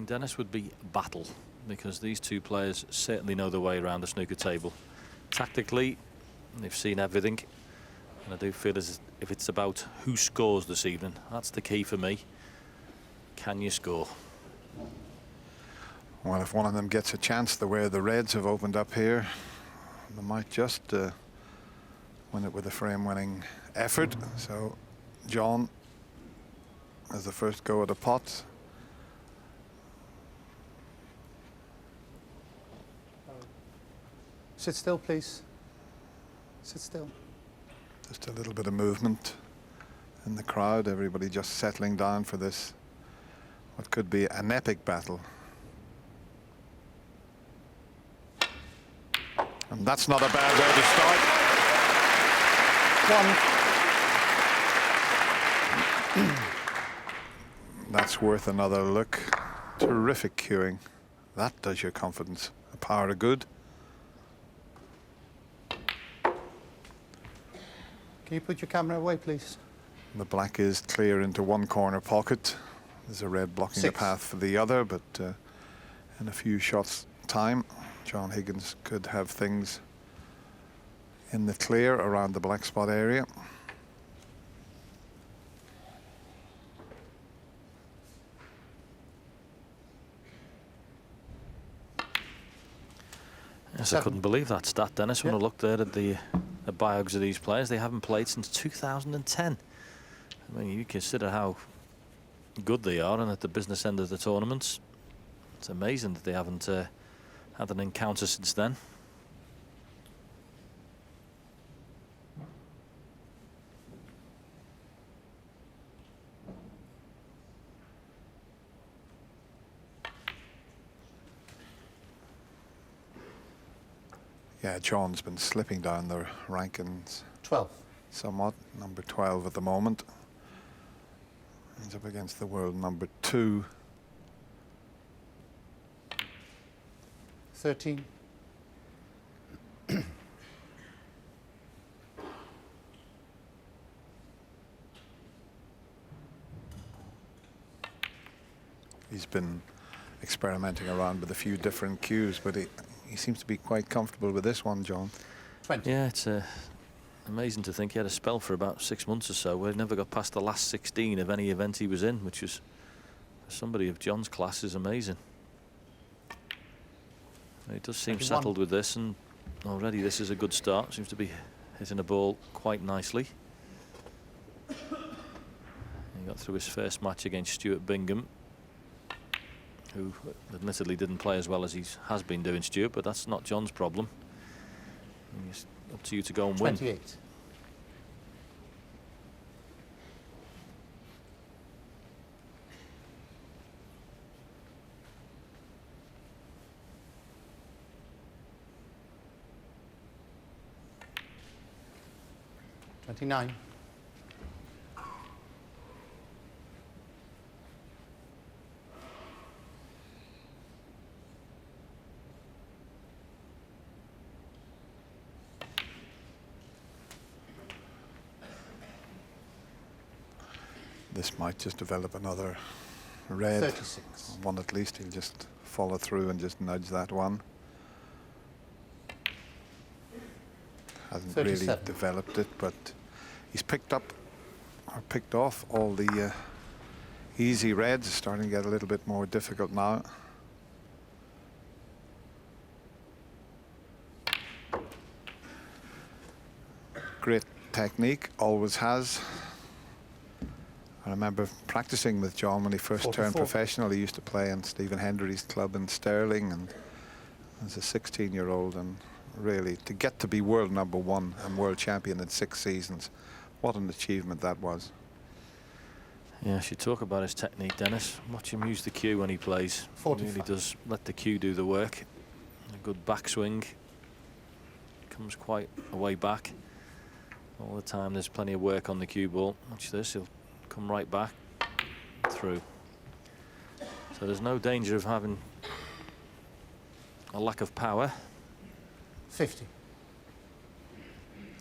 saying, Dennis, would be battle, because these two players certainly know their way around the snooker table. Tactically, they've seen everything, and I do feel as if it's about who scores this evening. That's the key for me. Can you score? Well, if one of them gets a chance the way the Reds have opened up here, they might just win it with a frame-winning effort. So John has the first go at the pot. Sit still, please. Sit still. Just a little bit of movement in the crowd. Everybody just settling down for this, what could be an epic battle. And that's not a bad way to start. That's worth another look. Terrific cueing. That does your confidence. A power of good. Can you put your camera away, please? The black is clear into one corner pocket. There's a red blocking the path for the other, but in a few shots time, John Higgins could have things in the clear around the black spot area. Yes, I couldn't believe that stat, Dennis, when I looked there at the bios of these players. They haven't played since 2010. I mean, you consider how good they are, and at the business end of the tournaments, it's amazing that they haven't had an encounter since then. Yeah, John's been slipping down the rankings. 12. Somewhat. Number 12 at the moment. He's up against the world number 2. 13. He's been experimenting around with a few different cues, but he seems to be quite comfortable with this one, John. 20. Yeah, it's amazing to think he had a spell for about 6 months or so where he never got past the last 16 of any event he was in, which is, for somebody of John's class, is amazing. He does seem settled with this, and already this is a good start. Seems to be hitting the ball quite nicely. He got through his first match against Stuart Bingham, who admittedly didn't play as well as he has been doing, Stuart, but that's not John's problem. It's up to you to go and win. 28. $29. This might just develop another red. 36. One at least. He'll just follow through and just nudge that one. Hasn't 37. really developed it, but he's picked up or picked off all the easy reds. Starting to get a little bit more difficult now. Great technique, always has. I remember practicing with John when he first 44. turned professional. He used to play in Stephen Hendry's club in Stirling, and as a 16-year-old, and really to get to be world number 1 and world champion in 6 seasons, what an achievement that was. Yeah, you talk about his technique, Dennis. Watch him use the cue when he plays. 45. He really does let the cue do the work. A good backswing. Comes quite a way back. All the time there's plenty of work on the cue ball. Watch this, he'll come right back through. So there's no danger of having a lack of power. 50.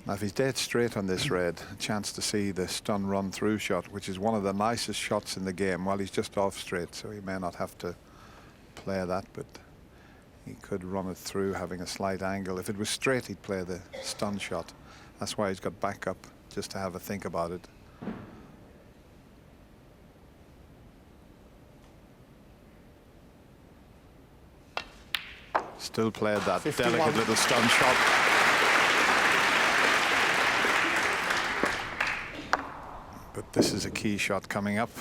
Now if he's dead straight on this red, a chance to see the stun run through shot, which is one of the nicest shots in the game. Well, he's just off straight, so he may not have to play that, but he could run it through having a slight angle. If it was straight, he'd play the stun shot. That's why he's got backup, just to have a think about it. Still played that 51. delicate little stun shot. But this is a key shot coming up.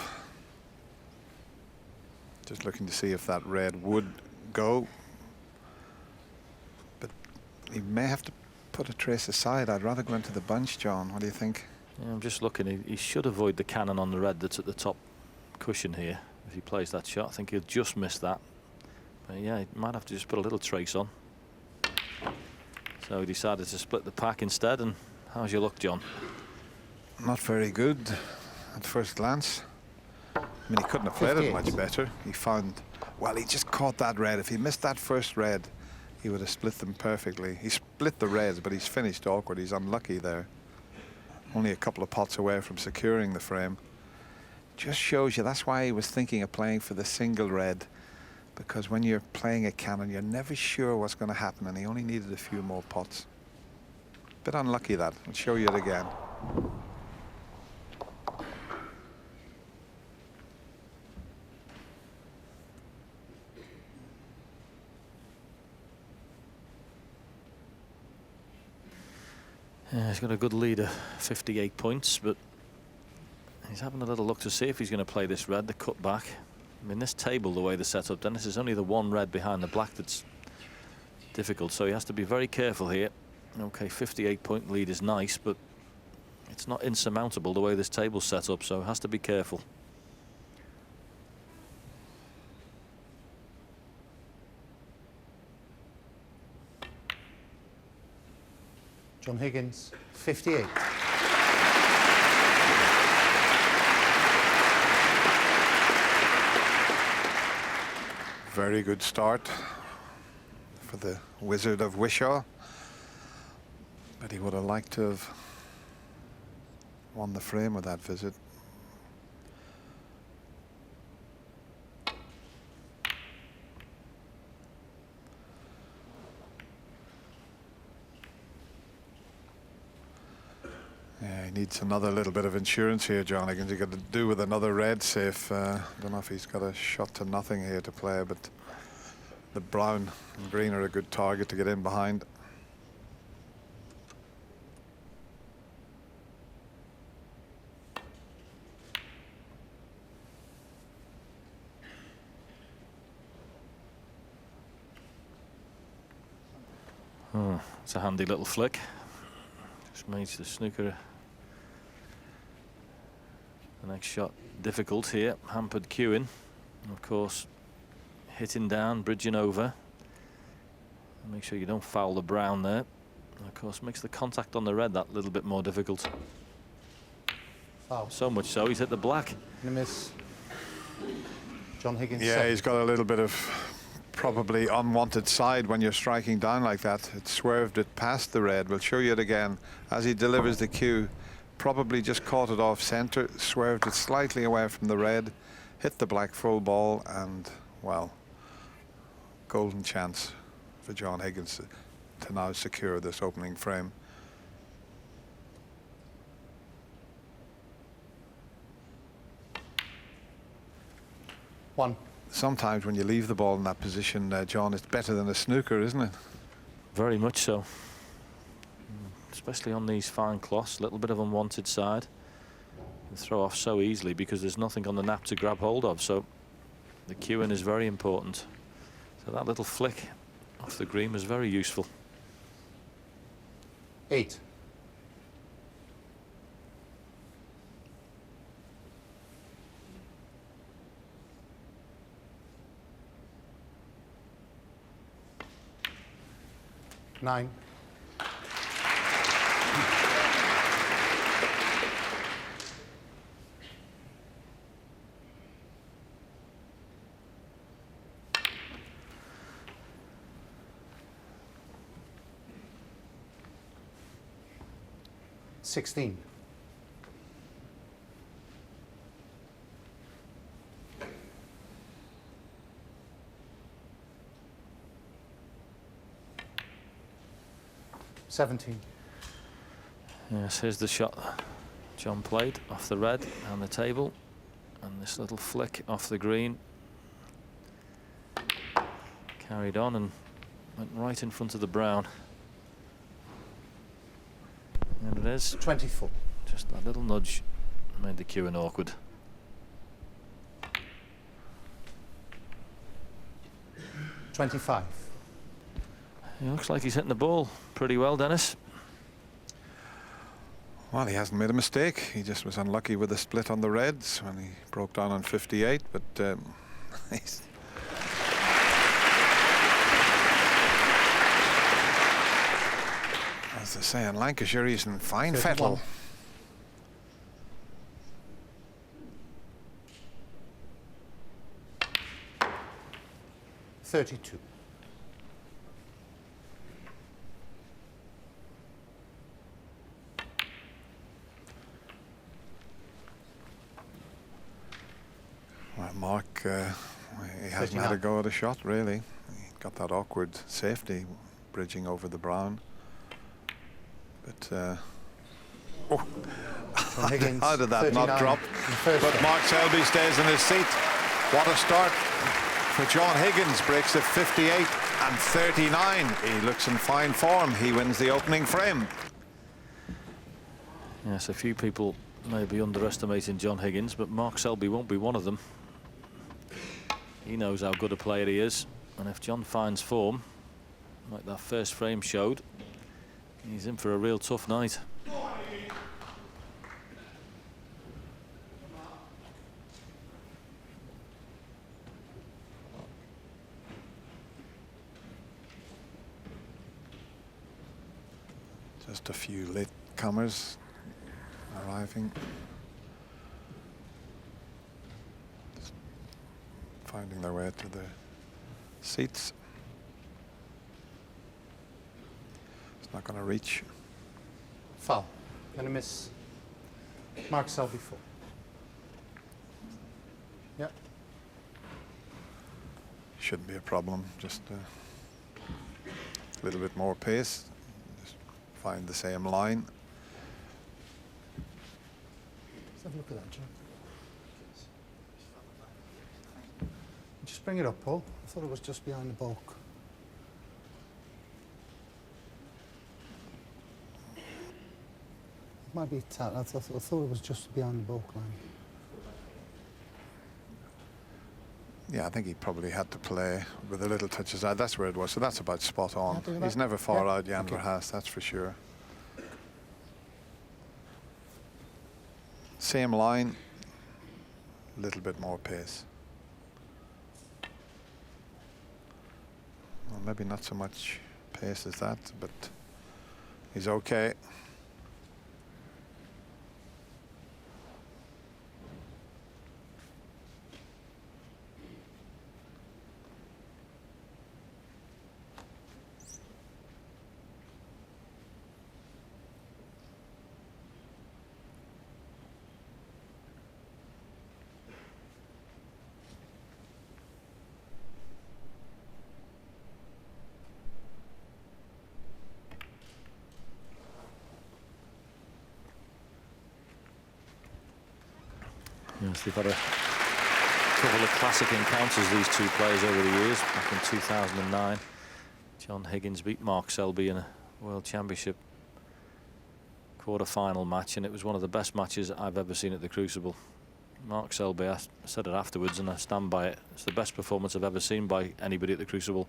Just looking to see if that red would go. But he may have to put a trace aside. I'd rather go into the bunch, John. What do you think? Yeah, I'm just looking. He should avoid the cannon on the red that's at the top cushion here. If he plays that shot, I think he'll just miss that. But yeah, he might have to just put a little trace on. So he decided to split the pack instead. And how's your luck, John? Not very good at first glance. I mean, he couldn't have played it 58. much better. He found, well, he just caught that red. If he missed that first red, he would have split them perfectly. He split the reds, but he's finished awkward. He's unlucky there. Only a couple of pots away from securing the frame. Just shows you, that's why he was thinking of playing for the single red, because when you're playing a cannon, you're never sure what's going to happen, and he only needed a few more pots. Bit unlucky that. I'll show you it again. Yeah, he's got a good lead of 58 points, but he's having a little look to see if he's going to play this red, the cut back. I mean, this table, the way they're set up, Dennis, is only the one red behind the black that's difficult, so he has to be very careful here. Okay, 58-point lead is nice, but it's not insurmountable the way this table's set up, so has to be careful. John Higgins, 58. Very good start for the Wizard of Wishaw. But he would have liked to have won the frame with that visit. Yeah, he needs another little bit of insurance here, John Higgins. He got to do with another red safe. Don't know if he's got a shot to nothing here to play, but the brown and green are a good target to get in behind. Oh, it's a handy little flick. Just makes the snooker the next shot difficult here. Hampered cueing, and of course hitting down, bridging over. Make sure you don't foul the brown there. And of course makes the contact on the red that little bit more difficult. Foul. So much so he's hit the black. And a miss. John Higgins. Yeah, 7. he's got a little bit of probably unwanted side when you're striking down like that. It swerved it past the red. We'll show you it again as he delivers the cue. Probably just caught it off center, swerved it slightly away from the red, hit the black full ball, and well, golden chance for John Higgins to now secure this opening frame. One. Sometimes when you leave the ball in that position, John, it's better than a snooker, isn't it? Very much so. Especially on these fine cloths, a little bit of unwanted side. You throw off so easily because there's nothing on the nap to grab hold of, so the cueing is very important. So that little flick off the green was very useful. 8. Nine. Sixteen. 17. Yes, here's the shot John played off the red and the table, and this little flick off the green. Carried on and went right in front of the brown. And it is 24. just that little nudge made the cueing awkward. 25. He looks like he's hitting the ball pretty well, Dennis. Well, he hasn't made a mistake. He just was unlucky with the split on the reds when he broke down on 58, but he's as they say in Lancashire, he's in fine 31. fettle. $32. Well, Mark, he hasn't 39. had a go at a shot, really. He got that awkward safety bridging over the brown. But, oh, John Higgins, how did that not 39 drop? in the first But game. Mark Selby stays in his seat. What a start for John Higgins. Breaks at 58 and 39. He looks in fine form. He wins the opening frame. Yes, a few people may be underestimating John Higgins, but Mark Selby won't be one of them. He knows how good a player he is, and if John finds form, like that first frame showed, he's in for a real tough night. Just a few latecomers arriving. Just finding their way to the seats. It's not going to reach. Foul. Gonna miss. Mark Selby 4. Yep. Shouldn't be a problem. Just a little bit more pace. Just find the same line. Let's have a look at that, John. Just bring it up, Paul. I thought it was just behind the bulk. It might be a tad. I thought it was just behind the bulk line. Yeah, I think he probably had to play with a little touches out. That's where it was. So that's about spot on. Happy with He's that? never far Yeah. out, Jan Okay. Verhaas, that's for sure. Same line, a little bit more pace. Well, maybe not so much pace as that, but he's okay. Yes, they've had a couple of classic encounters, these two players, over the years. Back in 2009, John Higgins beat Mark Selby in a World Championship quarter-final match, and it was one of the best matches I've ever seen at the Crucible. Mark Selby, I said it afterwards, and I stand by it. It's the best performance I've ever seen by anybody at the Crucible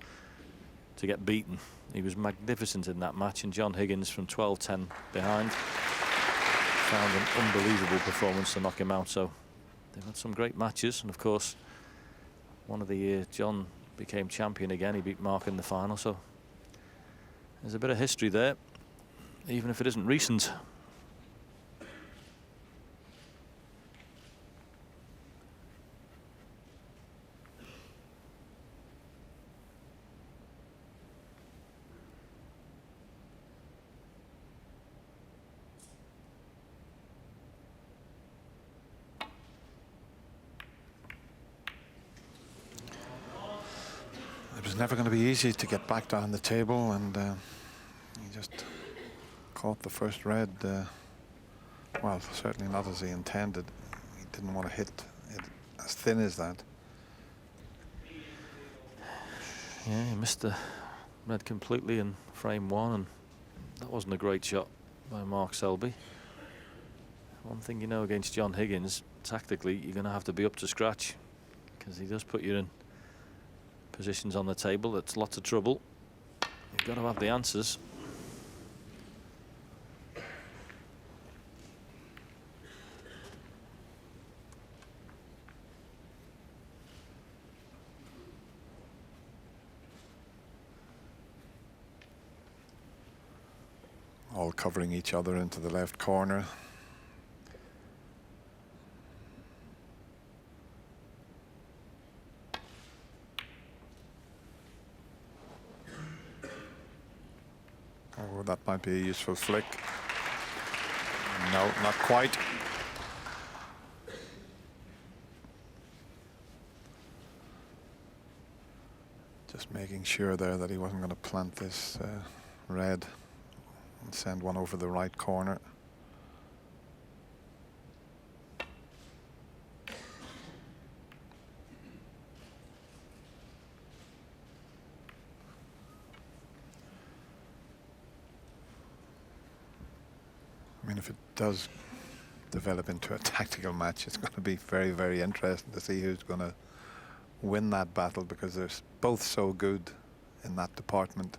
to get beaten. He was magnificent in that match, and John Higgins, from 12-10 behind, found an unbelievable performance to knock him out. So they've had some great matches, and of course, one of the year John became champion again, he beat Mark in the final. So there's a bit of history there, even if it isn't recent. It was never going to be easy to get back down the table, and he just caught the first red. Well, certainly not as he intended. He didn't want to hit it as thin as that. Yeah, he missed the red completely in frame one, and that wasn't a great shot by Mark Selby. One thing you know against John Higgins, tactically, you're going to have to be up to scratch, because he does put you in positions on the table that's lots of trouble. You've got to have the answers. All covering each other into the left corner. Oh, that might be a useful flick. No, not quite. Just making sure there that he wasn't going to plant this red and send one over the right corner. I mean, if it does develop into a tactical match, it's going to be very, very interesting to see who's going to win that battle, because they're both so good in that department.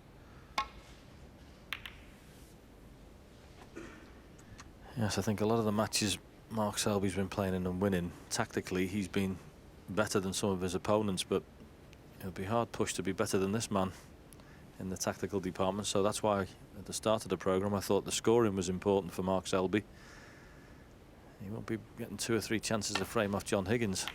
Yes, I think a lot of the matches Mark Selby's been playing in and winning, tactically he's been better than some of his opponents, but it'll be hard pushed to be better than this man in the tactical department. So that's why at the start of the programme I thought the scoring was important for Mark Selby. He won't be getting 2 or 3 chances to frame off John Higgins.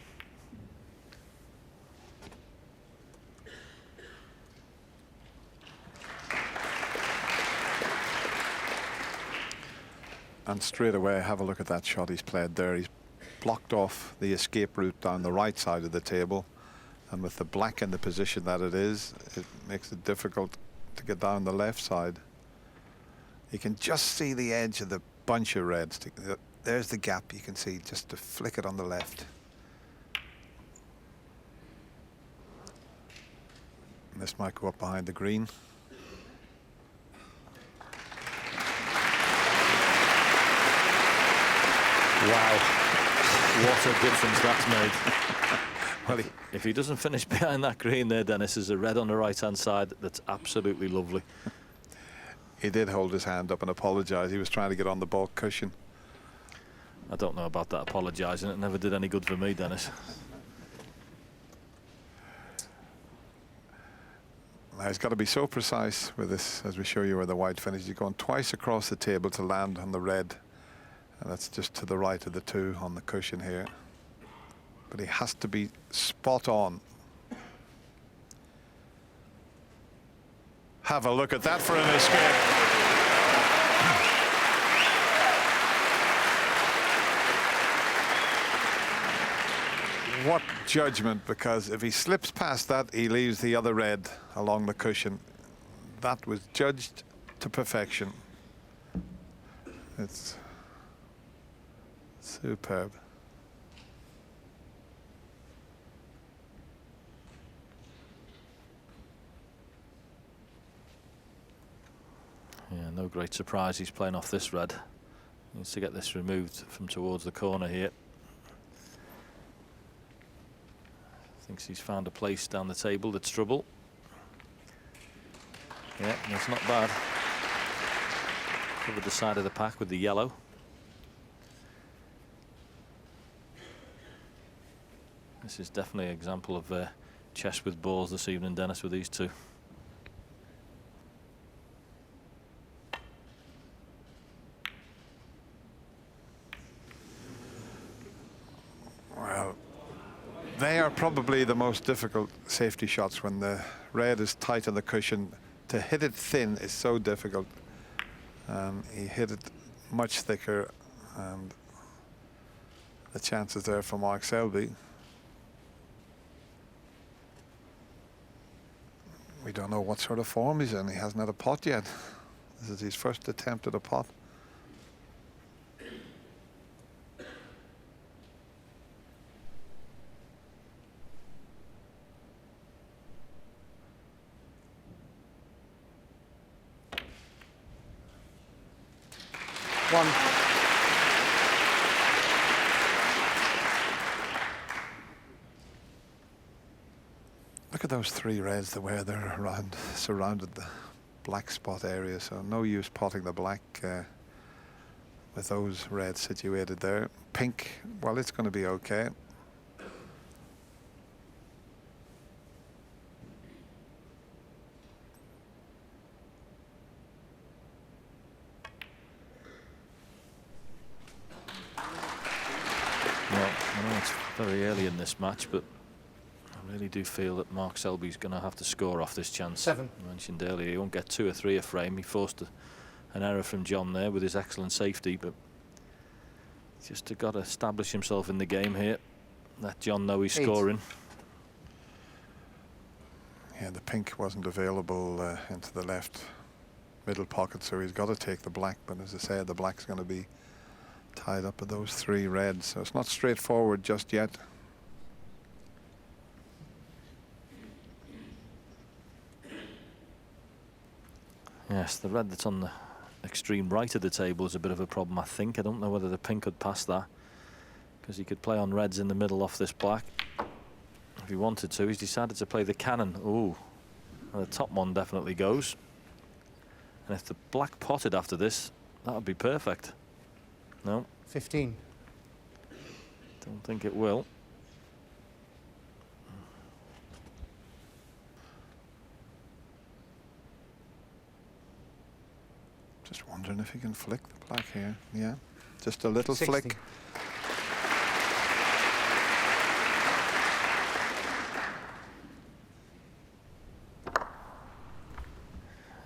And straight away, have a look at that shot he's played there. He's blocked off the escape route down the right side of the table. And with the black in the position that it is, it makes it difficult to get down the left side. You can just see the edge of the bunch of reds. There's the gap you can see, just to flick it on the left. And this might go up behind the green. Wow, what a difference that's made. Well, if he doesn't finish behind that green there, Dennis, there's a red on the right-hand side that's absolutely lovely. he did hold his hand up and apologise. He was trying to get on the baulk cushion. I don't know about that apologising. It never did any good for me, Dennis. Now, he's got to be so precise with this, as we show you where the white finishes. He's going twice across the table to land on the red. And that's just to the right of the 2 on the cushion here. But he has to be spot on. Have a look at that for an escape. What judgment, because if he slips past that, he leaves the other red along the cushion. That was judged to perfection. It's superb. Yeah, no great surprise he's playing off this red. He needs to get this removed from towards the corner here. Thinks he's found a place down the table that's trouble. Yeah, that's not bad. Covered the side of the pack with the yellow. This is definitely an example of chess with balls this evening, Dennis, with these 2. Well, they are probably the most difficult safety shots when the red is tight on the cushion. To hit it thin is so difficult. He hit it much thicker, and the chances there for Mark Selby. We don't know what sort of form he's in. He hasn't had a pot yet. This is his first attempt at a pot. One. Look at those 3 reds, the way they're around, surrounded the black spot area, so no use potting the black with those reds situated there. Pink, well, it's going to be okay. Well, I know it's very early in this match, but I really do feel that Mark Selby's going to have to score off this chance. 7. I mentioned earlier he won't get 2 or 3 a frame. He forced an error from John there with his excellent safety, but just got to establish himself in the game here. Let John know he's 8. scoring. Yeah, the pink wasn't available into the left middle pocket, so he's got to take the black. But as I said, the black's going to be tied up with those 3 reds, so it's not straightforward just yet. Yes, the red that's on the extreme right of the table is a bit of a problem, I think. I don't know whether the pink could pass that, because he could play on reds in the middle off this black if he wanted to. He's decided to play the cannon. Ooh, and the top one definitely goes. And if the black potted after this, that would be perfect. No, 15. don't think it will. Just wondering if he can flick the black here. Yeah, just a little 60. flick.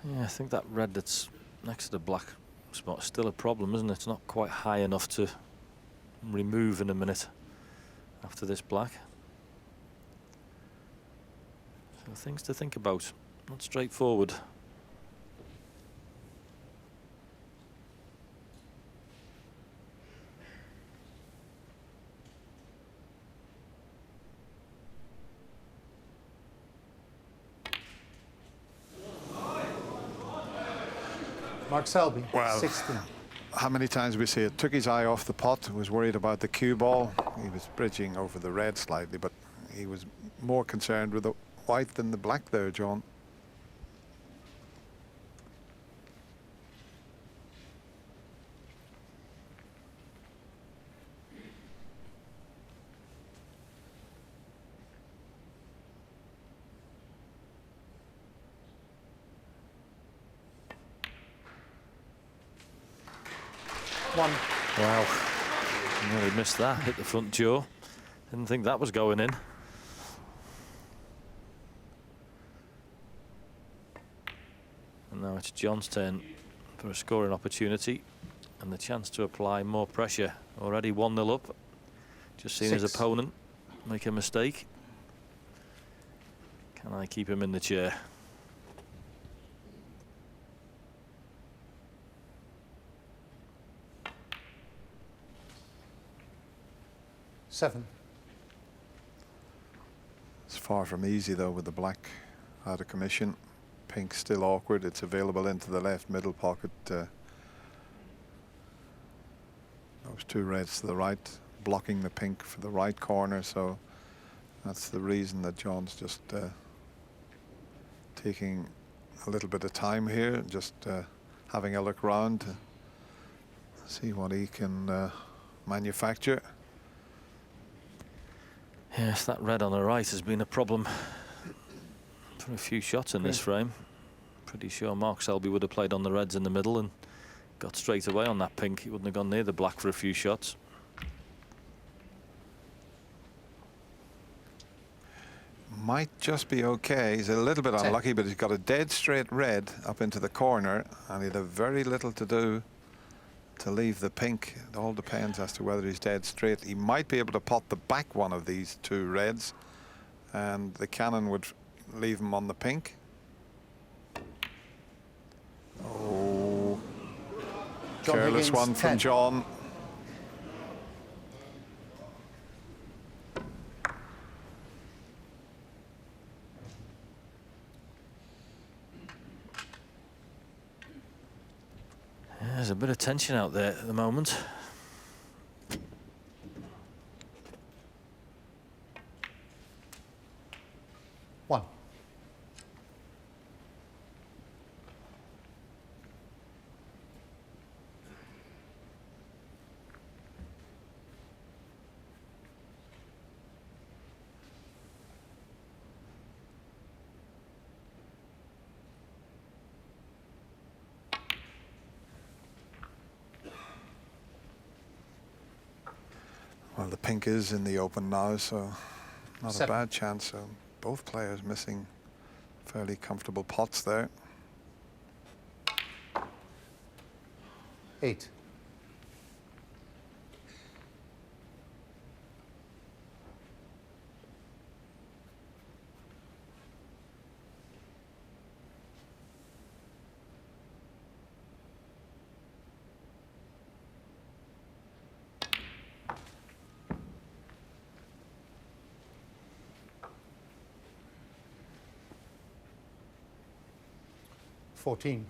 Yeah, I think that red that's next to the black spot is still a problem, isn't it? It's not quite high enough to remove in a minute after this black. So things to think about. Not straightforward. Mark Selby. Well, 16. how many times we see it? Took his eye off the pot, was worried about the cue ball. He was bridging over the red slightly, but he was more concerned with the white than the black there, John. One. Wow. Nearly missed that. Hit the front jaw. Didn't think that was going in. And now it's John's turn for a scoring opportunity and the chance to apply more pressure. Already 1-0 up. Just seen his 6. opponent make a mistake. Can I keep him in the chair? Seven. It's far from easy though with the black out of commission. Pink still awkward. It's available into the left middle pocket. Those 2 reds to the right, blocking the pink for the right corner. So that's the reason that John's just taking a little bit of time here, just having a look round to see what he can manufacture. Yes, that red on the right has been a problem for a few shots in this frame. Pretty sure Mark Selby would have played on the reds in the middle and got straight away on that pink. He wouldn't have gone near the black for a few shots. Might just be okay. He's a little bit unlucky, but he's got a dead straight red up into the corner, and he'd have very little to do to leave the pink. It all depends as to whether he's dead straight. He might be able to pot the back one of these 2 reds, and the cannon would leave him on the pink. Oh, John Careless Higgins, one from 10. John. There's a bit of tension out there at the moment. One. Well, the pink is in the open now, so not 7. a bad chance. So both players missing fairly comfortable pots there. 8. $14.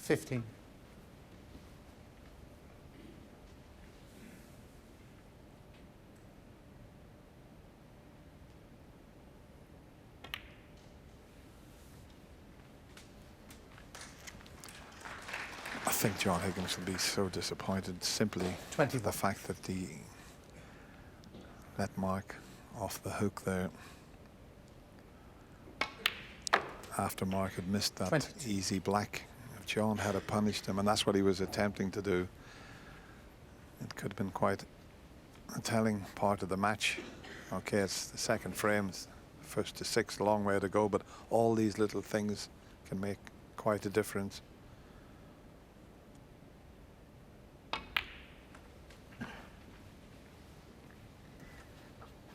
$15. I think John Higgins will be so disappointed simply for 21. the fact that that mark off the hook there after Mark had missed that 22. easy black. If John had punished him, and that's what he was attempting to do, it could have been quite a telling part of the match. Okay, it's the second frame, it's first to 6, a long way to go, but all these little things can make quite a difference.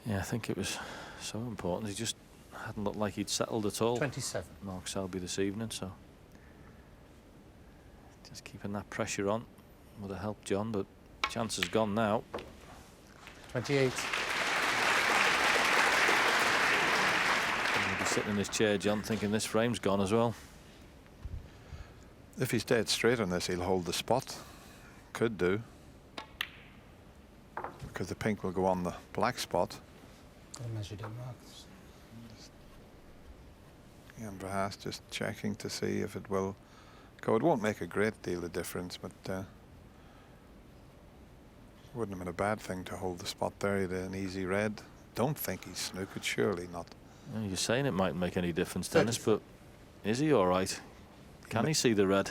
Yeah, I think it was so important. He just hadn't looked like he'd settled at all. 27. Mark Selby this evening, so just keeping that pressure on would have helped John, but chance has gone now. 28. He'll be sitting in his chair, John, thinking this frame's gone as well. If he's dead straight on this, he'll hold the spot. Could do, because the pink will go on the black spot. I measured it, Mark. And perhaps just checking to see if it will go. It won't make a great deal of difference, but wouldn't have been a bad thing to hold the spot there. He had an easy red. Don't think he's snookered, surely not. Well, you're saying it mightn't make any difference, Dennis, but is he all right? Can he see the red?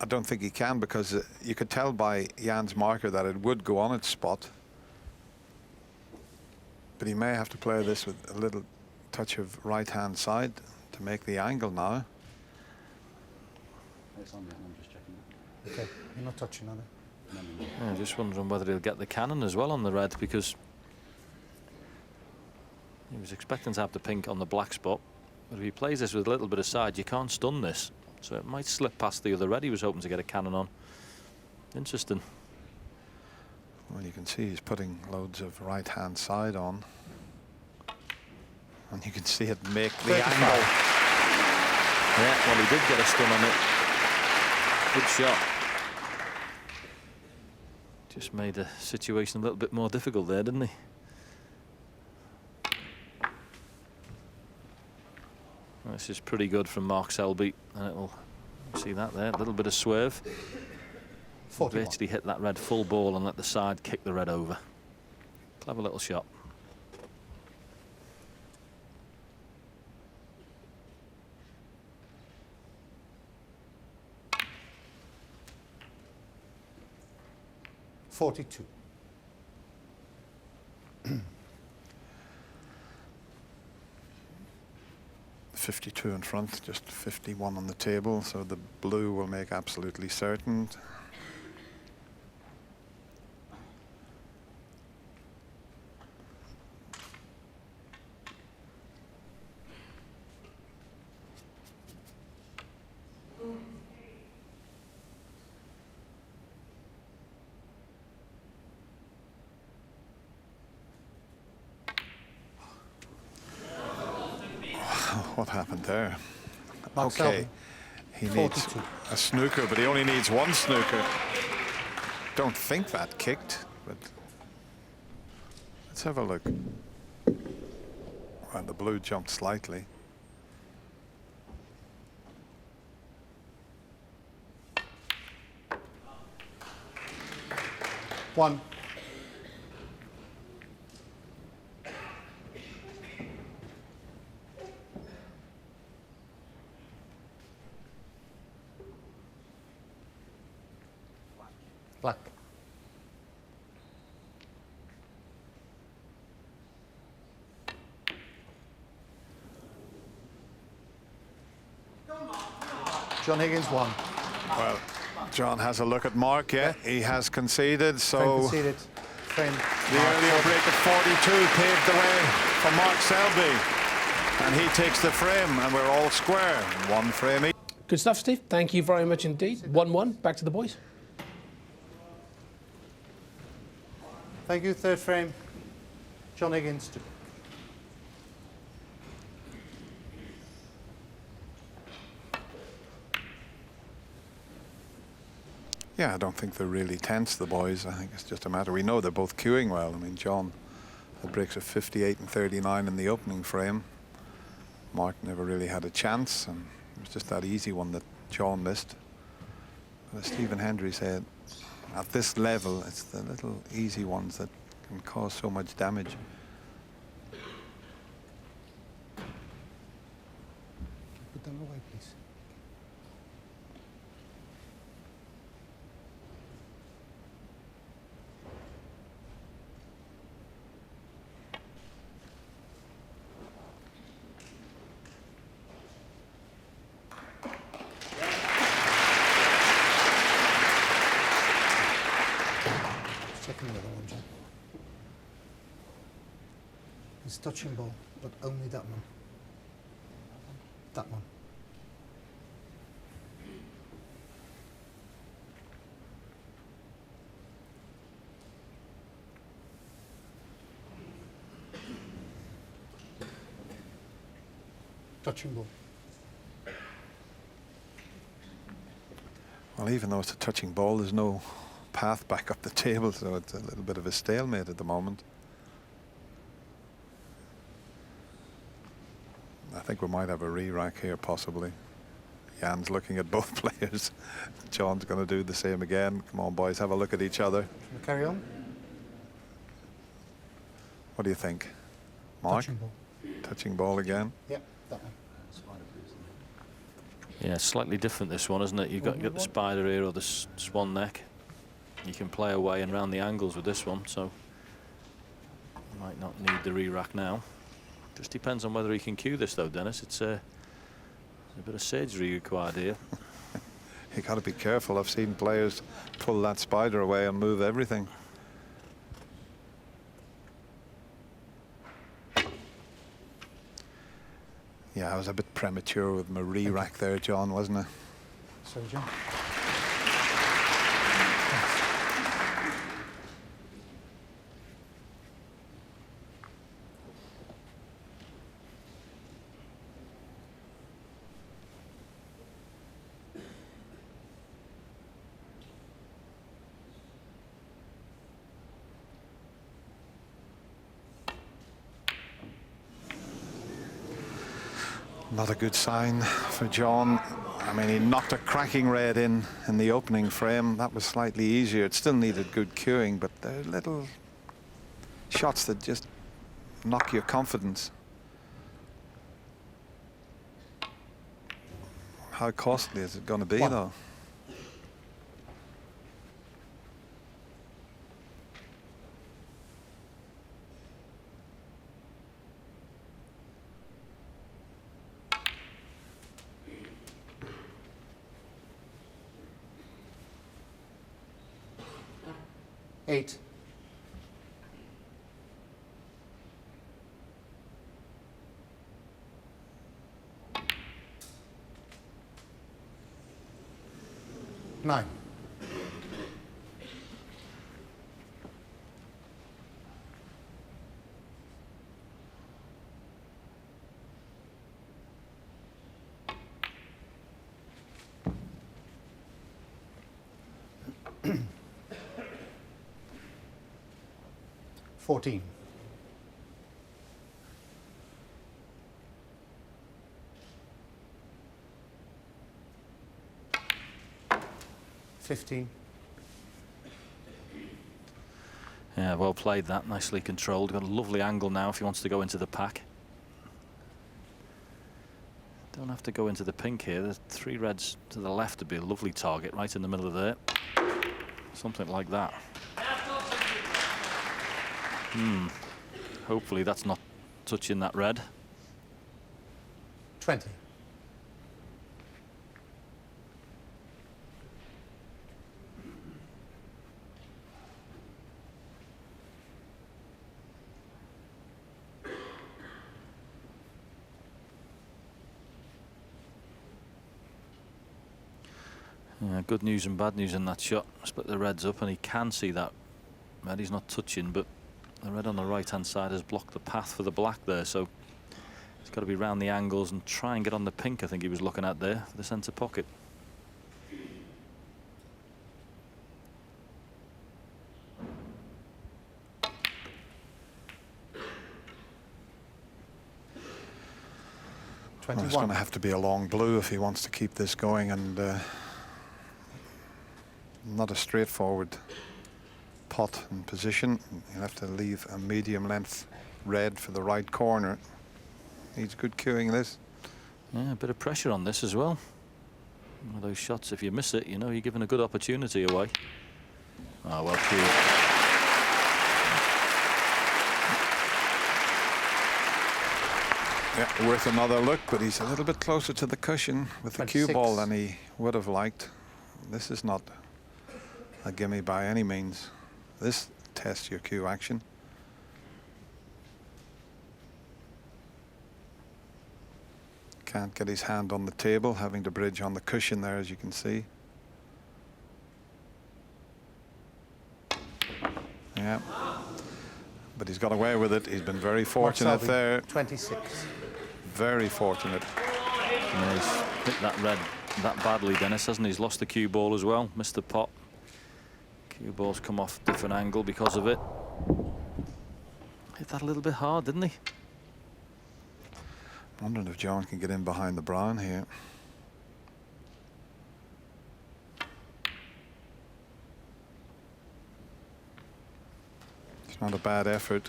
I don't think he can, because you could tell by Jan's marker that it would go on its spot. But he may have to play this with a little touch of right-hand side to make the angle now. It's on there, I'm just checking it. Okay, you're not touching on it. No, no, no. Yeah, just wondering whether he'll get the cannon as well on the red, because he was expecting to have the pink on the black spot. But if he plays this with a little bit of side, you can't stun this. So it might slip past the other red he was hoping to get a cannon on. Interesting. Well, you can see he's putting loads of right-hand side on. And you can see it make the 35. angle. Yeah, well, he did get a stun on it. Good shot. Just made the situation a little bit more difficult there, didn't he? This is pretty good from Mark Selby, and it'll see that there, a little bit of swerve. 41. Virtually hit that red full ball and let the side kick the red over. Clever little shot. $42. 52 in front, just 51 on the table, so the blue will make absolutely certain. What happened there? Mark Okay, Selby, he needs 42. a snooker, but he only needs one snooker. Don't think that kicked, but let's have a look. Well, the blue jumped slightly. One. Black. John Higgins won. Well, John has a look at Mark. Yeah, he has conceded. Frame So conceded. Frame. the earlier break at 42 paved the way for Mark Selby, and he takes the frame, and we're all square. One frame each. Good stuff, Steve. Thank you very much indeed. 1-1. Back to the boys. Thank you. Third frame. John Higgins. Yeah, I don't think they're really tense, the boys. I think it's just a matter. We know they're both queuing well. I mean, John had breaks of 58 and 39 in the opening frame. Mark never really had a chance, and it was just that easy one that John missed. But as Stephen Hendry said, at this level, it's the little easy ones that can cause so much damage. Put them away, please. Checking the other one, John. It's touching ball, but only that one. That one. Touching ball. Well, even though it's a touching ball, there's no path back up the table, so it's a little bit of a stalemate at the moment. I think we might have a re-rack here, possibly. Jan's looking at both players. John's going to do the same again. Come on, boys, have a look at each other. Shall we carry on? What do you think, Mark? Touching ball. Touching ball again. Yep, that one. Yeah, slightly different this one, isn't it? You've got the spider here or the swan neck. You can play away and round the angles with this one, so you might not need the re-rack now. Just depends on whether he can cue this, though, Dennis. It's a bit of surgery required here. You got to be careful. I've seen players pull that spider away and move everything. Yeah, I was a bit premature with my re-rack there, John, wasn't I? Sorry, John. Not a good sign for John. I mean, he knocked a cracking red in the opening frame. That was slightly easier. It still needed good cueing, but there are little shots that just knock your confidence. How costly is it going to be, though? 8. Nine. Fourteen. 15. Yeah, well played that. Nicely controlled. Got a lovely angle now if he wants to go into the pack. Don't have to go into the pink here. There's 3 reds to the left to be a lovely target right in the middle of there. Something like that. Hopefully that's not touching that red. 20. Good news and bad news in that shot. Split the reds up and he can see that red. He's not touching, but the red on the right hand side has blocked the path for the black there, so he's got to be round the angles and try and get on the pink. I think he was looking at there for the centre pocket. Well, it's going to have to be a long blue if he wants to keep this going, and not a straightforward pot and position. You'll have to leave a medium length red for the right corner. Needs good cueing this. Yeah, a bit of pressure on this as well. One of those shots, if you miss it, you know you're giving a good opportunity away. Oh, well cued. Yeah, worth another look, but he's a little bit closer to the cushion with the cue 26. ball than he would have liked. This is not a gimme by any means. This tests your cue action. Can't get his hand on the table, having to bridge on the cushion there, as you can see. Yeah, but he's got away with it. He's been very fortunate there. 26. Very fortunate. Yeah, he's hit that red that badly, Dennis, hasn't he? He's lost the cue ball as well, missed the pot. Cue ball's come off a different angle because of it. Hit that a little bit hard, didn't he? Wondering if John can get in behind the brown here. It's not a bad effort.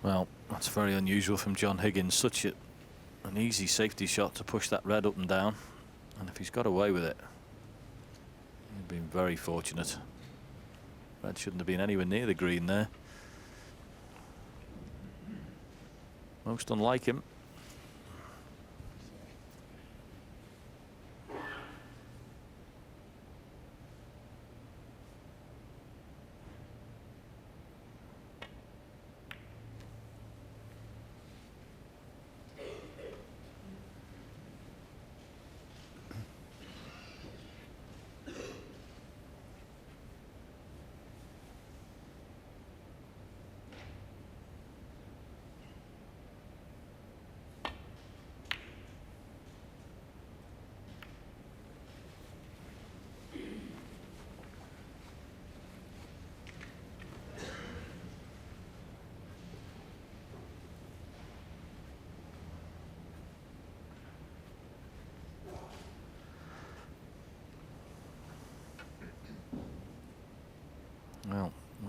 Well, that's very unusual from John Higgins. Such an easy safety shot to push that red up and down. And if he's got away with it, he's been very fortunate. Red shouldn't have been anywhere near the green there. Most unlike him.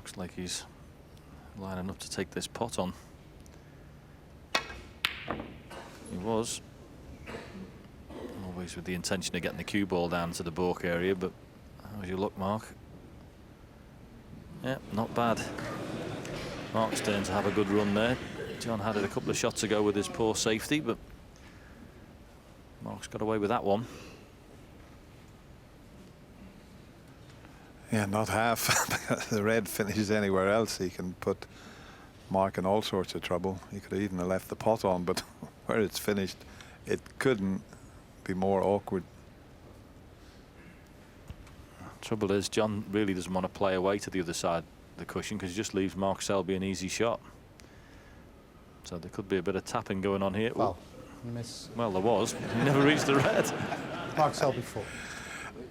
Looks like he's lining up to take this pot on. He was. Always with the intention of getting the cue ball down to the baulk area, but how's your luck, Mark? Yeah, not bad. Mark's turn to have a good run there. John had it a couple of shots ago with his poor safety, but Mark's got away with that one. Yeah, not half. The red finishes anywhere else, he can put Mark in all sorts of trouble. He could even have left the pot on, but where it's finished, it couldn't be more awkward. Trouble is, John really doesn't want to play away to the other side of the cushion because he just leaves Mark Selby an easy shot. So there could be a bit of tapping going on here. Well, miss. Well, there was. He never reached the red. Mark Selby 4.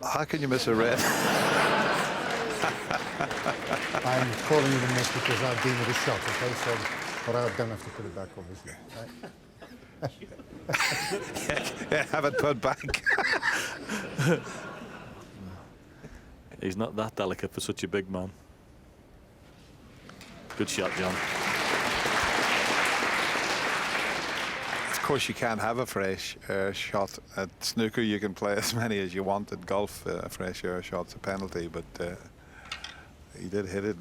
How can you miss a red? I'm calling it a miss because I've been with a shot, okay? So, but I don't have to put it back, obviously. Right? Yeah, have it put back. He's not that delicate for such a big man. Good shot, John. Of course, you can't have a fresh shot at snooker. You can play as many as you want at golf. A fresh air shot's a penalty, but he did hit it.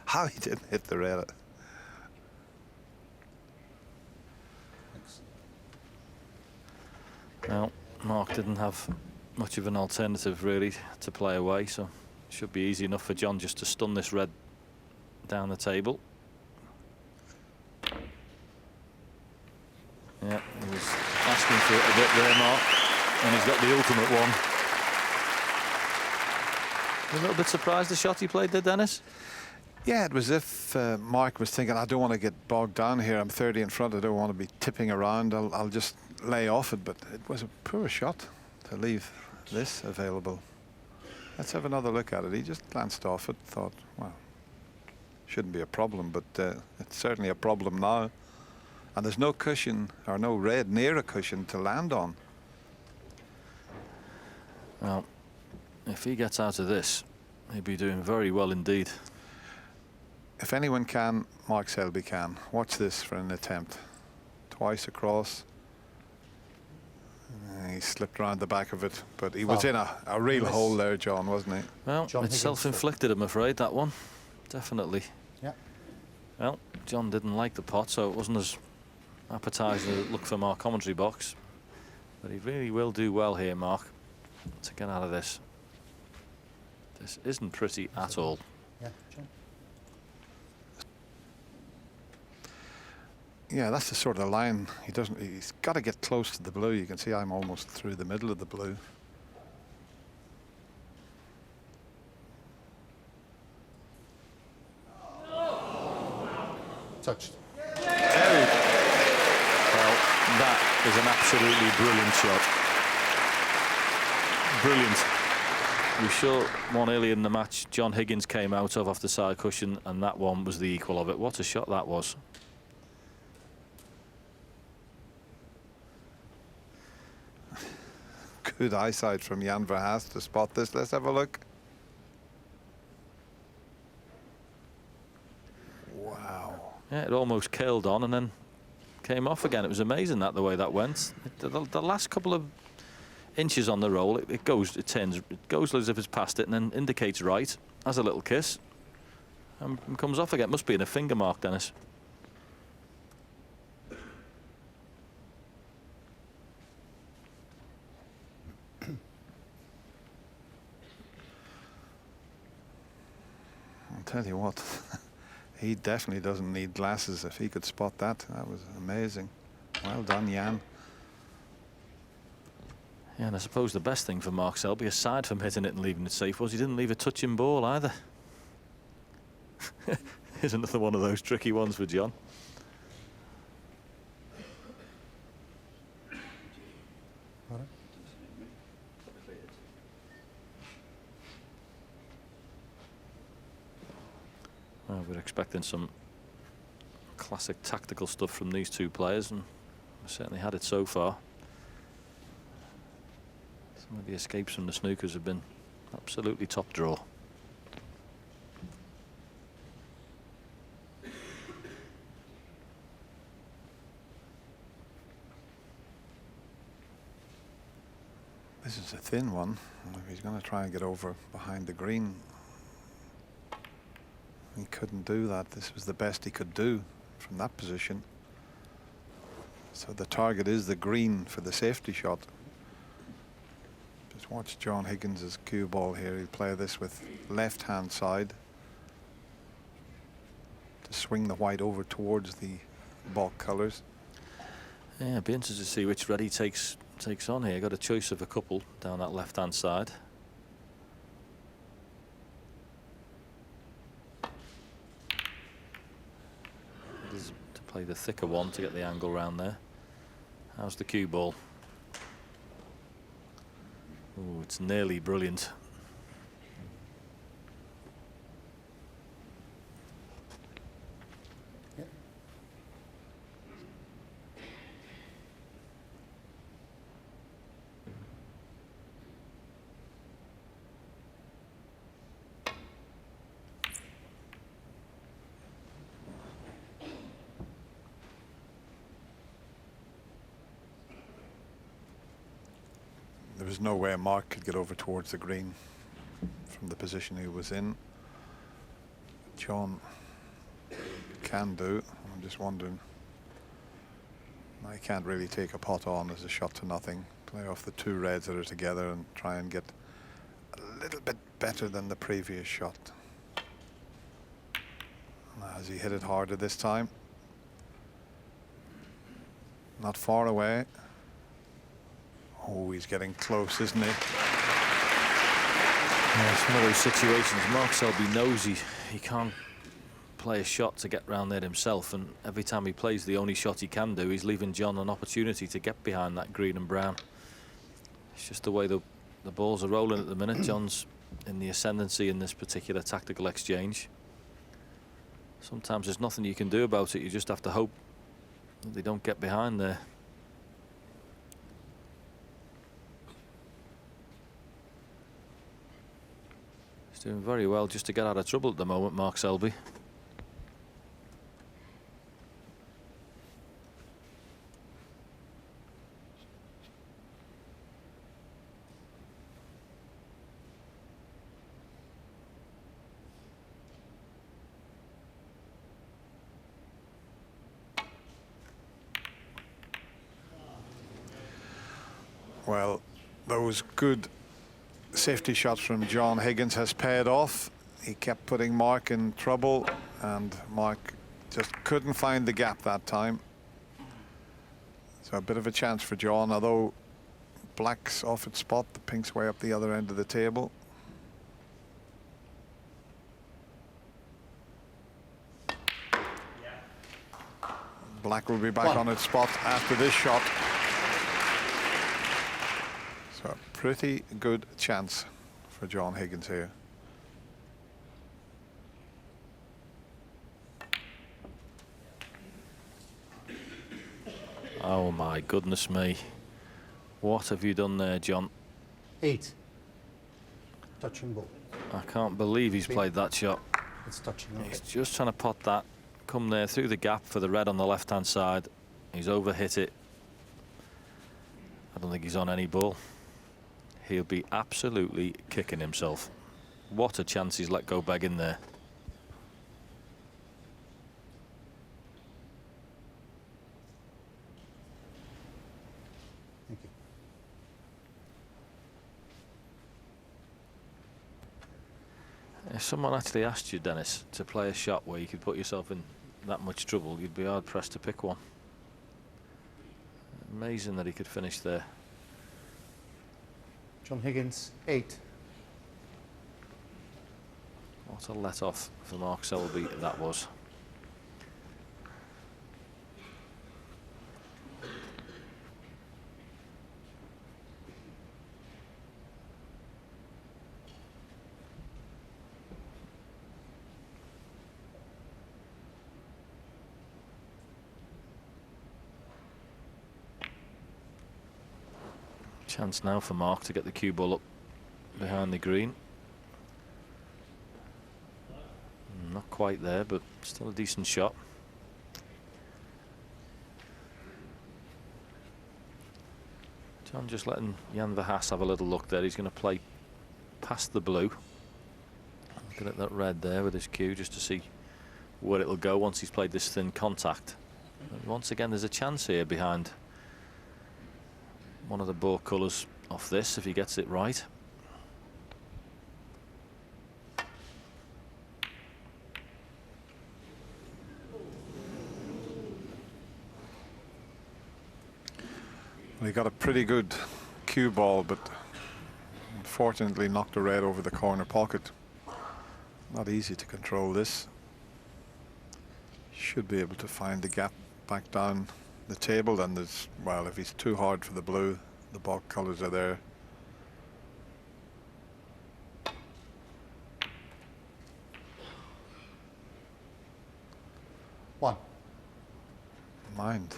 How he didn't hit the red? Well, Mark didn't have much of an alternative really to play away, so it should be easy enough for John just to stun this red down the table. Yeah, he was asking for it a bit there, Mark, and he's got the ultimate one. You a little bit surprised the shot he played there, Dennis? Yeah, it was if Mark was thinking, I don't want to get bogged down here. I'm 30 in front. I don't want to be tipping around. I'll just lay off it. But it was a poor shot to leave this available. Let's have another look at it. He just glanced off it, thought, well, shouldn't be a problem, but it's certainly a problem now. And there's no cushion or no red near a cushion to land on. Well, if he gets out of this, he'll be doing very well indeed. If anyone can, Mark Selby can. Watch this for an attempt. Twice across. He slipped around the back of it, but he was in a real hole there, John, wasn't he? Well, John it's Higgins. self-inflicted, I'm afraid, that one. Definitely. Yeah. Well, John didn't like the pot, so it wasn't as appetising a look from our commentary box. But he really will do well here, Mark, to get out of this. This isn't pretty at all. Yeah, John. Yeah, that's the sort of line he doesn't. He's got to get close to the blue. You can see I'm almost through the middle of the blue. Touched. Well, that is an absolutely brilliant shot. Brilliant. We saw one earlier in the match John Higgins came out of off the side cushion, and that one was the equal of it. What a shot that was. Good eyesight from Jan Verhaest to spot this. Let's have a look. Wow. Yeah, it almost curled on and then came off again. It was amazing that the way that went. The last couple of inches on the roll, it goes as if it's past it and then indicates right, has a little kiss, and comes off again. It must be in a finger mark, Dennis. I'll tell you what, he definitely doesn't need glasses. If he could spot that, that was amazing. Well done, Jan. Yeah, and I suppose the best thing for Mark Selby, aside from hitting it and leaving it safe, was he didn't leave a touching ball either. Here's another one of those tricky ones for John. Well, we're expecting some classic tactical stuff from these two players, and we've certainly had it so far. Some of the escapes from the snookers have been absolutely top draw. This is a thin one. He's going to try and get over behind the green. He couldn't do that. This was the best he could do from that position. So the target is the green for the safety shot. Just watch John Higgins' cue ball here. He'll play this with left hand side to swing the white over towards the balk colours. Yeah, it'd be interesting to see which red he takes on here. Got a choice of a couple down that left hand side. To play the thicker one to get the angle round there. How's the cue ball? Oh, it's nearly brilliant. Yep. There was no way Mark could get over towards the green from the position he was in. John can do. I'm just wondering. I can't really take a pot on as a shot to nothing. Play off the two reds that are together and try and get a little bit better than the previous shot. Has he hit it harder this time? Not far away. Oh, he's getting close, isn't he? Yeah, it's one of those situations. Mark Selby knows he can't play a shot to get round there himself, and every time he plays the only shot he can do, he's leaving John an opportunity to get behind that green and brown. It's just the way the balls are rolling at the minute. John's in the ascendancy in this particular tactical exchange. Sometimes there's nothing you can do about it. You just have to hope that they don't get behind there. Doing very well just to get out of trouble at the moment, Mark Selby. Well, those good safety shots from John Higgins has paid off. He kept putting Mark in trouble, and Mark just couldn't find the gap that time. So a bit of a chance for John, although black's off its spot, the pink's way up the other end of the table. Black will be back on its spot after this shot. So a pretty good chance for John Higgins here. Oh my goodness me. What have you done there, John? 8. Touching ball. I can't believe he's played that shot. It's touching. He's just trying to pot that, come there through the gap for the red on the left hand side. He's overhit it. I don't think he's on any ball. He'll be absolutely kicking himself. What a chance he's let go back in there. Thank you. If someone actually asked you, Dennis, to play a shot where you could put yourself in that much trouble, you'd be hard pressed to pick one. Amazing that he could finish there. John Higgins, 8. What a let off for Mark Selby that was. Chance now for Mark to get the cue ball up behind the green. Not quite there, but still a decent shot. John just letting Jan Verhaas have a little look there. He's going to play past the blue. Looking at that red there with his cue just to see where it'll go once he's played this thin contact. And once again, there's a chance here behind one of the ball colours off this if he gets it right. Well, he got a pretty good cue ball, but unfortunately knocked the red over the corner pocket. Not easy to control this. Should be able to find the gap back down the table. Then there's, well, if he's too hard for the blue, the bulk colours are there. One. Mind.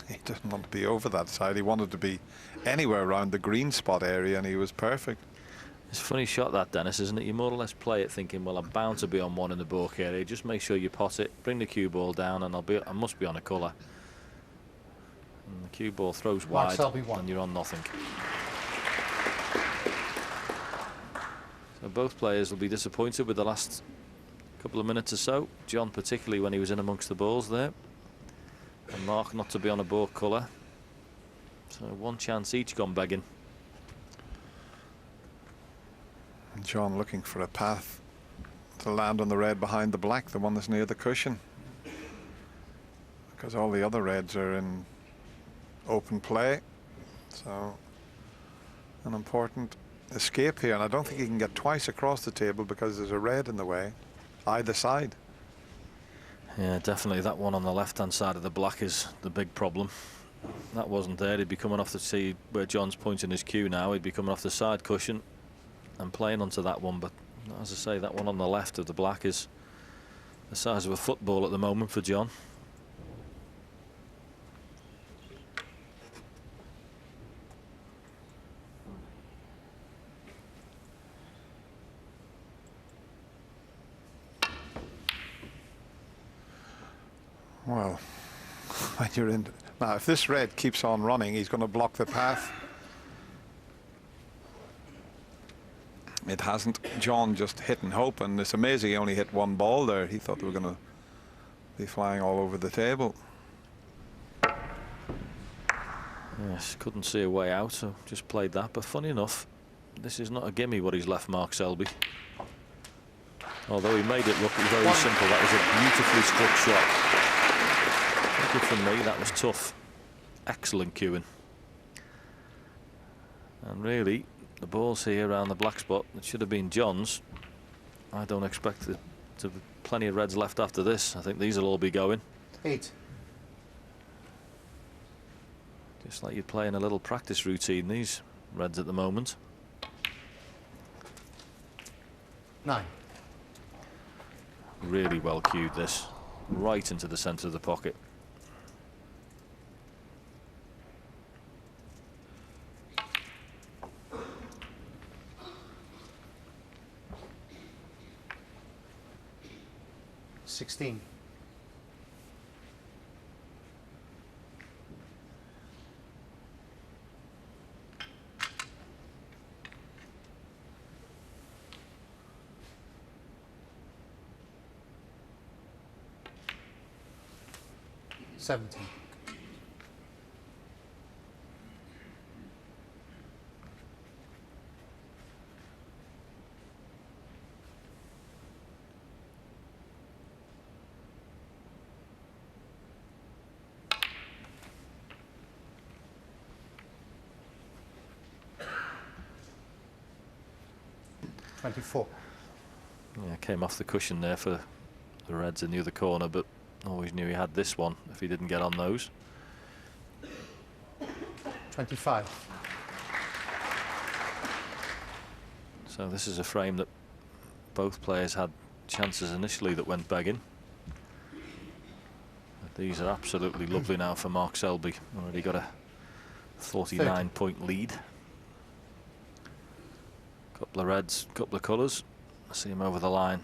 He doesn't want to be over that side. He wanted to be anywhere around the green spot area, and he was perfect. It's a funny shot that, Dennis, isn't it? You more or less play it thinking, well, I'm bound to be on one in the balk area. Just make sure you pot it, bring the cue ball down, and I must be on a colour. And the cue ball throws wide, Selby, one. and you're on nothing. So both players will be disappointed with the last couple of minutes or so. John, particularly when he was in amongst the balls there. And Mark not to be on a balk colour. So one chance each gone begging. John looking for a path to land on the red behind the black, the one that's near the cushion, because all the other reds are in open play. So an important escape here, and I don't think he can get twice across the table because there's a red in the way either side. Yeah, definitely that one on the left hand side of the black is the big problem. That wasn't there. He'd be coming off the see where John's pointing his cue now. He'd be coming off the side cushion and playing onto that one, but as I say, that one on the left of the black is the size of a football at the moment for John. Well, when you're in now, if this red keeps on running, he's going to block the path. It hasn't. John just hit and hope, and it's amazing he only hit one ball there. He thought they were going to be flying all over the table. Yes, couldn't see a way out, so just played that. But funny enough, this is not a gimme what he's left Mark Selby. Although he made it look very simple. That was a beautifully struck shot. Good from me, that was tough. Excellent cueing. And really, the ball's here around the black spot. It should have been John's. I don't expect it to be plenty of reds left after this. I think these will all be going. 8. Just like you're playing a little practice routine, these reds at the moment. 9. Really well cued this. Right into the centre of the pocket. $16. $17. $24. Yeah, came off the cushion there for the reds in the other corner, but always knew he had this one if he didn't get on those. 25. So this is a frame that both players had chances initially that went begging. But these are absolutely lovely now for Mark Selby. Already got a 49-point lead. Couple of reds, couple of colours. I see him over the line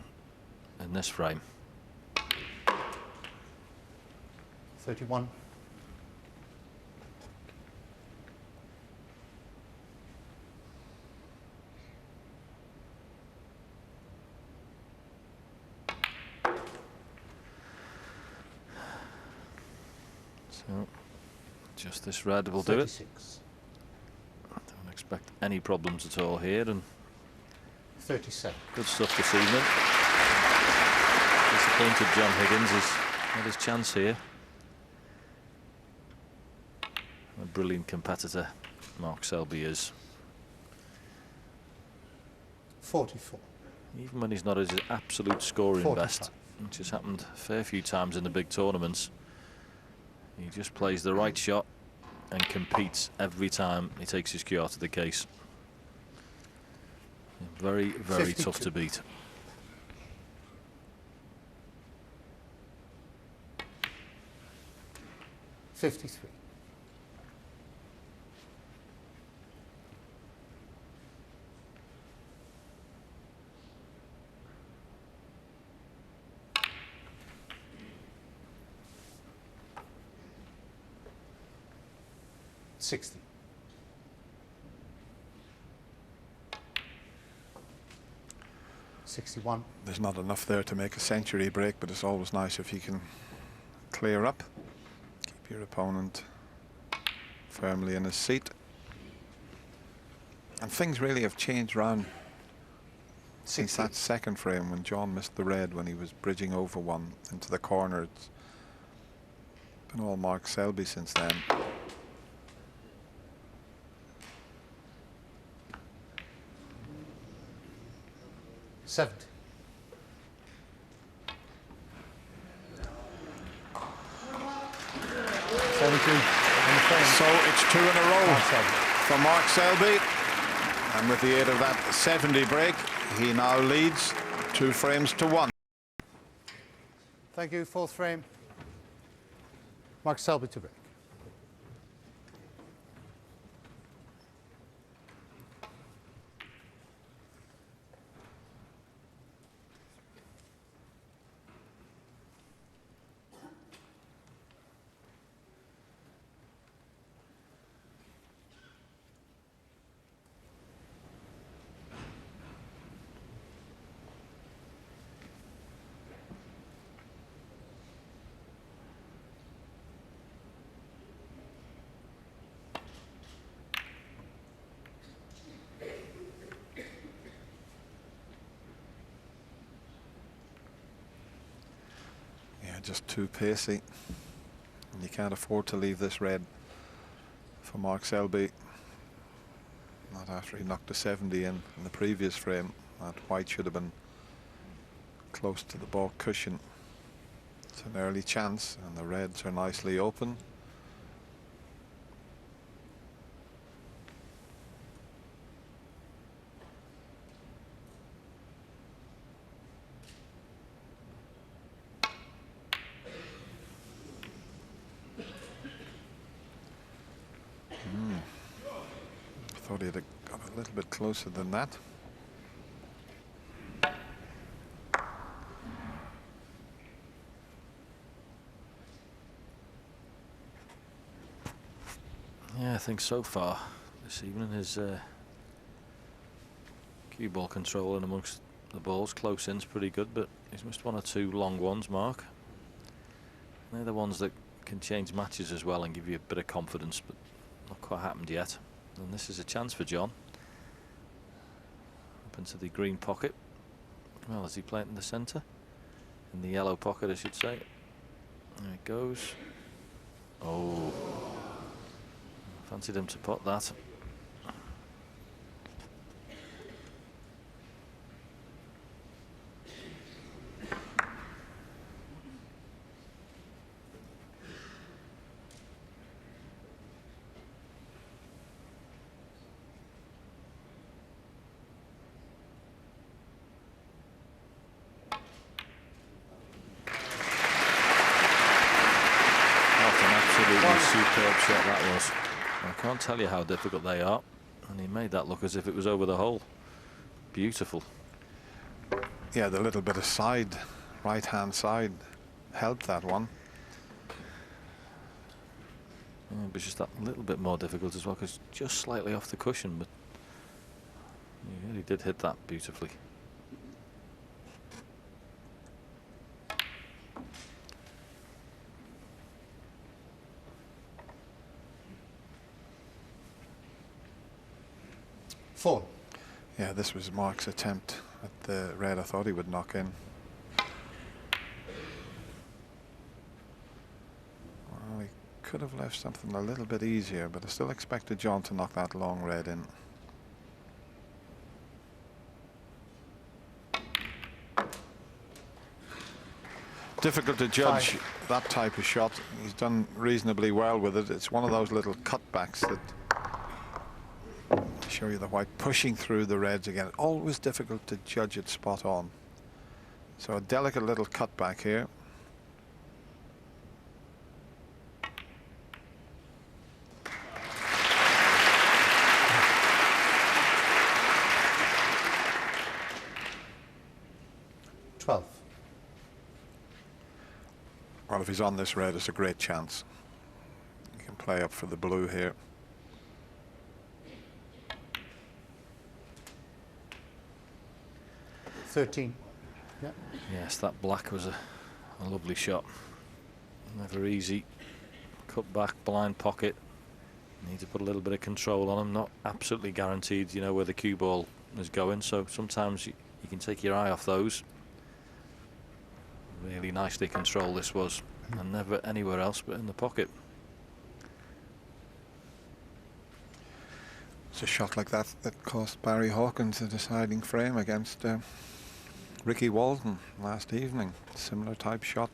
in this frame. 31. So just this red will do it. 36. Don't expect any problems at all here, and 37. good stuff this evening. Disappointed John Higgins has had his chance here. A brilliant competitor Mark Selby is. 44. Even when he's not at his absolute scoring 45. best, which has happened a fair few times in the big tournaments, he just plays the right shot and competes every time he takes his cue out of the case. Very, very 52. tough to beat. $53. $60. $61. There's not enough there to make a century break, but it's always nice if you can clear up, keep your opponent firmly in his seat. And things really have changed round since that second frame when John missed the red when he was bridging over one into the corner. It's been all Mark Selby since then. $70. So it's 2 in a row for Mark Selby, and with the aid of that 70 break, he now leads 2 frames to 1. Thank you. Fourth frame. Mark Selby to break. Just too pacey, and you can't afford to leave this red for Mark Selby. Not after he knocked a 70 in the previous frame. That white should have been close to the ball cushion. It's an early chance, and the reds are nicely open. Thought he'd have got a little bit closer than that. Yeah, I think so far this evening his cue ball control in amongst the balls, close in's pretty good, but he's missed 1 or 2 long ones, Mark. They're the ones that can change matches as well and give you a bit of confidence, but not quite happened yet. And this is a chance for John. Up into the green pocket. Well, is he playing in the centre? In the yellow pocket, I should say. There it goes. Oh. Fancied him to pot that. Superb shot that was. I can't tell you how difficult they are, and he made that look as if it was over the hole. Beautiful. Yeah, the little bit of side, right hand side, helped that one. Yeah, but just that little bit more difficult as well, because just slightly off the cushion, but he really did hit that beautifully. 4. Yeah, this was Mark's attempt at the red. I thought he would knock in. Well, he could have left something a little bit easier, but I still expected John to knock that long red in. Difficult to judge that type of shot. He's done reasonably well with it. It's one of those little cutbacks that show you the white pushing through the reds again. Always difficult to judge it spot on. So a delicate little cutback here. Well, if he's on this red, it's a great chance. He can play up for the blue here. $13. Yeah. Yes, that black was a lovely shot. Never easy. Cut back, blind pocket. Need to put a little bit of control on him. Not absolutely guaranteed, you know, where the cue ball is going. So sometimes you can take your eye off those. Really nicely controlled this was, and never anywhere else but in the pocket. It's a shot like that that cost Barry Hawkins the deciding frame against Ricky Walton last evening. Similar type shot.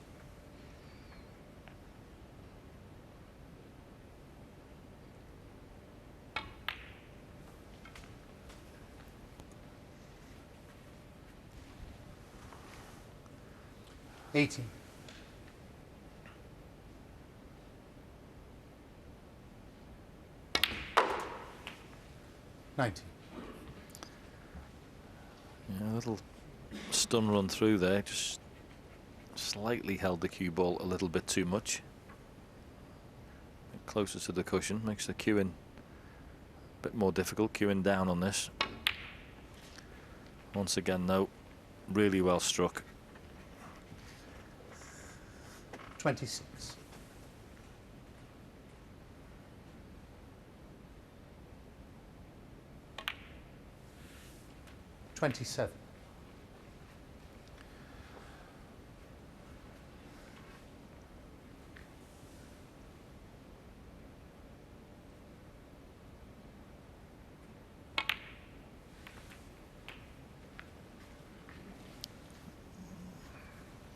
$18. $19. Yeah, a little stun run through there, just slightly held the cue ball a little bit too much. Closer to the cushion, makes the cueing a bit more difficult, cueing down on this. Once again though, really well struck. 26. $27.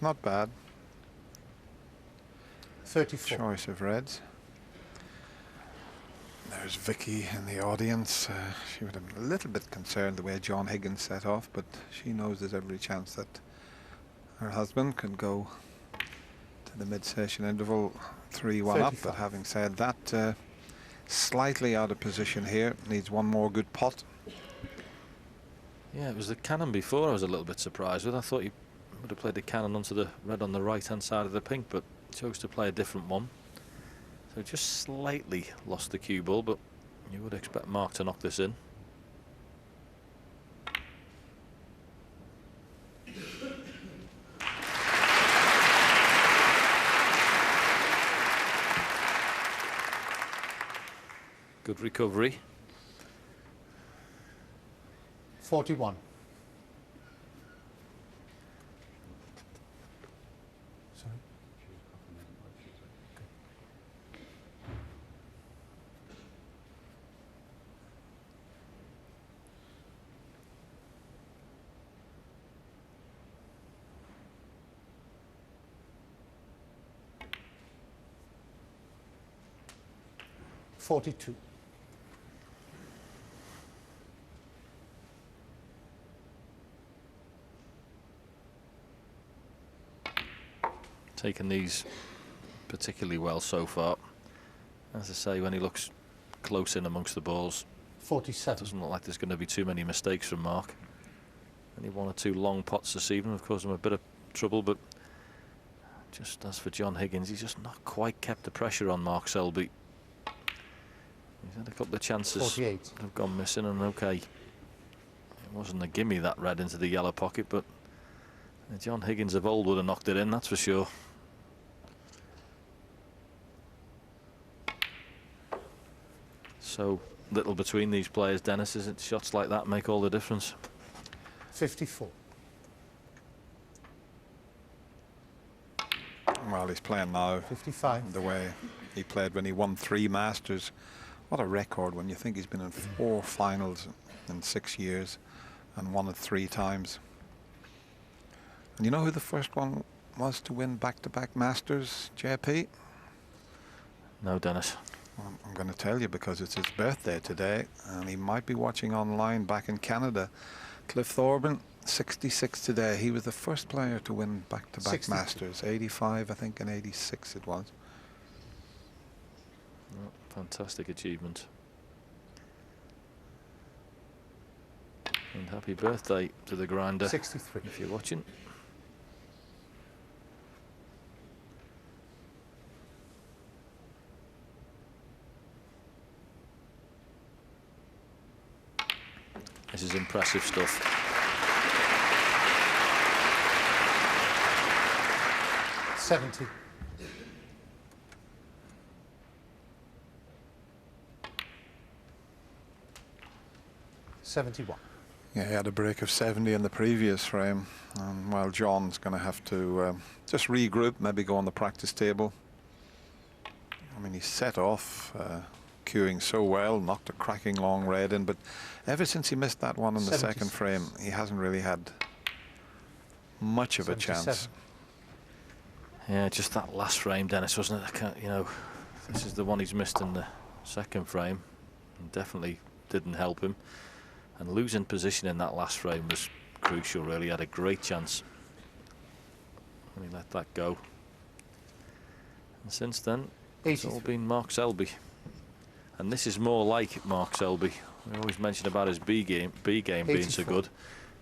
Not bad. 34. Choice of reds. There's Vicky in the audience. She would have been a little bit concerned the way John Higgins set off, but she knows there's every chance that her husband can go to the mid-session interval 3-1 up. But having said that, slightly out of position here. Needs one more good pot. Yeah, it was the cannon before I was a little bit surprised with. I thought he would have played the cannon onto the red on the right-hand side of the pink, but chose to play a different one. So just slightly lost the cue ball, but you would expect Mark to knock this in. Good recovery. 41. Sorry. 42. Taken these particularly well so far. As I say, when he looks close in amongst the balls, 47. doesn't look like there's going to be too many mistakes from Mark. Only one or two long pots this evening have caused him a bit of trouble, but just as for John Higgins, he's just not quite kept the pressure on Mark Selby. He's had a couple of chances 48. that have gone missing, and okay, it wasn't a gimme that red into the yellow pocket, but John Higgins of old would have knocked it in, that's for sure. So little between these players, Dennis, isn't it? Shots like that make all the difference. 54. Well, he's playing now 55. the way he played when he won 3 Masters. What a record when you think he's been in 4 finals in 6 years and won it 3 times. And you know who the first one was to win back-to-back Masters, JP? No, Dennis. Well, I'm going to tell you because it's his birthday today and he might be watching online back in Canada. Cliff Thorburn, 66 today. He was the first player to win back-to-back 62. Masters. 85, I think, and 86 it was. Oh, fantastic achievement. And happy birthday to the grinder. 63. If you're watching. This is impressive stuff. $70. $71. Yeah, he had a break of 70 in the previous frame. While John's going to have to just regroup, maybe go on the practice table. I mean, he set off cueing so well, knocked a cracking long red in, but ever since he missed that one in the 76. second frame, he hasn't really had much of a chance. 77. Yeah, just that last frame, Dennis, wasn't it? I can't, you know, this is the one he's missed in the second frame. And definitely didn't help him. And losing position in that last frame was crucial, really. He had a great chance. And he let that go. And since then, it's all 83. been Mark Selby. And this is more like Mark Selby. We always mention about his B game being so 84. good.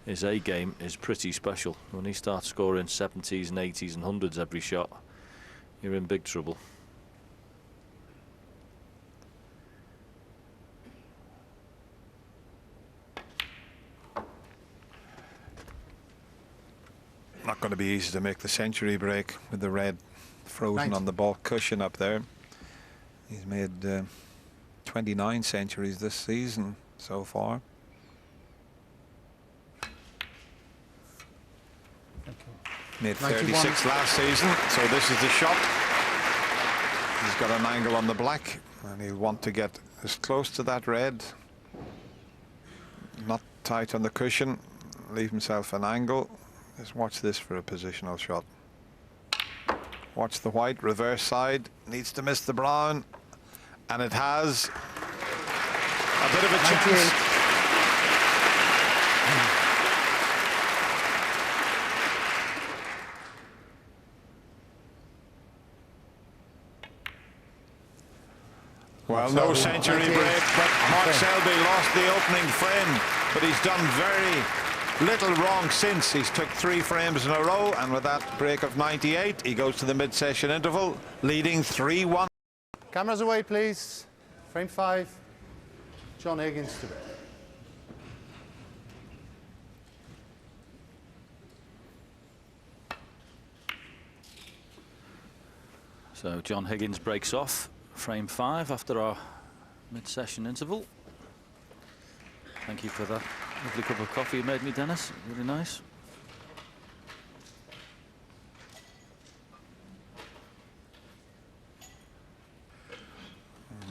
His A game is pretty special. When he starts scoring 70s and 80s and 100s every shot, you're in big trouble. Not going to be easy to make the century break with the red frozen 90. on the ball cushion up there. He's made 29 centuries this season so far. Made 36 91. last season, so this is the shot. He's got an angle on the black and he'll want to get as close to that red, not tight on the cushion, leave himself an angle. Just watch this for a positional shot. Watch the white, reverse side, needs to miss the brown, and it has a bit of a chance. 98. Well, no century break, but Mark Selby lost the opening frame, but he's done very little wrong since. He's took 3 frames in a row, and with that break of 98, he goes to the mid-session interval, leading 3-1. Cameras away, please. Frame 5. John Higgins to bed. So John Higgins breaks off frame 5 after our mid-session interval. Thank you for that lovely cup of coffee you made me, Dennis. Really nice.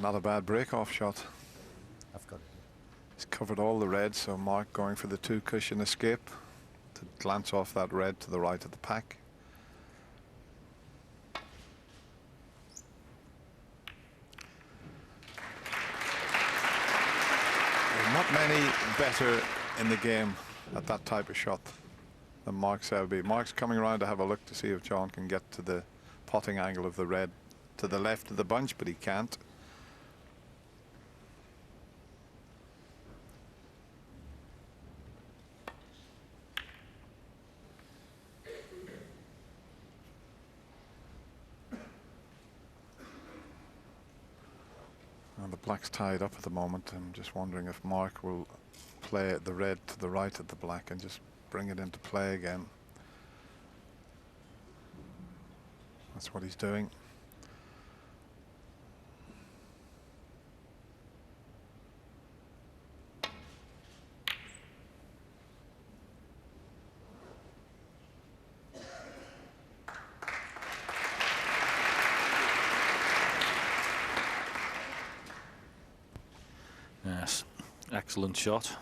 Not a bad break-off shot. I've got it. He's covered all the red, so Mark going for the 2-cushion escape to glance off that red to the right of the pack. There's not many better in the game at that type of shot than Mark Selby. Mark's coming around to have a look to see if John can get to the potting angle of the red to the left of the bunch, but he can't. And the black's tied up at the moment. I'm just wondering if Mark will play the red to the right of the black and just bring it into play again. That's what he's doing. Excellent shot.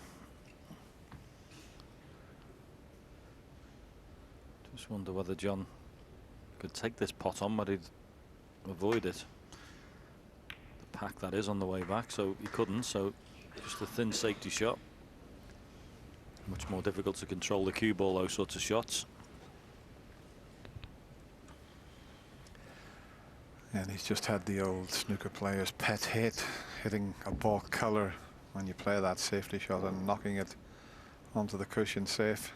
Just wonder whether John could take this pot on, but he'd avoid it. The pack that is on the way back, so he couldn't. So just a thin safety shot. Much more difficult to control the cue ball, those sorts of shots. And he's just had the old snooker player's pet hit, hitting a balk colour when you play that safety shot and knocking it onto the cushion safe.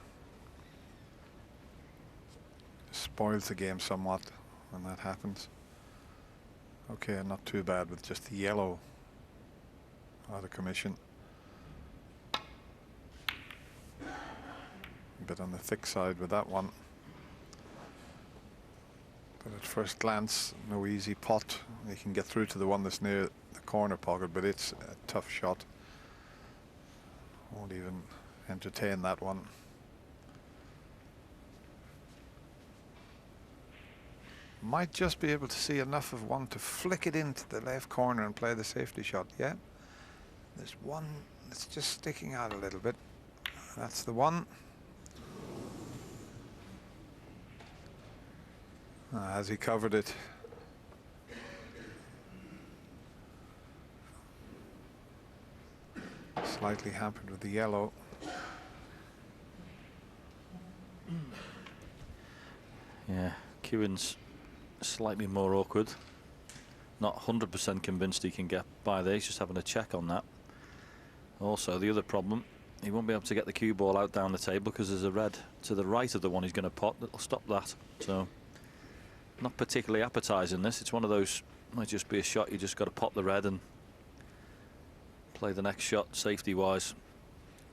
Spoils the game somewhat when that happens. Okay, not too bad with just the yellow out of commission. A bit on the thick side with that one. But at first glance, no easy pot. You can get through to the one that's near the corner pocket, but it's a tough shot. Won't even entertain that one. Might just be able to see enough of one to flick it into the left corner and play the safety shot. Yeah, there's one that's just sticking out a little bit. That's the one. Has he covered it? Slightly hampered with the yellow. Yeah, Kewen's slightly more awkward. Not 100% convinced he can get by there. He's just having a check on that. Also, the other problem, he won't be able to get the cue ball out down the table because there's a red to the right of the one he's going to pot that'll stop that. So, not particularly appetising this. It's one of those, might just be a shot you just got to pot the red and play the next shot safety wise,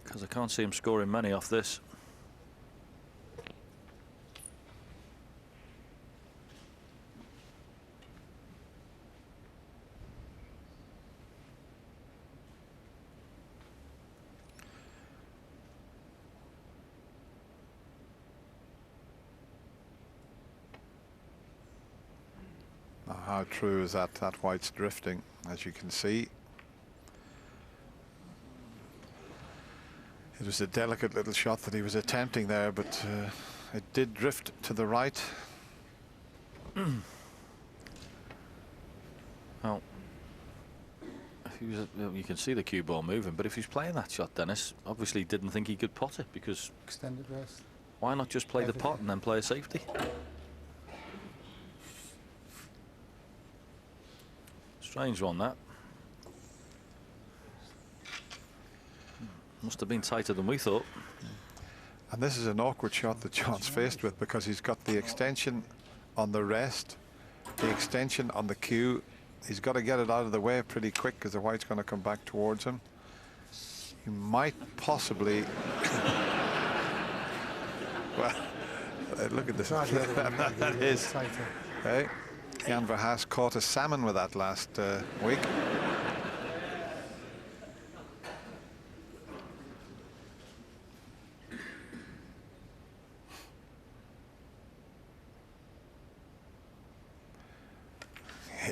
because I can't see him scoring many off this. Now, how true is that? That white's drifting, as you can see. It was a delicate little shot that he was attempting there, but it did drift to the right. Well, if he was, you can see the cue ball moving, but if he's playing that shot, Dennis obviously didn't think he could pot it, because Extended rest. why not just play the pot and then play a safety? Strange one, that. Must have been tighter than we thought. And this is an awkward shot that John's faced with, because he's got the extension on the rest, the extension on the cue. He's got to get it out of the way pretty quick, because the white's going to come back towards him. He might possibly... Well, look at this. That is... Hey, Jan Verhaas caught a salmon with that last week.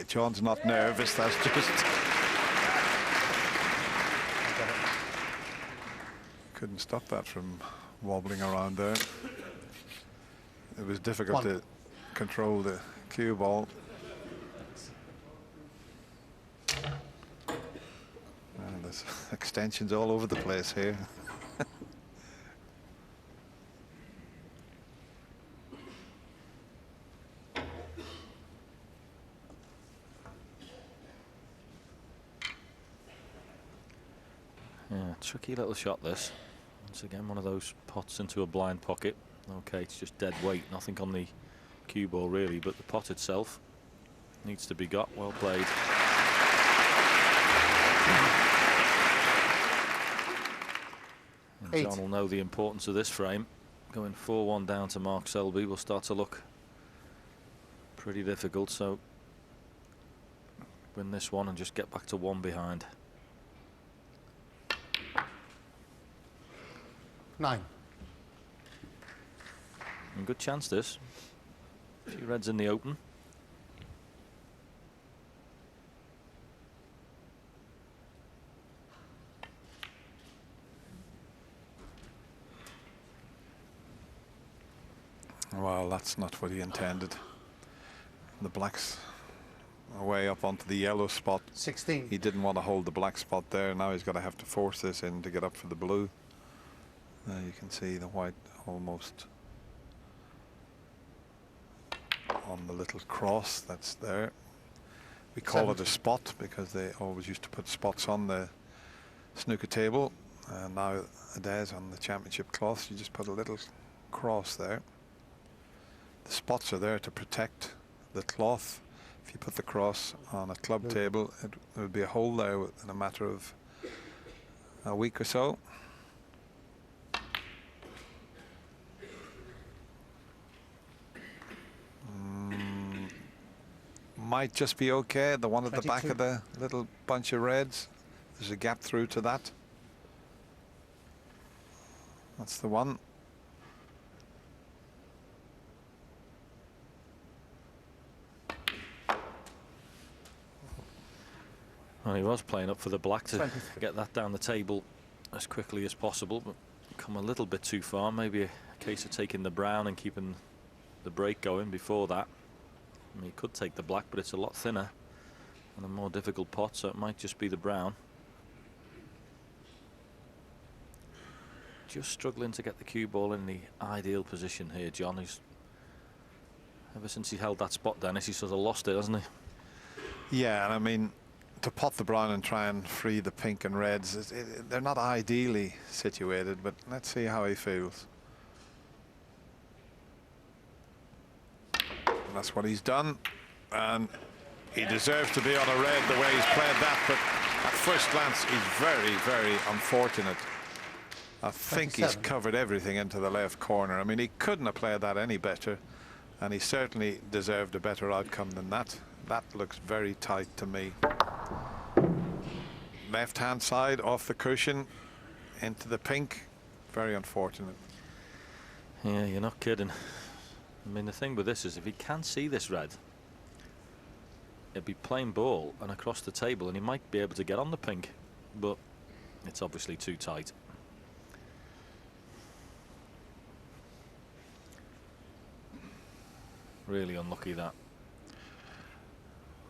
John's not nervous, that's just... Couldn't stop that from wobbling around there. It was difficult to control the cue ball. And there's extensions all over the place here. Yeah, tricky little shot this. Once again, one of those pots into a blind pocket. Okay, it's just dead weight, nothing on the cue ball really, but the pot itself needs to be got. Well played. And John will know the importance of this frame. Going 4-1 down to Mark Selby will start to look pretty difficult, so win this one and just get back to one behind. 9. And good chance this. A few reds in the open. Well, that's not what he intended. The black's away up onto the yellow spot. 16. He didn't want to hold the black spot there. Now he's going to have to force this in to get up for the blue. You can see the white almost on the little cross that's there. We call it a spot because they always used to put spots on the snooker table. And nowadays on the championship cloths, you just put a little cross there. The spots are there to protect the cloth. If you put the cross on a club table, it would be a hole there in a matter of a week or so. Might just be okay. The one at the back of the little bunch of reds. There's a gap through to that. That's the one. Well, he was playing up for the black to get that down the table as quickly as possible, but come a little bit too far. Maybe a case of taking the brown and keeping the break going before that. I mean, he could take the black, but it's a lot thinner and a more difficult pot, so it might just be the brown. Just struggling to get the cue ball in the ideal position here, John. He's ever since he held that spot, Dennis, he sort of lost it, hasn't he? Yeah, and I mean, to pot the brown and try and free the pink and reds, they're not ideally situated, but let's see how he feels. And that's what he's done, and he deserves to be on a red the way he's played that, but at first glance he's very, very unfortunate. I think he's covered everything into the left corner. I mean, he couldn't have played that any better, and he certainly deserved a better outcome than that. That looks very tight to me. Left hand side off the cushion into the pink. Very unfortunate. Yeah, you're not kidding. I mean, the thing with this is if he can see this red, it'd be plain ball and across the table, and he might be able to get on the pink, but it's obviously too tight. Really unlucky that.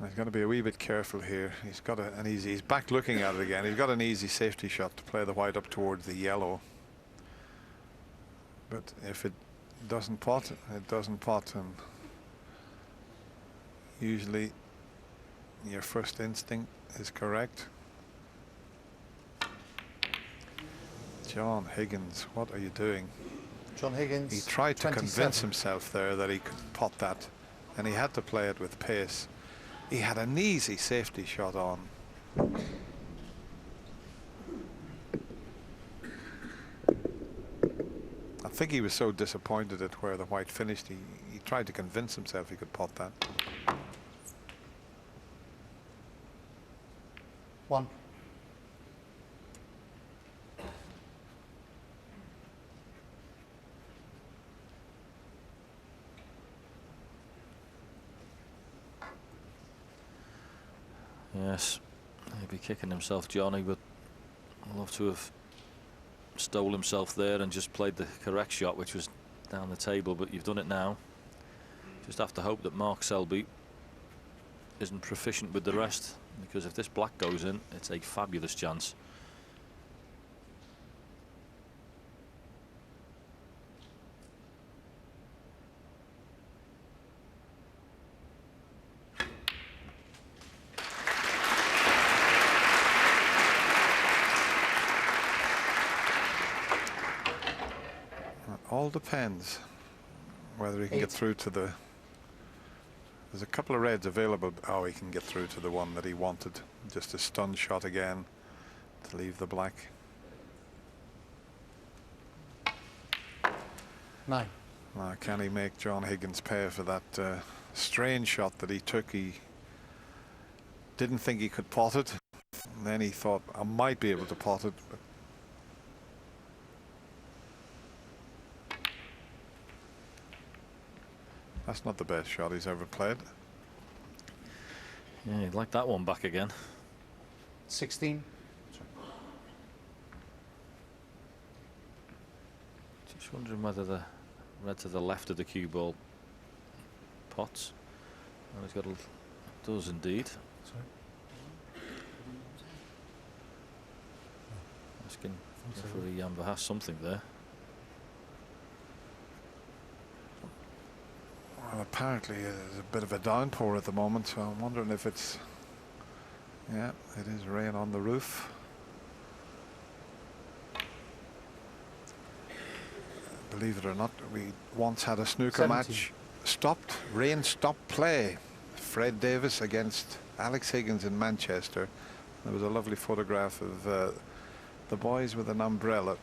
He's got to be a wee bit careful here. He's got an easy. He's back looking at it again. He's got an easy safety shot to play the white up towards the yellow. But if it doesn't pot, it doesn't pot, and usually your first instinct is correct. John Higgins, what are you doing? John Higgins. He tried to convince himself there that he could pot that, and he had to play it with pace. He had an easy safety shot on. I think he was so disappointed at where the white finished, he tried to convince himself he could pot that. 1. Yes, he'd be kicking himself, Johnny, but I'd love to have stole himself there and just played the correct shot, which was down the table, but you've done it now. Just have to hope that Mark Selby isn't proficient with the rest, because if this black goes in, it's a fabulous chance. All depends whether he can get through to the. There's a couple of reds available. Oh, he can get through to the one that he wanted. Just a stun shot again to leave the black. 9. Now, can he make John Higgins pay for that strange shot that he took? He didn't think he could pot it, and then he thought, I might be able to pot it, but that's not the best shot he's ever played. Yeah, you'd like that one back again. 16. Just wondering whether the red to the left of the cue ball pots. And he's got does indeed. Sorry? Asking referee Amber has something there. Well, apparently there's a bit of a downpour at the moment, so I'm wondering if it's... Yeah, it is rain on the roof. Believe it or not, we once had a snooker 17. match stopped, rain stopped play. Fred Davis against Alex Higgins in Manchester. There was a lovely photograph of the boys with an umbrella.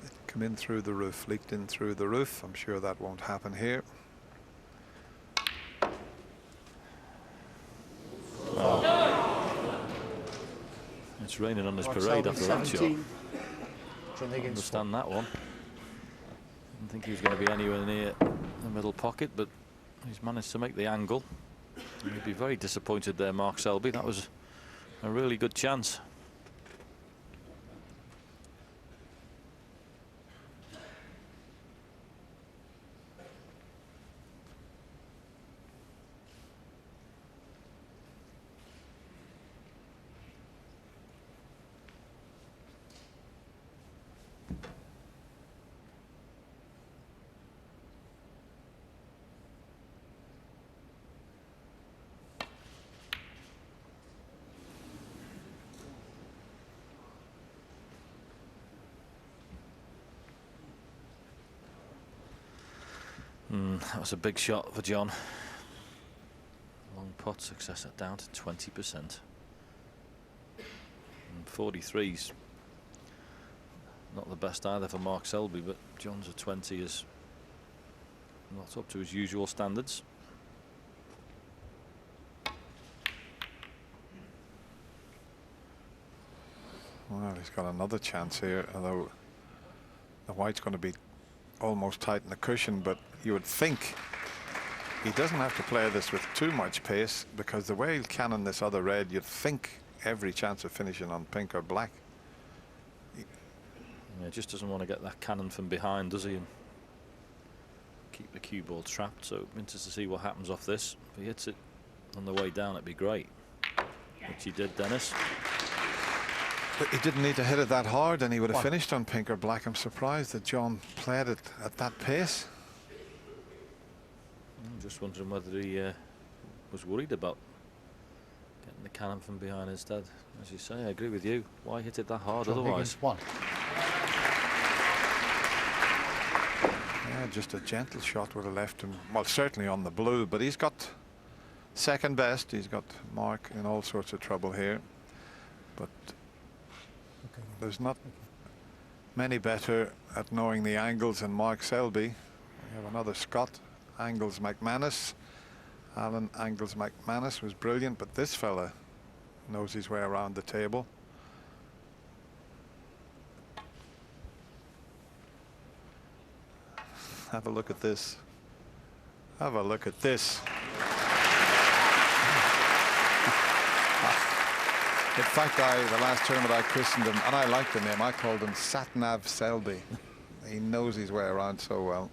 It came in through the roof, leaked in through the roof. I'm sure that won't happen here. It's raining on this parade after that shot. John Higgins. Understand that one. Didn't think he was going to be anywhere near the middle pocket, but he's managed to make the angle. He'd be very disappointed there, Mark Selby. That was a really good chance. That was a big shot for John. Long pot success at down to 20%. And 43's not the best either for Mark Selby, but John's a 20 is not up to his usual standards. Well, he's got another chance here, although the white's going to be almost tight in the cushion, but you would think he doesn't have to play this with too much pace, because the way he'll cannon this other red, you'd think every chance of finishing on pink or black. Yeah, just doesn't want to get that cannon from behind, does he? And keep the cue ball trapped. So interested to see what happens off this. If he hits it on the way down, it'd be great. Which he did, Dennis. But he didn't need to hit it that hard, and he would have finished on pink or black. I'm surprised that John played it at that pace. I'm just wondering whether he was worried about getting the cannon from behind instead. As you say, I agree with you. Why hit it that hard John otherwise? Higgins, 1. Yeah, just a gentle shot would have left him, well, certainly on the blue, but he's got second best. He's got Mark in all sorts of trouble here. But there's not many better at knowing the angles than Mark Selby. We have another Scot, Angles McManus. Alan Angles McManus was brilliant, but this fella knows his way around the table. Have a look at this. Have a look at this. In fact, the last tournament I christened him, and I liked the name, I called him Satnav Selby. He knows his way around so well.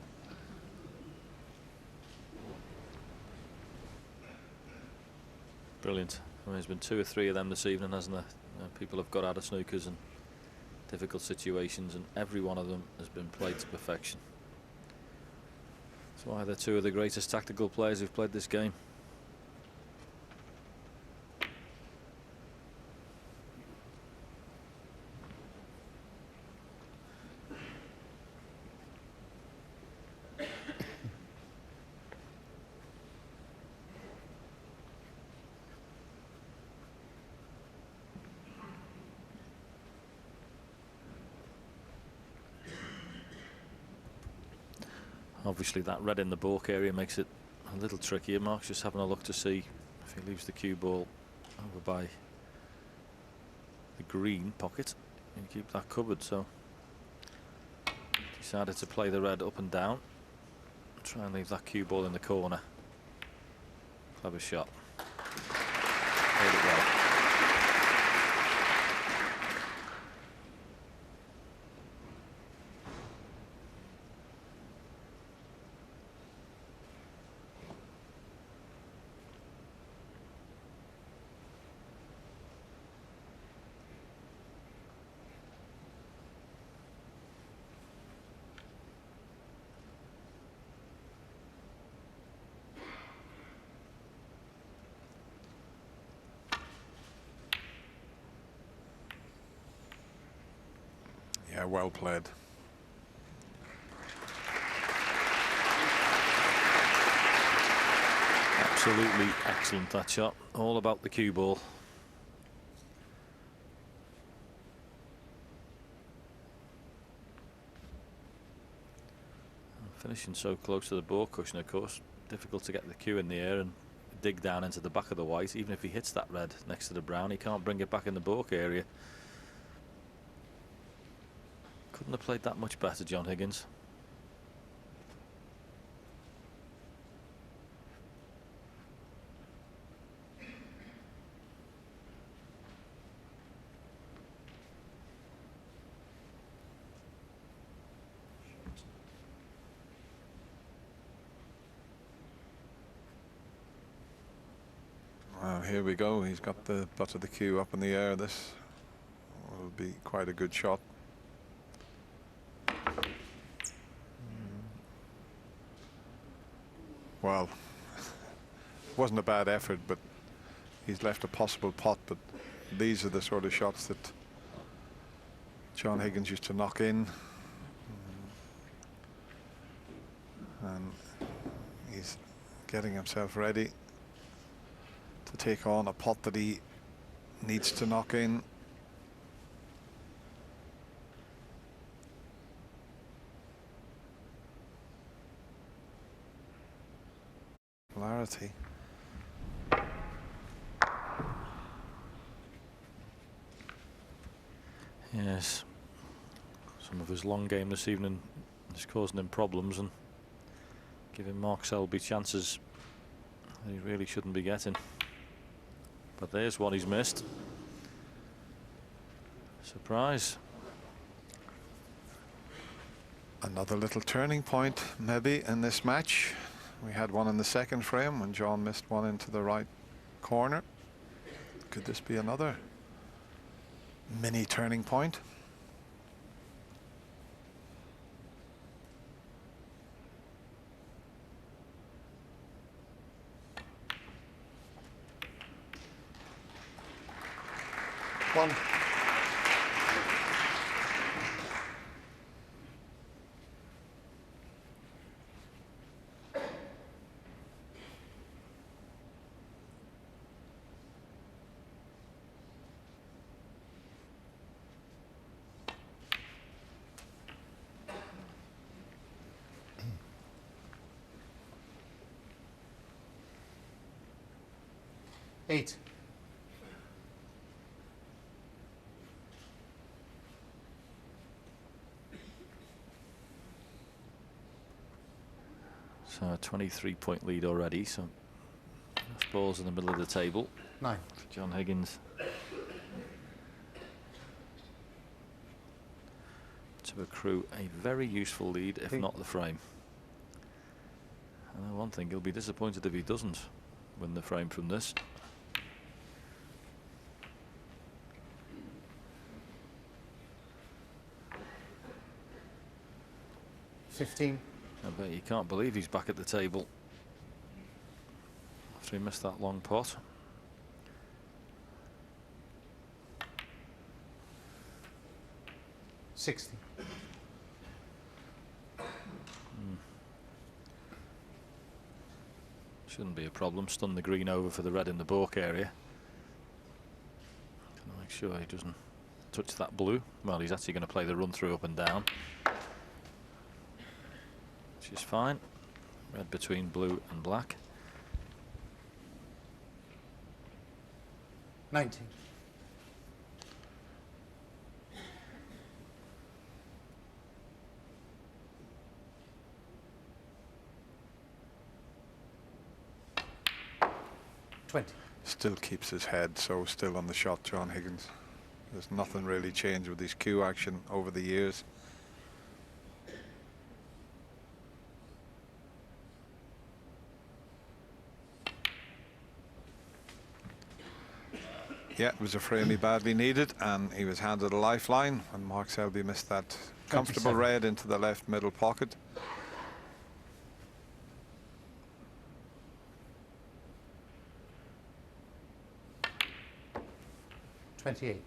Brilliant. I mean, there's been 2 or 3 of them this evening, hasn't there? You know, people have got out of snookers and difficult situations, and every one of them has been played to perfection. That's why they're 2 of the greatest tactical players who've played this game. Obviously that red in the balk area makes it a little trickier. Mark's just having a look to see if he leaves the cue ball over by the green pocket and keep that covered. So decided to play the red up and down, try and leave that cue ball in the corner. Clever shot. Played it well. Yeah, well played. Absolutely excellent, that shot. All about the cue ball. Finishing so close to the ball cushion, of course, difficult to get the cue in the air and dig down into the back of the white. Even if he hits that red next to the brown, he can't bring it back in the balk area. Couldn't have played that much better, John Higgins. Well, here we go. He's got the butt of the cue up in the air. This will be quite a good shot. Well, it wasn't a bad effort, but he's left a possible pot. But these are the sort of shots that John Higgins used to knock in. And he's getting himself ready to take on a pot that he needs to knock in. Polarity. Yes, some of his long game this evening is causing him problems and giving Mark Selby chances that he really shouldn't be getting. But there's what he's missed. Surprise. Another little turning point maybe in this match. We had one in the second frame when John missed one into the right corner. Could this be another mini turning point? One. Eight. So a 23-point lead already. So balls in the middle of the table. 9. John Higgins to accrue a very useful lead, if not the frame. And one thing, he'll be disappointed if he doesn't win the frame from this. $15. I bet you can't believe he's back at the table after he missed that long pot. $60. Shouldn't be a problem. Stun the green over for the red in the balk area. Gonna make sure he doesn't touch that blue. Well, he's actually going to play the run through up and down, which is fine. Red between blue and black. 90. Still keeps his head, so still on the shot, John Higgins. There's nothing really changed with his cue action over the years. Yeah, it was a frame he badly needed, and he was handed a lifeline when Mark Selby missed that comfortable 27. red into the left middle pocket. $28.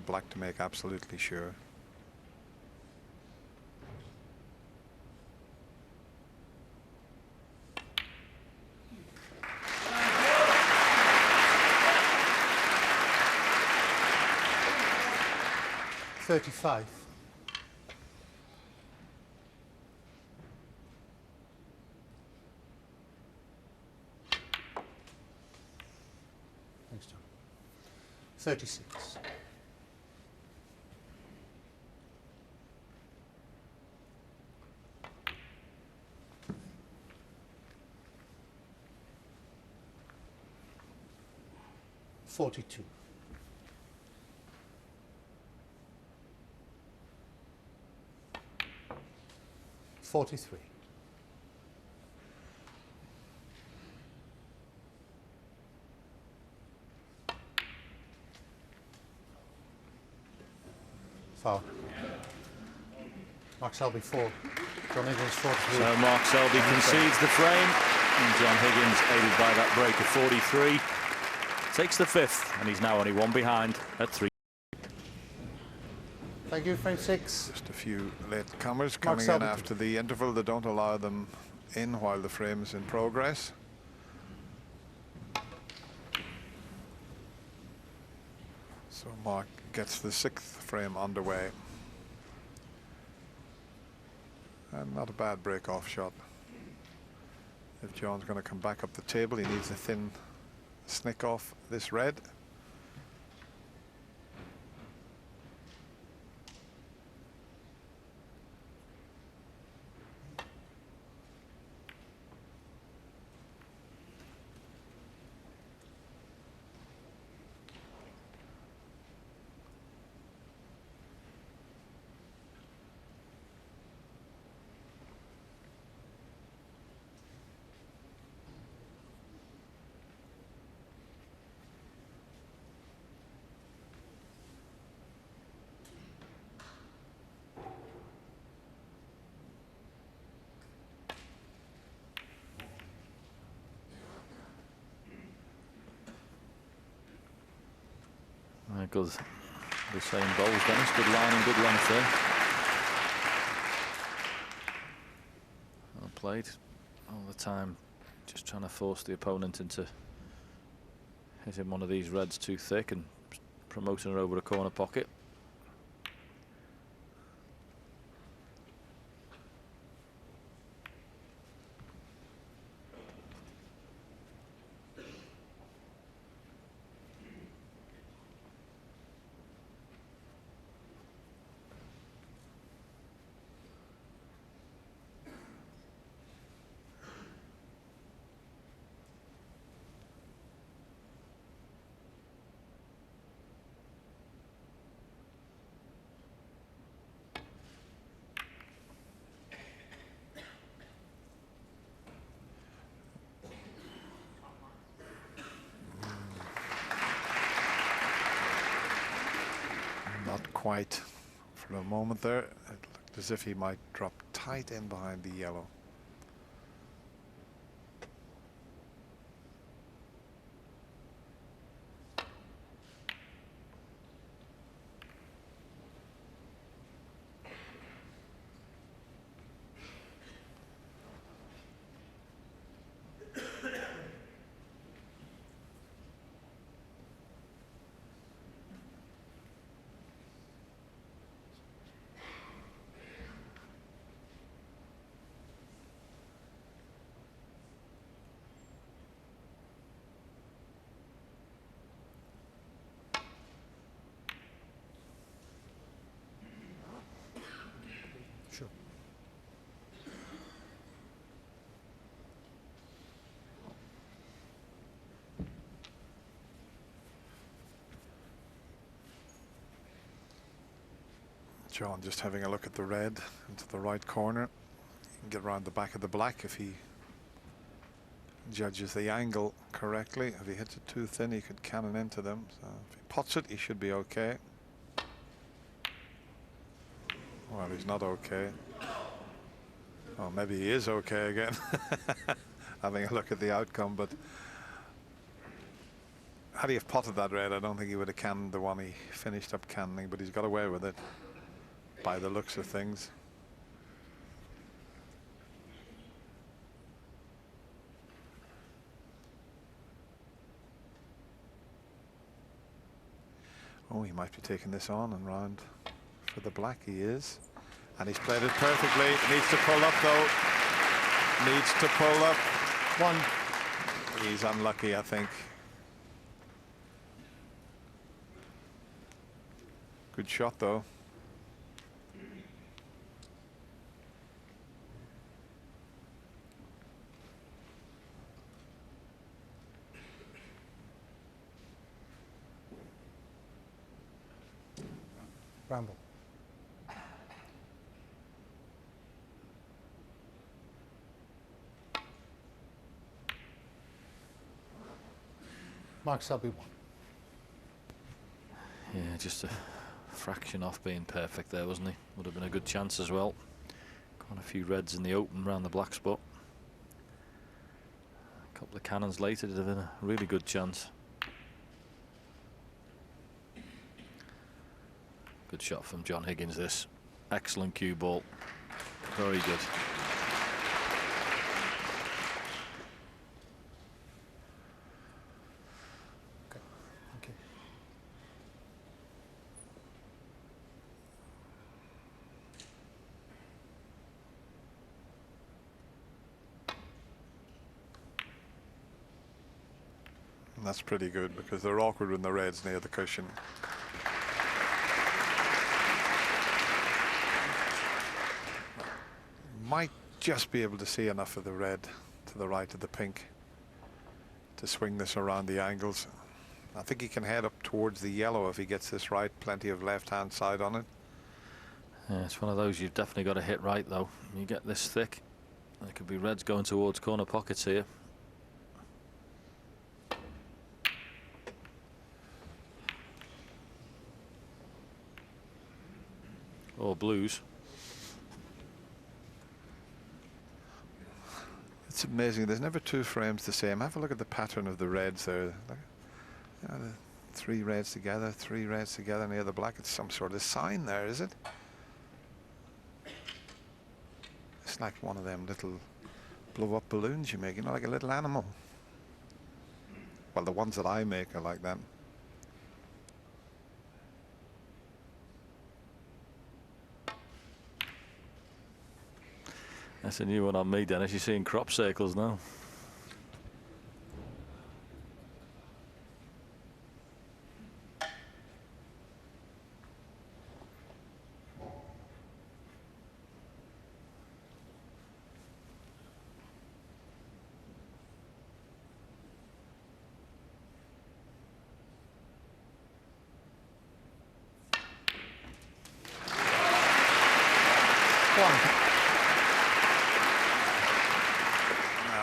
to black to make absolutely sure. $35. Thanks, John. 36. $42. 43. Foul. Mark Selby 4. John Higgins 43. So Mark Selby concedes the frame, and John Higgins, aided by that break of 43, takes the fifth, and he's now only one behind at 3. Thank you, frame 6. Just a few late comers coming in after the interval. They don't allow them in while the frame is in progress. So Mark gets the 6th frame underway. And not a bad break-off shot. If John's going to come back up the table, he needs a thin snick off this red. Good. The same bowls, Dennis. Good line and good length there. Well played. All the time, just trying to force the opponent into hitting one of these reds too thick and promoting her over a corner pocket. Quite for a moment there. It looked as if he might drop tight in behind the yellow. Sure. John just having a look at the red into the right corner. He can get around the back of the black if he judges the angle correctly. If he hits it too thin, he could cannon into them. So if he pots it, he should be okay. Well, he's not okay. Oh, maybe he is okay again. Having a look at the outcome, but had he have potted that red, I don't think he would have canned the one he finished up canning, but he's got away with it by the looks of things. Oh, he might be taking this on and round for the black. He is. And he's played it perfectly. Needs to pull up, though. Needs to pull up. One. He's unlucky, I think. Good shot, though. Bramble. Mark Selby one. Yeah, just a fraction off being perfect there, wasn't he? Would have been a good chance as well. Quite a few reds in the open round the black spot. A couple of cannons later, it'd have been a really good chance. Good shot from John Higgins, this. Excellent cue ball. Very good. Okay. And that's pretty good because they're awkward when the red's near the cushion. Might just be able to see enough of the red to the right of the pink to swing this around the angles. I think he can head up towards the yellow if he gets this right. Plenty of left-hand side on it. Yeah, it's one of those you've definitely got to hit right, though. You get this thick, there could be reds going towards corner pockets here. Or blues. It's amazing. There's never two frames the same. Have a look at the pattern of the reds there. Look, you know, the three reds together near the black. It's some sort of sign there, is it? It's like one of them little blow-up balloons you make, you know, like a little animal. Well, the ones that I make are like that. That's a new one on me, Dennis. You're seeing crop circles now.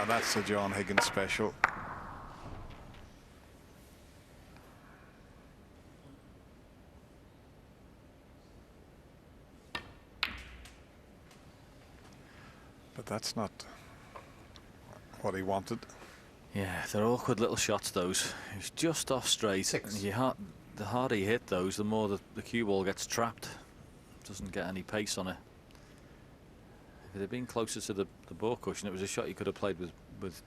That's a John Higgins special. But that's not what he wanted. Yeah, they're awkward little shots, those. He's just off straight. Six. The harder you hit those, the more the cue ball gets trapped. Doesn't get any pace on it. If it had been closer to the ball cushion, it was a shot you could have played with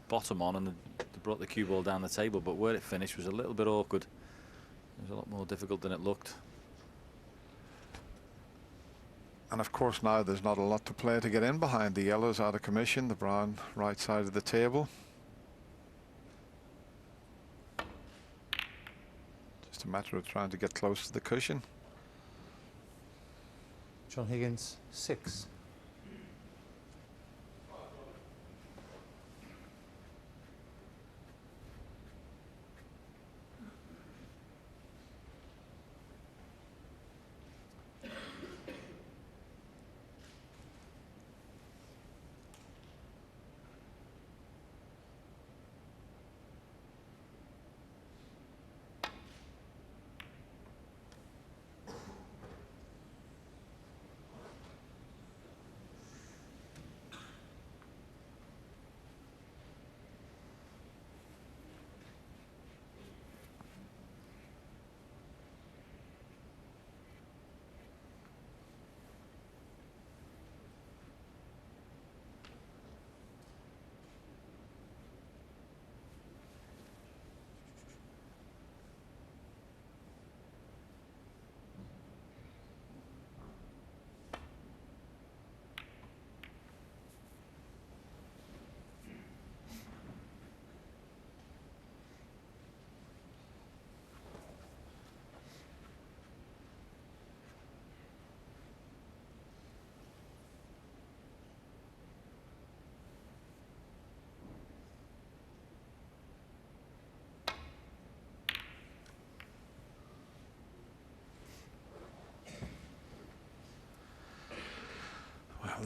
bottom on and brought the cue ball down the table, but where it finished was a little bit awkward. It was a lot more difficult than it looked. And of course now there's not a lot to play to get in behind. The yellow's out of commission, the brown right side of the table. Just a matter of trying to get close to the cushion. John Higgins 6.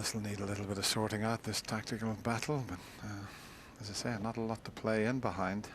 this will need a little bit of sorting out, this tactical battle, but as I say, not a lot to play in behind.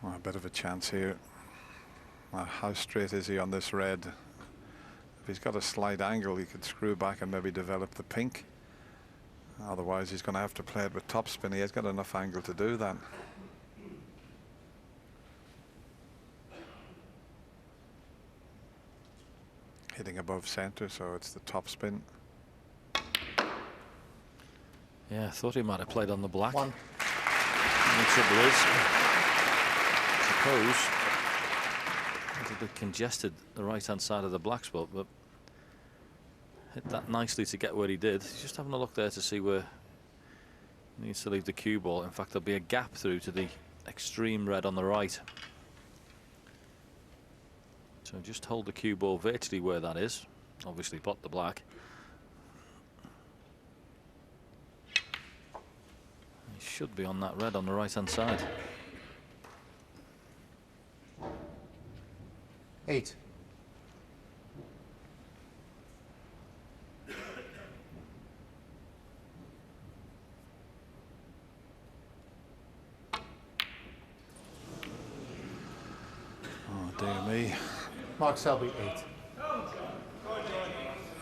Well, a bit of a chance here. How straight is he on this red? If he's got a slight angle, he could screw back and maybe develop the pink. Otherwise, he's going to have to play it with topspin. He has got enough angle to do that. Hitting above center, so it's the topspin. Yeah, I thought he might have played on the black. One. The trouble is, I suppose, it's a bit congested the right-hand side of the black spot, but hit that nicely to get where he did. He's just having a look there to see where he needs to leave the cue ball. In fact, there'll be a gap through to the extreme red on the right. So just hold the cue ball virtually where that is. Obviously pot the black. He should be on that red on the right-hand side. 8. Oh, dear me. Mark Selby, 8.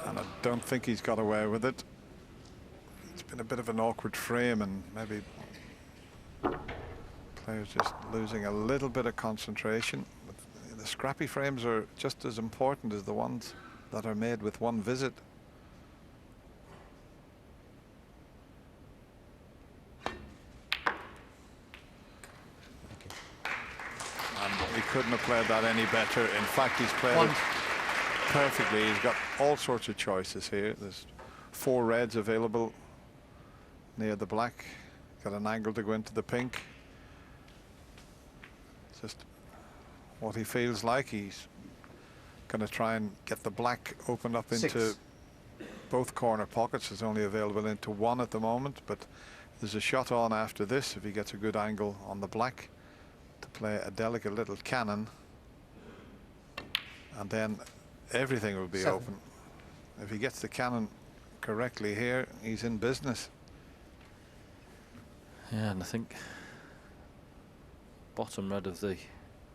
And I don't think he's got away with it. It's been a bit of an awkward frame, and maybe players just losing a little bit of concentration. But the scrappy frames are just as important as the ones that are made with one visit. And he couldn't have played that any better. In fact, he's played it perfectly. He's got all sorts of choices here. There's 4 reds available near the black. Got an angle to go into the pink. Just what he feels like. He's going to try and get the black opened up into 6. both corner pockets. It's only available into one at the moment, but there's a shot on after this if he gets a good angle on the black to play a delicate little cannon, and then everything will be 7. open. If he gets the cannon correctly here, he's in business. Yeah, and I think bottom red of the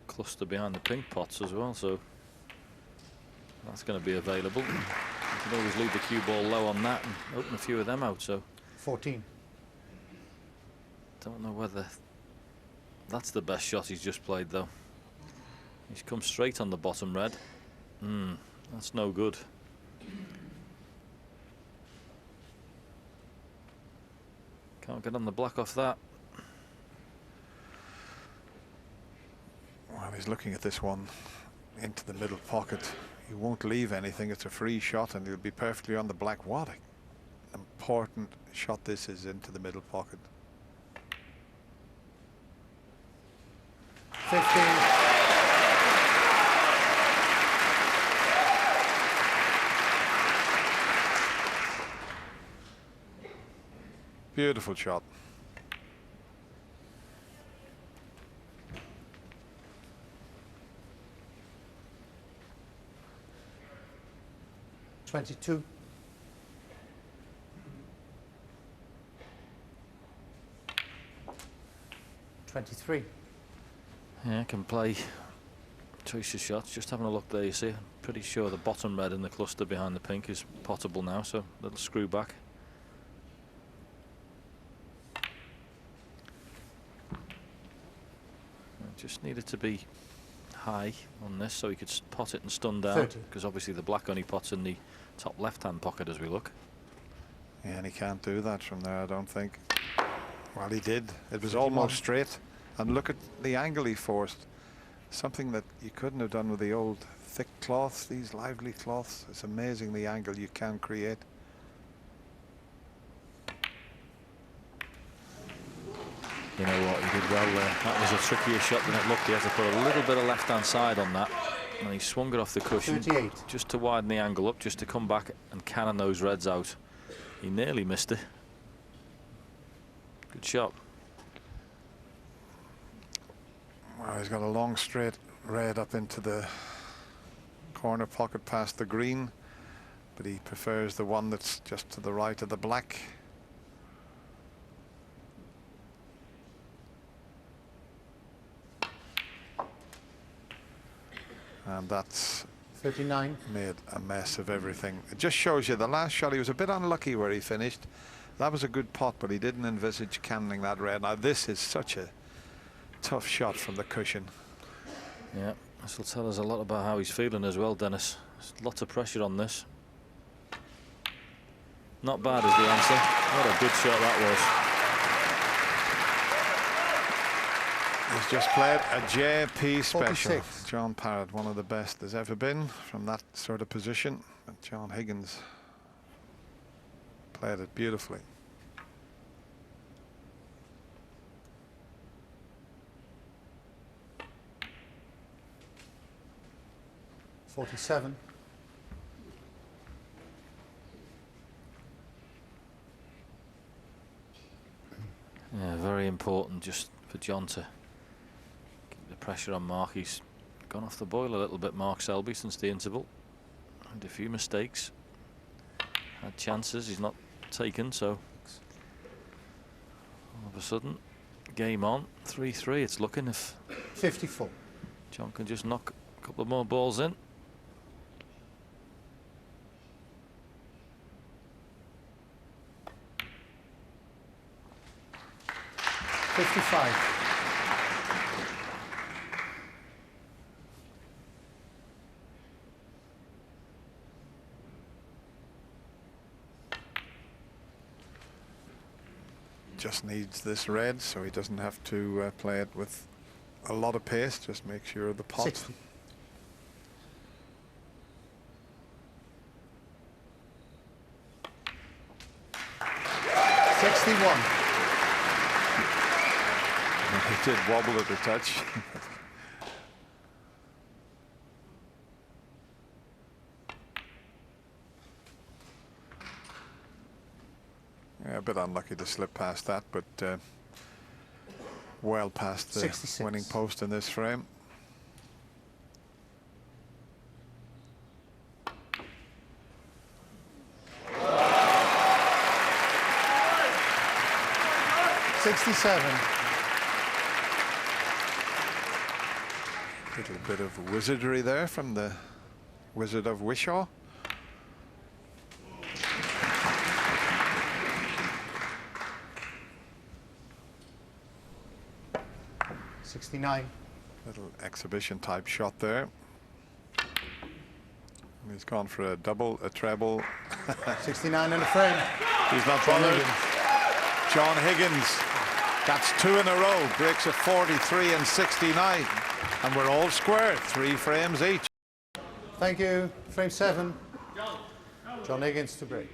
cluster behind the pink pots as well, so that's going to be available. You can always leave the cue ball low on that and open a few of them out, so 14. don't know whether that's the best shot he's just played, though. He's come straight on the bottom red. That's no good. Can't get on the black off that. Well, he's looking at this one into the middle pocket. He won't leave anything. It's a free shot, and he'll be perfectly on the black. What an important shot this is into the middle pocket. 15. Beautiful shot. $22. $23. Yeah, I can play choice of shots. Just having a look there, you see. I'm pretty sure the bottom red in the cluster behind the pink is potable now, so little screw back. Just needed to be high on this so he could pot it and stun down, 30. because obviously the black only pots in the top left-hand pocket as we look. Yeah, and he can't do that from there, I don't think. Well, he did. It was 51. almost straight. And look at the angle he forced. Something that you couldn't have done with the old thick cloths, these lively cloths. It's amazing the angle you can create. You know what, he did well there. That was a trickier shot than it looked. He had to put a little bit of left-hand side on that. And he swung it off the cushion 38. just to widen the angle up, just to come back and cannon those reds out. He nearly missed it. Good shot. Well, he's got a long straight red up into the corner pocket past the green, but he prefers the one that's just to the right of the black. And that's 39. made a mess of everything. It just shows you the last shot, he was a bit unlucky where he finished. That was a good pot, but he didn't envisage cannoning that red. Now this is such a tough shot from the cushion. Yeah, this will tell us a lot about how he's feeling as well, Dennis. There's lots of pressure on this. Not bad is the answer. What a good shot that was. He's just played a JP special. 46. John Parrott, one of the best there's ever been from that sort of position. But John Higgins played it beautifully. $47. Yeah, very important just for John to keep the pressure on Mark. He's gone off the boil a little bit, Mark Selby, since the interval. Had a few mistakes. Had chances he's not taken, so all of a sudden, game on. 3-3, it's looking if 54. John can just knock a couple of more balls in. Just needs this red so he doesn't have to play it with a lot of pace. Just make sure of the pot. 60. He did wobble at the touch. Yeah, a bit unlucky to slip past that, but well past the 66. winning post in this frame. Little bit of wizardry there from the Wizard of Wishaw. Little exhibition type shot there. And he's gone for a double, a treble. 69 in the frame. He's not bothered. John Higgins, that's 2 in a row, breaks at 43 and 69. And we're all square, 3 frames each. Thank you. Frame 7. John Higgins to break.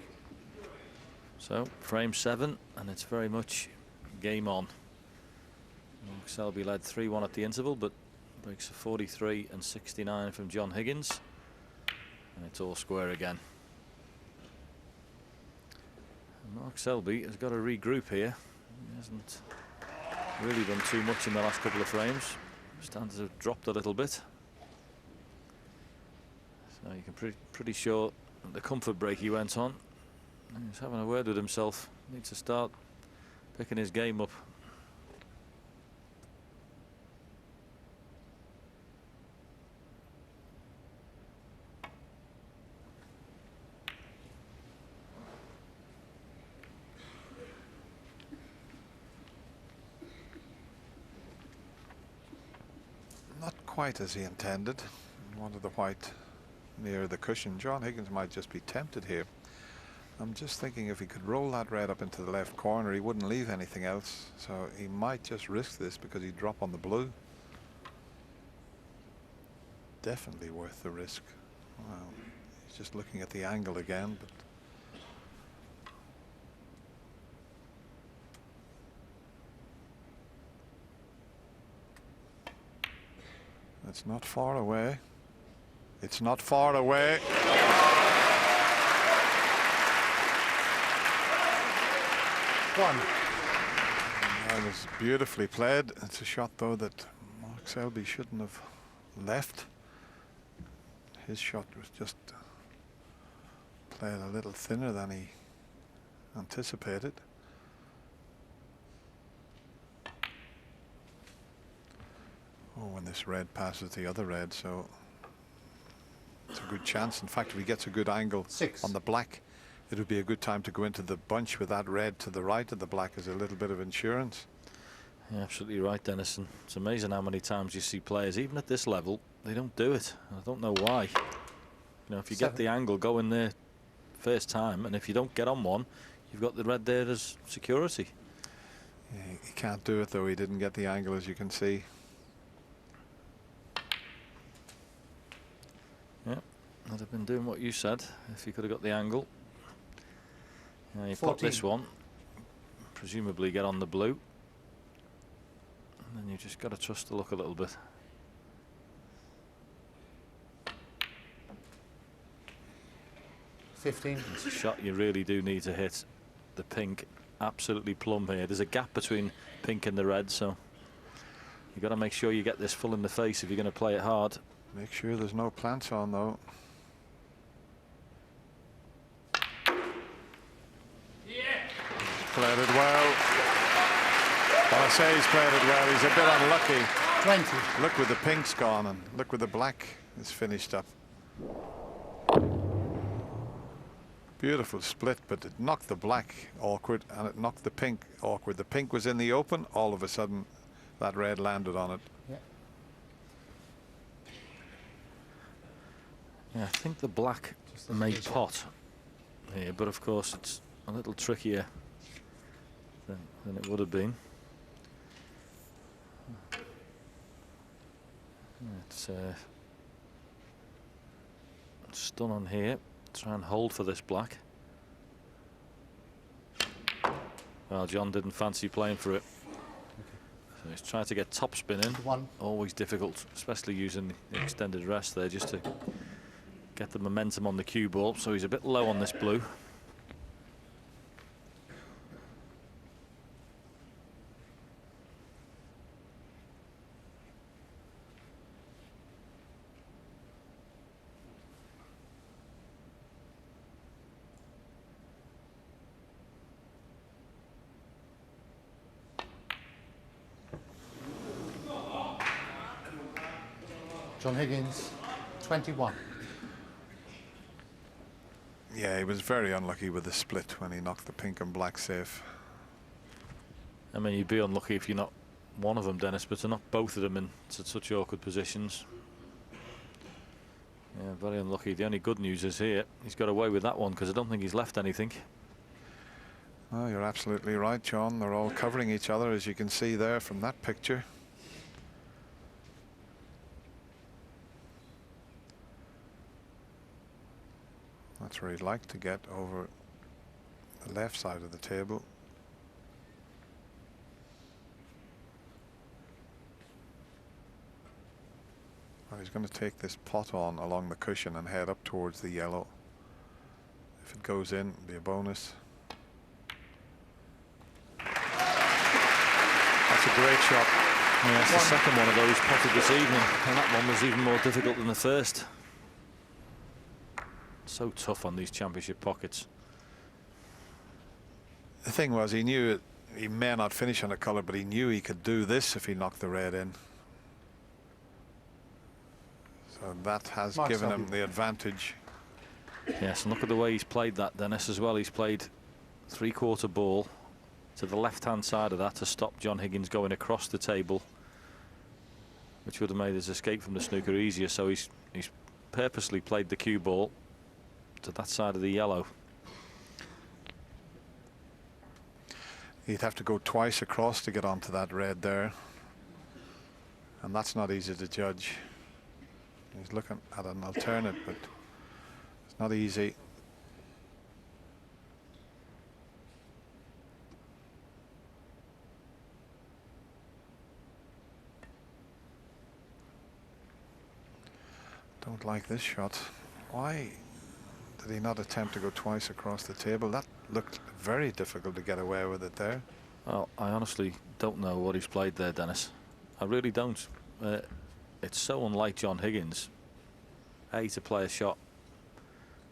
So frame 7, and it's very much game on. Selby led 3-1 at the interval, but breaks a 43 and 69 from John Higgins, and it's all square again. And Mark Selby has got to regroup here. He hasn't really done too much in the last couple of frames. Standards have dropped a little bit, so you can pretty sure that the comfort break he went on. He's having a word with himself. Needs to start picking his game up. Not quite as he intended. He wanted the white near the cushion. John Higgins might just be tempted here. I'm just thinking if he could roll that red up into the left corner, he wouldn't leave anything else. So he might just risk this because he'd drop on the blue. definitely worth the risk. Well, he's just looking at the angle again, but it's not far away. It's not far away. One. That was beautifully played. It's a shot, though, that Mark Selby shouldn't have left. His shot was just played a little thinner than he anticipated. Oh, when this red passes the other red, so it's a good chance. In fact, if he gets a good angle 6 on the black, it would be a good time to go into the bunch with that red to the right of the black as a little bit of insurance. You're absolutely right, Dennis. And it's amazing how many times you see players, even at this level, they don't do it. I don't know why. You know, if you 7. get the angle, go in there first time, and if you don't get on one, you've got the red there as security. Yeah, he can't do it, though. He didn't get the angle, as you can see. Yeah, I'd have been doing what you said if you could have got the angle. Now you 14. put this one, presumably get on the blue, and then you just got to trust the luck a little bit. It's a shot you really do need to hit the pink absolutely plumb here. There's a gap between pink and the red, so you've got to make sure you get this full in the face if you're going to play it hard. Make sure there's no plants on, though. Played it well. Well, I say he's played it well. He's a bit unlucky. 20. Look where the pink's gone, and look where the black is finished up. Beautiful split, but it knocked the black awkward, and it knocked the pink awkward. The pink was in the open. All of a sudden, that red landed on it. Yeah. Yeah, I think the black may pot here, but of course it's a little trickier than it would have been. It's stun on here. Try and hold for this black. Well, John didn't fancy playing for it. So he's trying to get top spin in. 1. Always difficult, especially using the extended rest there just to get the momentum on the cue ball. So he's a bit low on this blue. John Higgins, 21. Yeah, he was very unlucky with the split when he knocked the pink and black safe. I mean, you'd be unlucky if you knocked one of them, Dennis, but to knock both of them into such awkward positions. Yeah, very unlucky. The only good news is here, he's got away with that one because I don't think he's left anything. Oh, you're absolutely right, John. They're all covering each other, as you can see there from that picture. That's where he'd like to get, over the left side of the table. Well, he's going to take this pot on along the cushion and head up towards the yellow. If it goes in, it'll be a bonus. That's a great shot. Yeah, it's the second one of those potted this evening, and that one was even more difficult than the first. So tough on these championship pockets. The thing was, he knew it, he may not finish on a colour, but he knew he could do this if he knocked the red in. So that has given him the advantage. Yes, and look at the way he's played that, Dennis, as well. He's played three-quarter ball to the left-hand side of that to stop John Higgins going across the table, which would have made his escape from the snooker easier. So he's purposely played the cue ball to that side of the yellow. He'd have to go twice across to get onto that red there, and that's not easy to judge. He's looking at an alternate, but it's not easy. Don't like this shot. Why did he not attempt to go twice across the table? That looked very difficult to get away with it there. Well, I honestly don't know what he's played there, Dennis. I really don't. It's so unlike John Higgins. To play a shot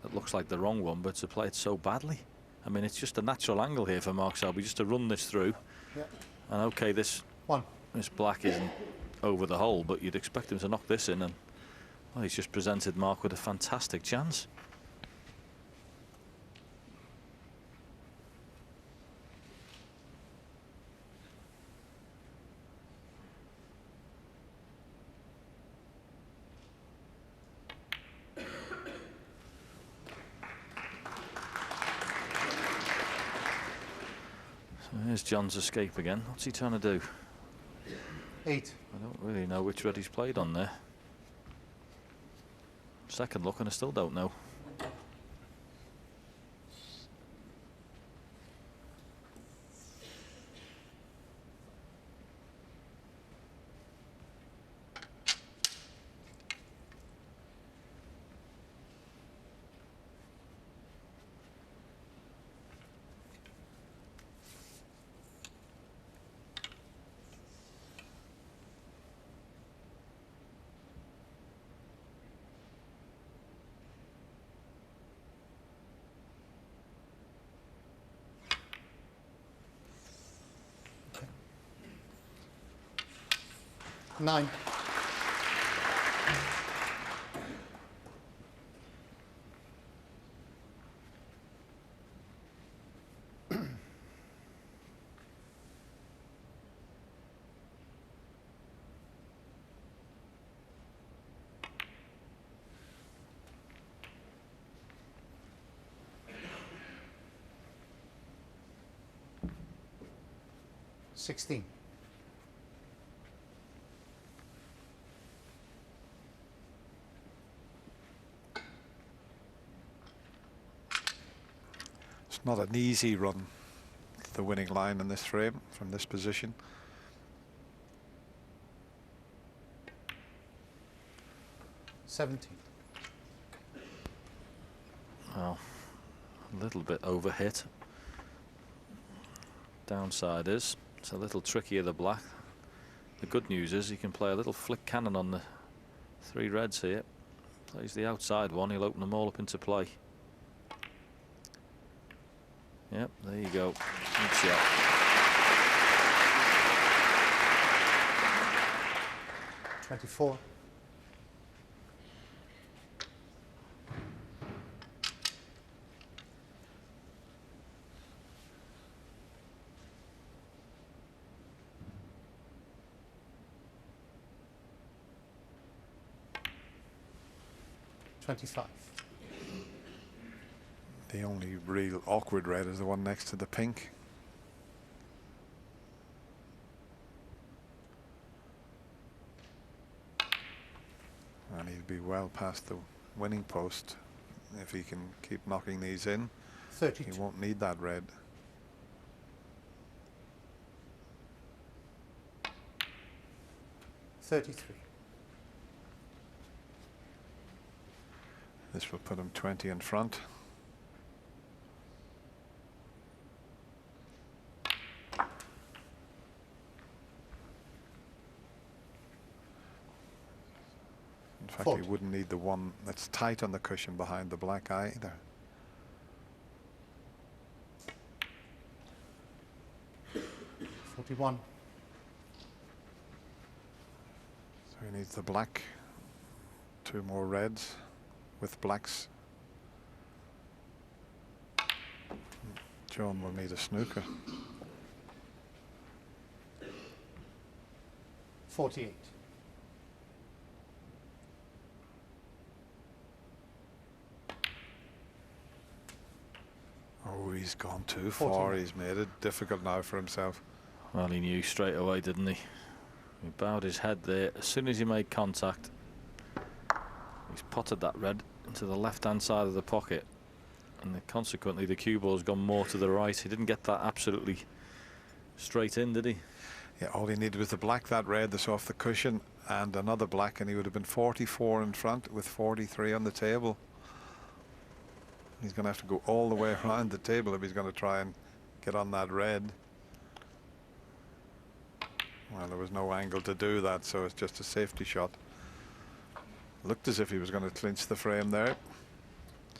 that looks like the wrong one, but to play it so badly. I mean, it's just a natural angle here for Mark Selby, just to run this through. Yeah. And okay, this black isn't over the hole, but you'd expect him to knock this in, and well, he's just presented Mark with a fantastic chance. Here's John's escape again. What's he trying to do? 8. I don't really know which red he's played on there. Second look and I still don't know. Nine. Sixteen. It's not an easy run, the winning line in this frame from this position. Seventeen. Well, a little bit overhit. Downside is it's a little trickier, the black. The good news is he can play a little flick cannon on the 3 reds here. Plays the outside one, he'll open them all up into play. Yep, there you go. Good shot. $24. $25. The only real awkward red is the one next to the pink. And he'd be well past the winning post if he can keep knocking these in. 32. He won't need that red. $33. This will put him 20 in front. In fact, 40. he wouldn't need the one that's tight on the cushion behind the black either. $41. So he needs the black, 2 more reds with blacks. John will need a snooker. 48. Oh, he's gone too far. 49. He's made it difficult now for himself. Well, he knew straight away, didn't he? He bowed his head there. As soon as he made contact, He's potted that red into the left-hand side of the pocket, and consequently the cue ball's gone more to the right. He didn't get that absolutely straight in, did he? Yeah, all he needed was the black that red that's off the cushion and another black, and he would have been 44 in front with 43 on the table. He's going to have to go all the way around the table if he's going to try and get on that red. Well, there was no angle to do that, so it's just a safety shot. Looked as if he was going to clinch the frame there.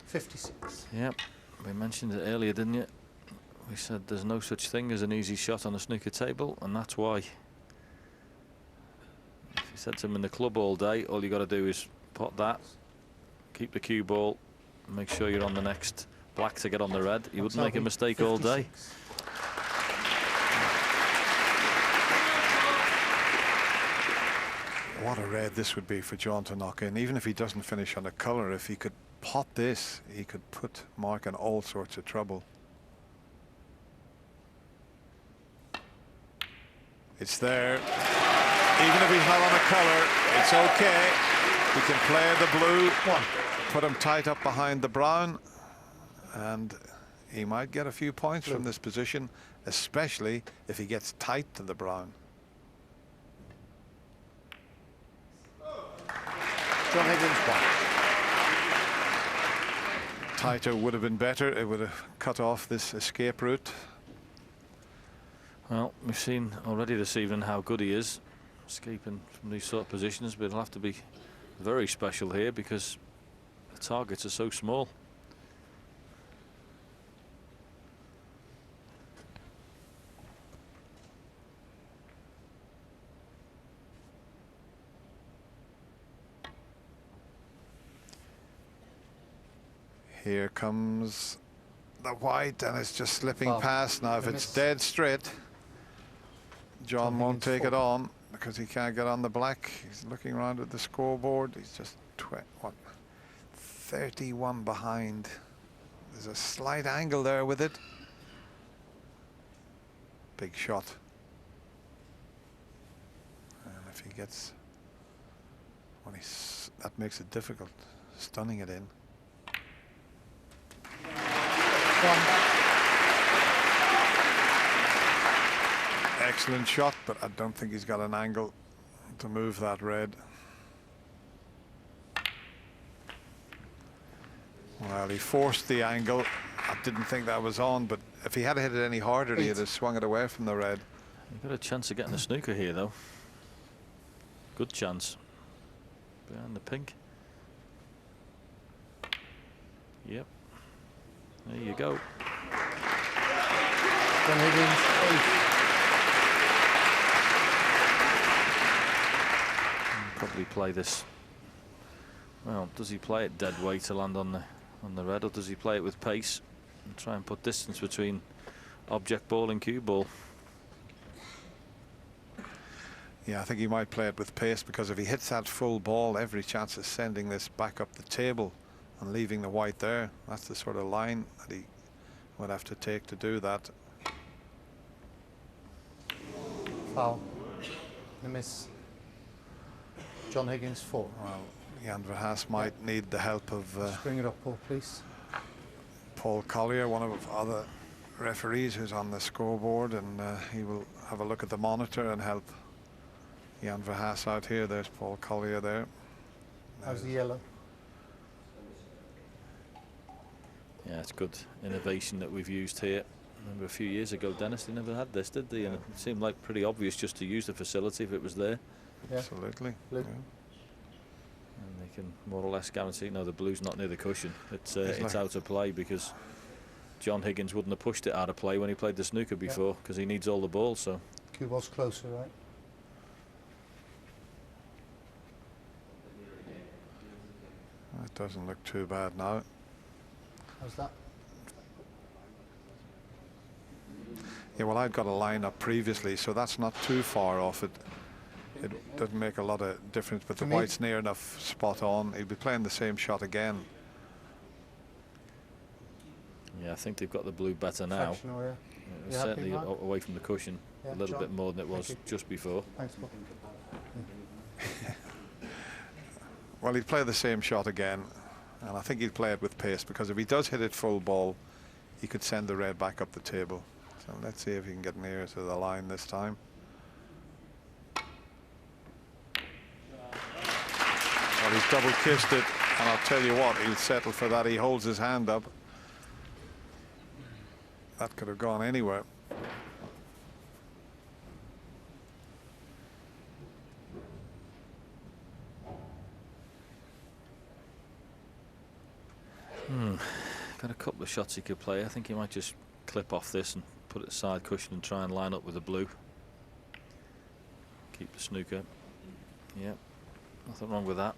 56. Yep, we mentioned it earlier, didn't you? We said there's no such thing as an easy shot on a snooker table, and that's why. If you said to him in the club all day, all you got to do is pot that, keep the cue ball, make sure you're on the next black to get on the red. You wouldn't make a mistake all day. What a red this would be for John to knock in. Even if he doesn't finish on a colour, if he could pot this, he could put Mark in all sorts of trouble. It's there. Even if he's not on a colour, it's okay. He can play the blue, put him tight up behind the brown, and he might get a few points from this position, especially if he gets tight to the brown. John Higgins won. Tighter would have been better. It would have cut off this escape route. Well, we've seen already this evening how good he is escaping from these sort of positions, but it'll have to be very special here because the targets are so small. Here comes the white, and it's just slipping Well, past now. If they it's miss. dead straight, John won't Higgins take it four. on because he can't get on the black. He's looking around at the scoreboard. He's just 31 behind. There's a slight angle there with it. Big shot. And if he gets, well, that makes it difficult, stunning it in. Excellent shot, but I don't think he's got an angle to move that red. Well, he forced the angle. I didn't think that was on, but if he had hit it any harder, he'd have swung it away from the red. You've got a chance of getting a snooker here, though. Good chance. Behind the pink. Yep. There you go. John Higgins, 8. Probably play this. Well, does he play it dead weight to land on the red, or does he play it with pace and try and put distance between object ball and cue ball? Yeah, I think he might play it with pace, because if he hits that full ball, every chance of sending this back up the table and leaving the white there. That's the sort of line that he would have to take to do that. Foul. The miss. John Higgins, 4. Well, Jan Verhaas might need the help of Just bring it up, Paul, please. Paul Collier, one of other referees who's on the scoreboard, and he will have a look at the monitor and help Jan Verhaas out here. There's Paul Collier there. How's the yellow? Yeah, it's good innovation that we've used here. Remember a few years ago, Dennis, they never had this, did they? And it seemed like pretty obvious just to use the facility if it was there. Yeah. Absolutely. Blue. Yeah. And they can more or less guarantee, no, the blue's not near the cushion. It's like- out of play, because John Higgins wouldn't have pushed it out of play when he played the snooker before, because he needs all the balls. So Cue ball's closer, right? It doesn't look too bad now. How's that? Yeah, well, I'd got a line up previously, so that's not too far off it. It doesn't make a lot of difference, but the To me- white's near enough spot on. He'd be playing the same shot again. yeah, I think they've got the blue better now. Fraction area. It's You happy, certainly Mark? away from the cushion Yeah, a little John? bit more than it was Thank you. just before. Thanks, Paul. Well, he'd play the same shot again, and I think he'd play it with pace, because if he does hit it full ball, he could send the red back up the table. So let's see if he can get nearer to the line this time. Well, he's double kissed it, and I'll tell you what, he'll settle for that. He holds his hand up. That could have gone anywhere. Got a couple of shots he could play. I think he might just clip off this and put it side cushion and try and line up with the blue. Keep the snooker. Yeah, nothing wrong with that.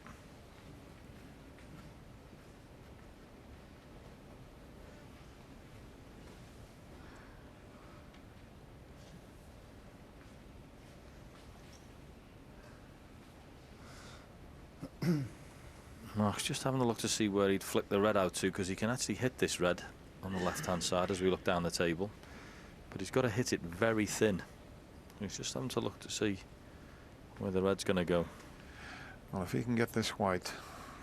Mark's just having a look to see where he'd flick the red out to, because he can actually hit this red on the left hand side as we look down the table, but he's got to hit it very thin. He's just having to look to see where the red's going to go. Well, if he can get this white,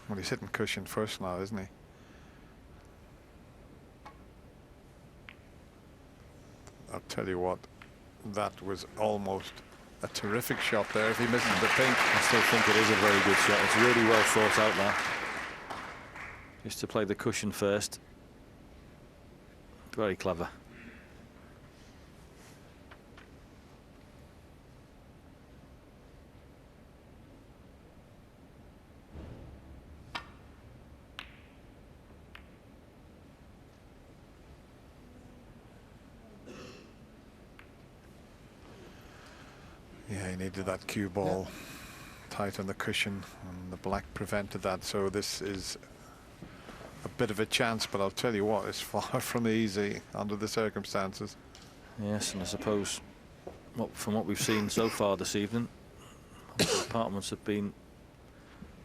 well, he's hitting cushion first now, isn't he? I'll tell you what, that was almost a terrific shot there. If he misses the pink, I still think it is a very good shot. It's really well thought out there. Just to play the cushion first. Very clever. yeah, he needed that cue ball tight on the cushion, and the black prevented that. So this is a bit of a chance, but I'll tell you what, it's far from easy under the circumstances. Yes, and I suppose from what we've seen so far this evening, the apartments have been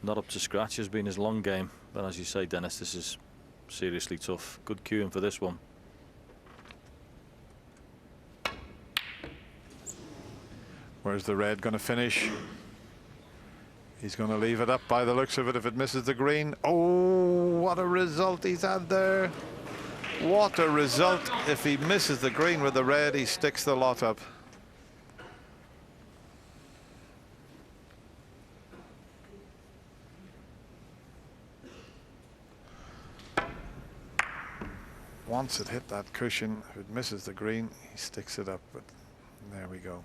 not up to scratch. Has been his long game, but as you say, Dennis, this is seriously tough. Good cueing for this one. Where's the red going to finish? He's going to leave it up by the looks of it if it misses the green. Oh, what a result he's had there. What a result. If he misses the green with the red, he sticks the lot up. Once it hit that cushion, if it misses the green, he sticks it up. But there we go.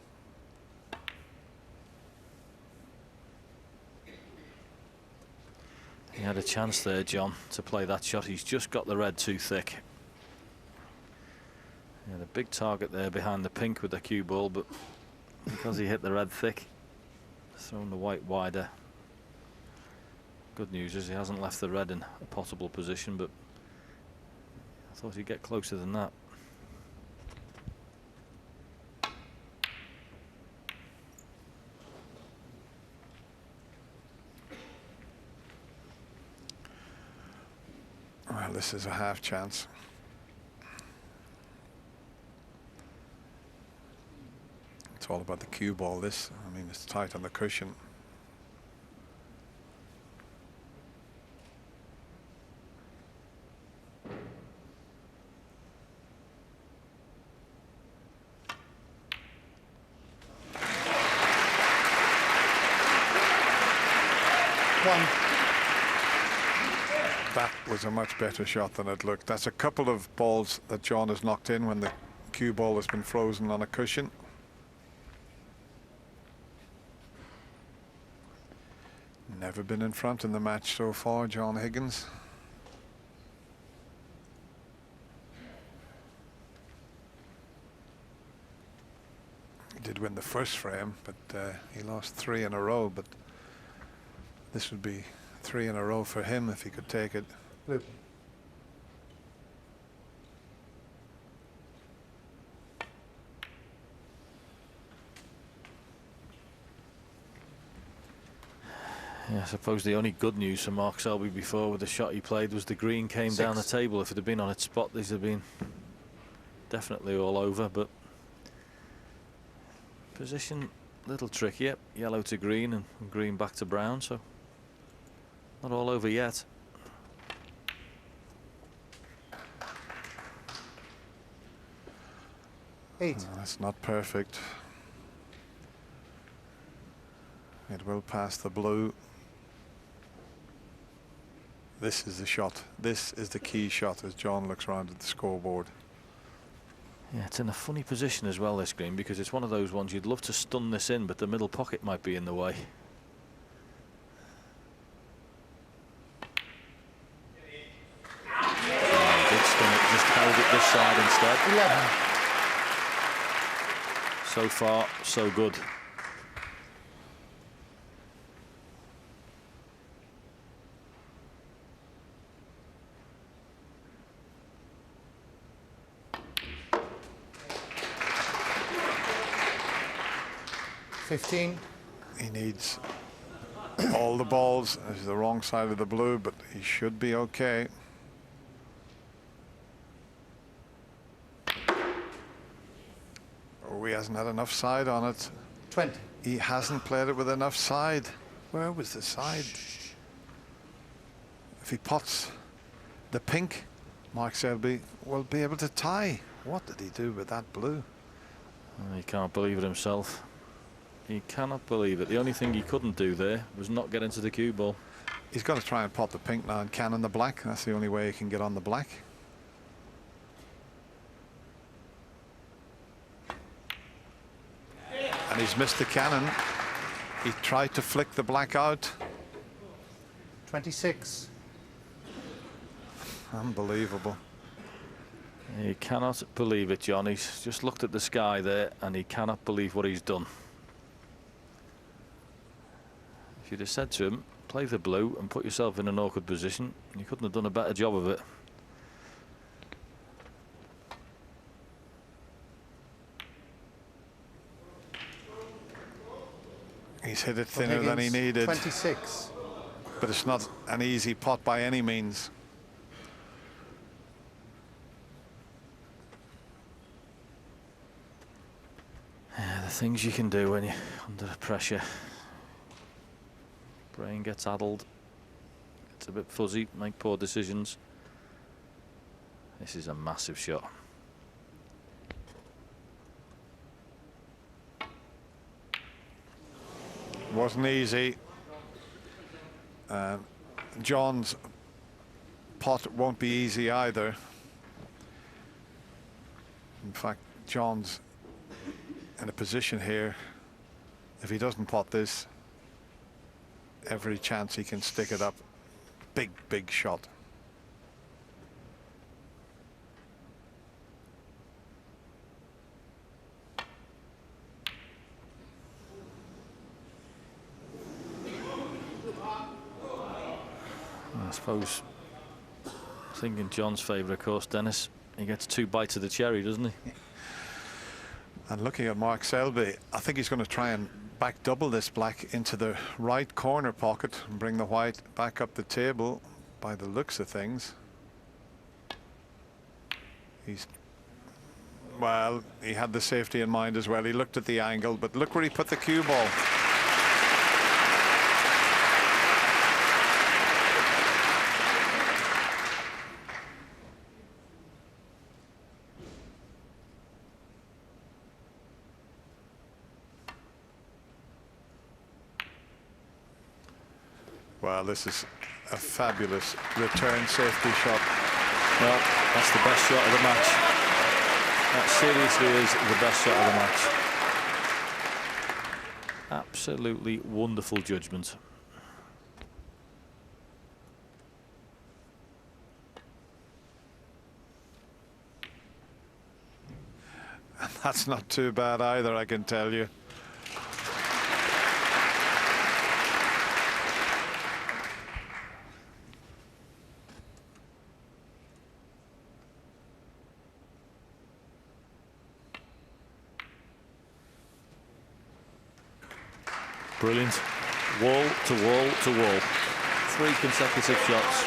He had a chance there, John, to play that shot. He's just got the red too thick. He had a big target there behind the pink with the cue ball, but because he hit the red thick, thrown the white wider. Good news is he hasn't left the red in a possible position, but I thought he'd get closer than that. Well, this is a half chance. It's all about the cue ball, this. I mean, it's tight on the cushion. That was a much better shot than it looked. That's a couple of balls that John has knocked in when the cue ball has been frozen on a cushion. Never been in front in the match so far, John Higgins. He did win the first frame, but he lost 3 in a row. But this would be 3 in a row for him if he could take it. Blue. Yeah, I suppose the only good news for Mark Selby before with the shot he played was the green came down the table. If it had been on its spot, these have been definitely all over, but position a little tricky. Yep, yellow to green and green back to brown, so Not all over yet. Eight. That's not perfect. It will pass the blue. This is the shot. This is the key shot as John looks around at the scoreboard. Yeah, it's in a funny position as well, this green, because it's one of those ones you'd love to stun this in, but the middle pocket might be in the way. Oh, he did stun it, just held it this side instead. 11. So far, so good. He needs all the balls. This is the wrong side of the blue, but he should be okay. Oh, he hasn't had enough side on it. 20. He hasn't played it with enough side. Where was the side? If he pots the pink, Mark Selby will be able to tie. What did he do with that blue? He can't believe it himself. He cannot believe it. The only thing he couldn't do there was not get into the cue ball. He's got to try and pot the pink now and cannon the black. That's the only way he can get on the black. And he's missed the cannon. He tried to flick the black out. 26. Unbelievable. He cannot believe it, John. He's just looked at the sky there and he cannot believe what he's done. If you'd have said to him, play the blue and put yourself in an awkward position, you couldn't have done a better job of it. He's hit it thinner than he needed. 26. But it's not an easy pot by any means. Yeah, the things you can do when you're under pressure. Brain gets addled, gets a bit fuzzy, make poor decisions. This is a massive shot. Wasn't easy. John's pot won't be easy either. In fact, John's in a position here, if he doesn't pot this, every chance he can stick it up. Big, big shot. I suppose, thinking John's favour, of course, Dennis, he gets 2 bites of the cherry, doesn't he? And looking at Mark Selby, I think he's going to try and back double this black into the right corner pocket and bring the white back up the table by the looks of things. Well, he had the safety in mind as well. He looked at the angle, but look where he put the cue ball. Well, this is a fabulous return safety shot. Well, that's the best shot of the match. That seriously is the best shot of the match. Absolutely wonderful judgment. And that's not too bad either, I can tell you. Brilliant. Wall to wall to wall. 3 consecutive shots,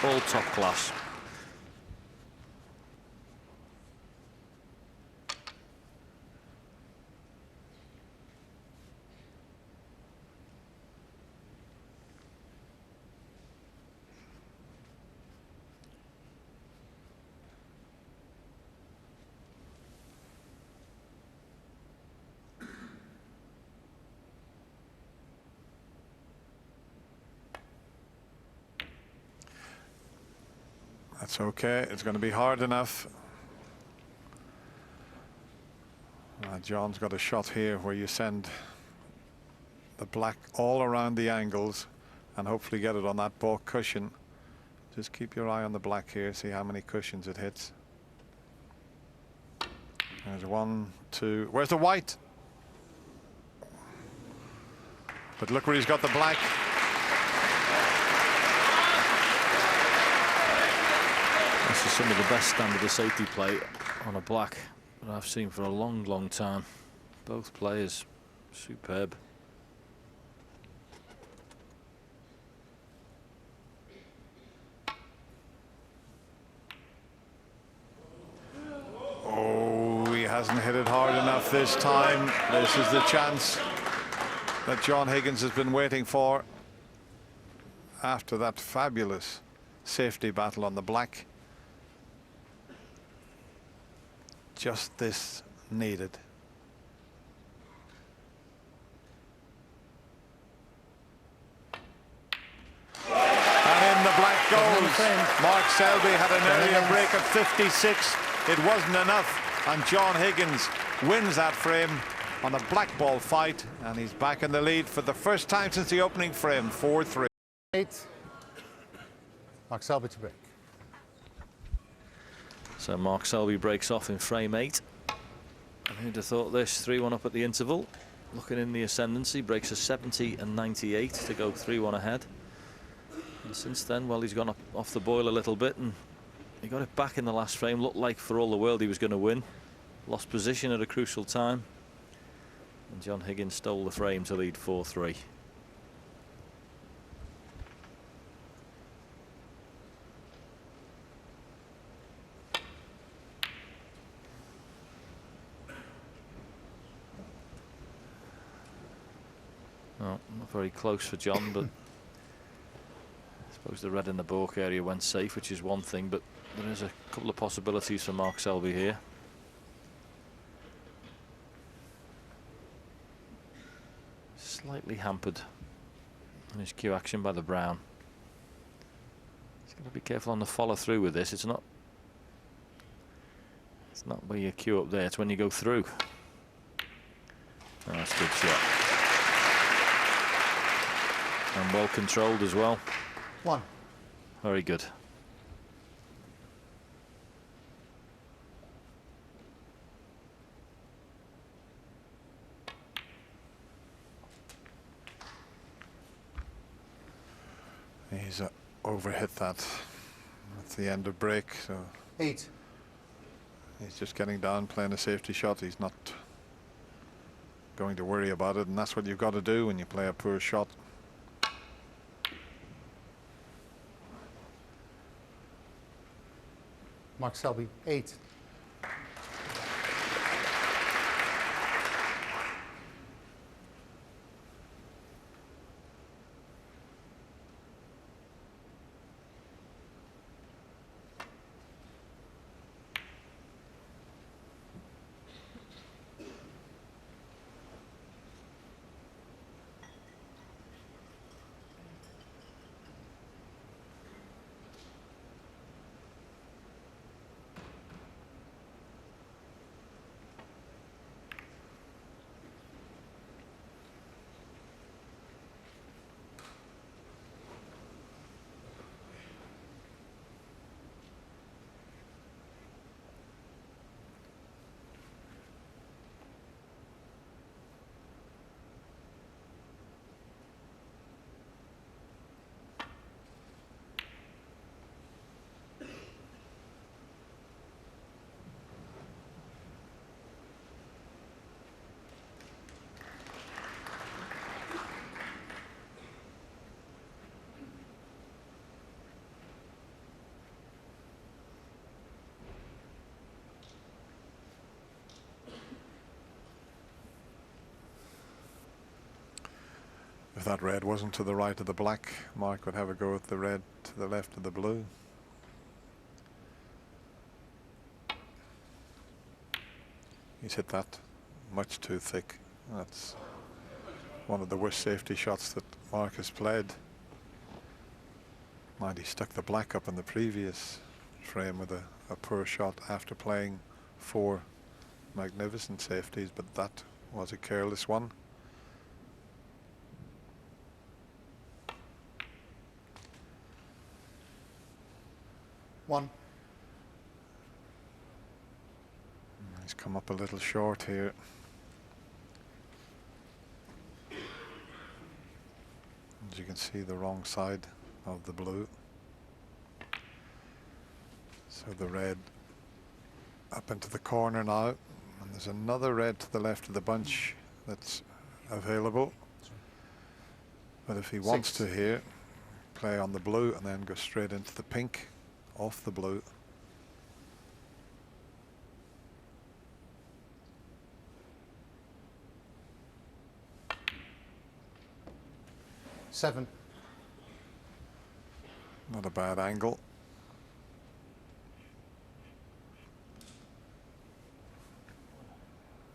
all top class. That's okay. It's going to be hard enough. John's got a shot here where you send the black all around the angles and hopefully get it on that ball cushion. Just keep your eye on the black here, see how many cushions it hits. There's 1, 2. Where's the white? But look where he's got the black. This is some of the best standard of safety play on a black that I've seen for a long, long time. Both players superb. Oh, he hasn't hit it hard enough this time. This is the chance that John Higgins has been waiting for after that fabulous safety battle on the black. Just this needed. And in the black goes. Mark Selby had an earlier break of 56. It wasn't enough, and John Higgins wins that frame on a black ball fight, and he's back in the lead for the first time since the opening frame, 4-3. 8. Mark Selby to break. So Mark Selby breaks off in frame 8. Who'd have thought this? 3-1 up at the interval. Looking in the ascendancy, breaks a 70 and 98 to go 3-1 ahead. And since then, well, he's gone off the boil a little bit, and he got it back in the last frame. Looked like for all the world he was going to win. Lost position at a crucial time. And John Higgins stole the frame to lead 4-3. Well, not very close for John, but I suppose the red in the balk area went safe, which is one thing, but there is a couple of possibilities for Mark Selby here. Slightly hampered in his cue action by the brown. He's got to be careful on the follow through with this. It's not where you cue up there, it's when you go through. Oh, that's a good shot. And well controlled as well. 1. Very good. He's overhit that at the end of break, so 8. he's just getting down, playing a safety shot. He's not going to worry about it, and that's what you've got to do when you play a poor shot. Mark Selby, 8. If that red wasn't to the right of the black, Mark would have a go at the red to the left of the blue. He's hit that much too thick. That's one of the worst safety shots that Mark has played. Mind, he stuck the black up in the previous frame with a poor shot after playing 4 magnificent safeties, but that was a careless one. One. He's come up a little short here. As you can see, the wrong side of the blue. So the red up into the corner now, and there's another red to the left of the bunch that's available. But if he wants to here, play on the blue and then go straight into the pink off the blue. Seven. Not a bad angle.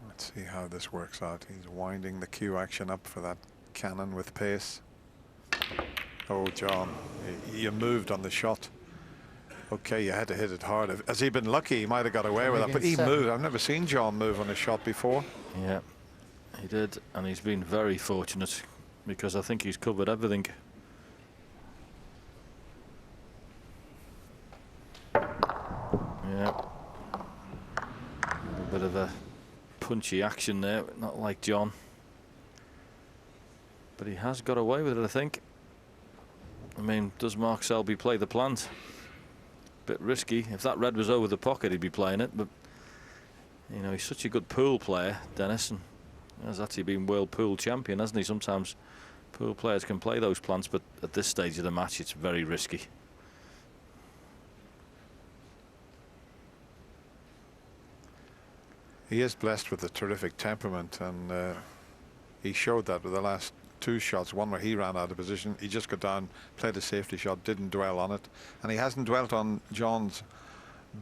Let's see how this works out. He's winding the cue action up for that cannon with pace. Oh, John, you moved on the shot. Okay, you had to hit it hard. Has he been lucky? He might have got away with that, but he moved. I've never seen John move on a shot before. Yeah, he did, and he's been very fortunate because I think he's covered everything. Yeah, a bit of a punchy action there, not like John, but he has got away with it, I think. I mean, does Mark Selby play the plant? Bit risky. If that red was over the pocket, he'd be playing it, but you know, he's such a good pool player, Dennis, and has actually been world pool champion, hasn't he? Sometimes pool players can play those plants, but at this stage of the match it's very risky. He is blessed with a terrific temperament, and he showed that with the last 2 shots. One where he ran out of position, he just got down, played a safety shot, didn't dwell on it, and he hasn't dwelt on John's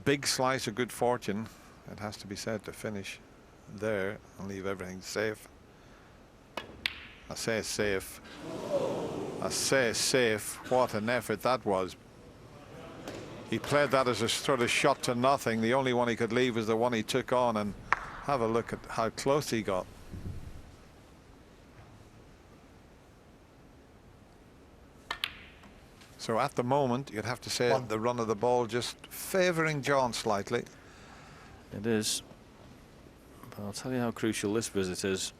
big slice of good fortune, it has to be said, to finish there and leave everything safe. I say safe. I say safe. What an effort that was. He played that as a sort of shot to nothing. The only one he could leave was the one he took on, and have a look at how close he got. So at the moment, you'd have to say the run of the ball just favouring John slightly. It is. But I'll tell you how crucial this visit is.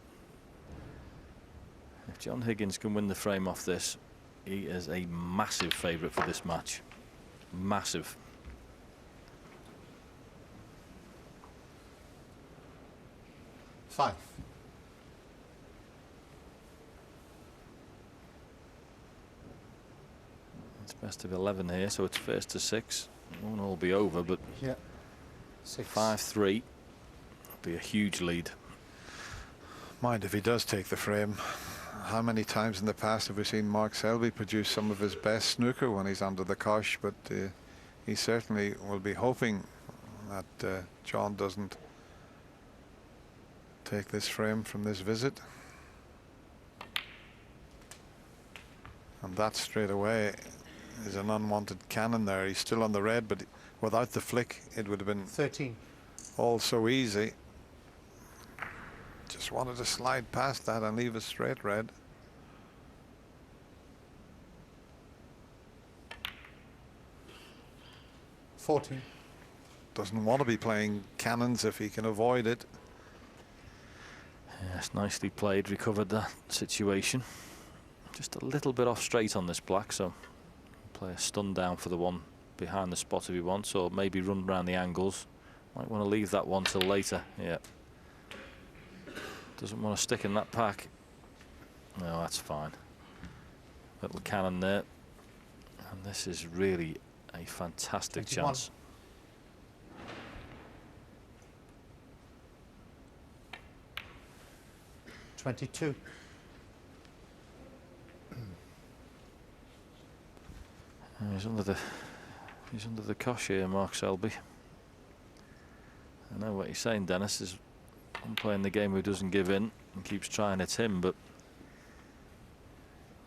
If John Higgins can win the frame off this, he is a massive favourite for this match. Massive. Five. It's best of 11 here, so it's first to 6. It won't all be over, but yeah, 6. 5-3 will be a huge lead. Mind if he does take the frame. How many times in the past have we seen Mark Selby produce some of his best snooker when he's under the cosh? But he certainly will be hoping that John doesn't take this frame from this visit. And that straight away is an unwanted cannon there. He's still on the red, but without the flick it would have been 13. All so easy. Just wanted to slide past that and leave a straight red. Doesn't want to be playing cannons if he can avoid it. Yes, nicely played, recovered that situation. Just a little bit off straight on this black, so play a stun down for the one behind the spot if he wants, or maybe run around the angles. Might want to leave that one till later. Yeah. Doesn't want to stick in that pack. No, that's fine. Little cannon there. And this is really a fantastic 21. chance. $22. He's under the cosh here, Mark Selby. I know what you're saying, Dennis. Is one playing the game who doesn't give in and keeps trying. It's him, but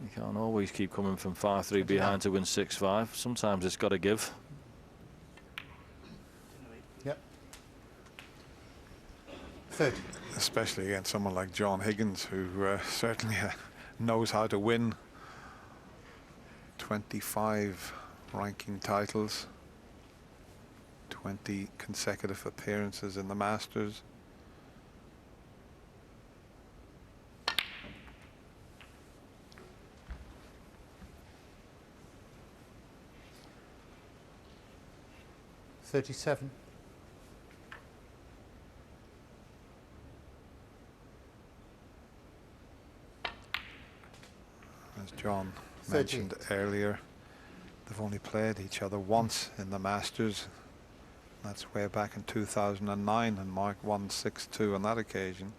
you can't always keep coming from 5-3 behind to win 6-5. Sometimes it's got to give. 30. especially against someone like John Higgins, who certainly knows how to win. 25 ranking titles, 20 consecutive appearances in the Masters. $37. As John mentioned earlier, they've only played each other once in the Masters. That's way back in 2009, and Mark won 6-2 on that occasion.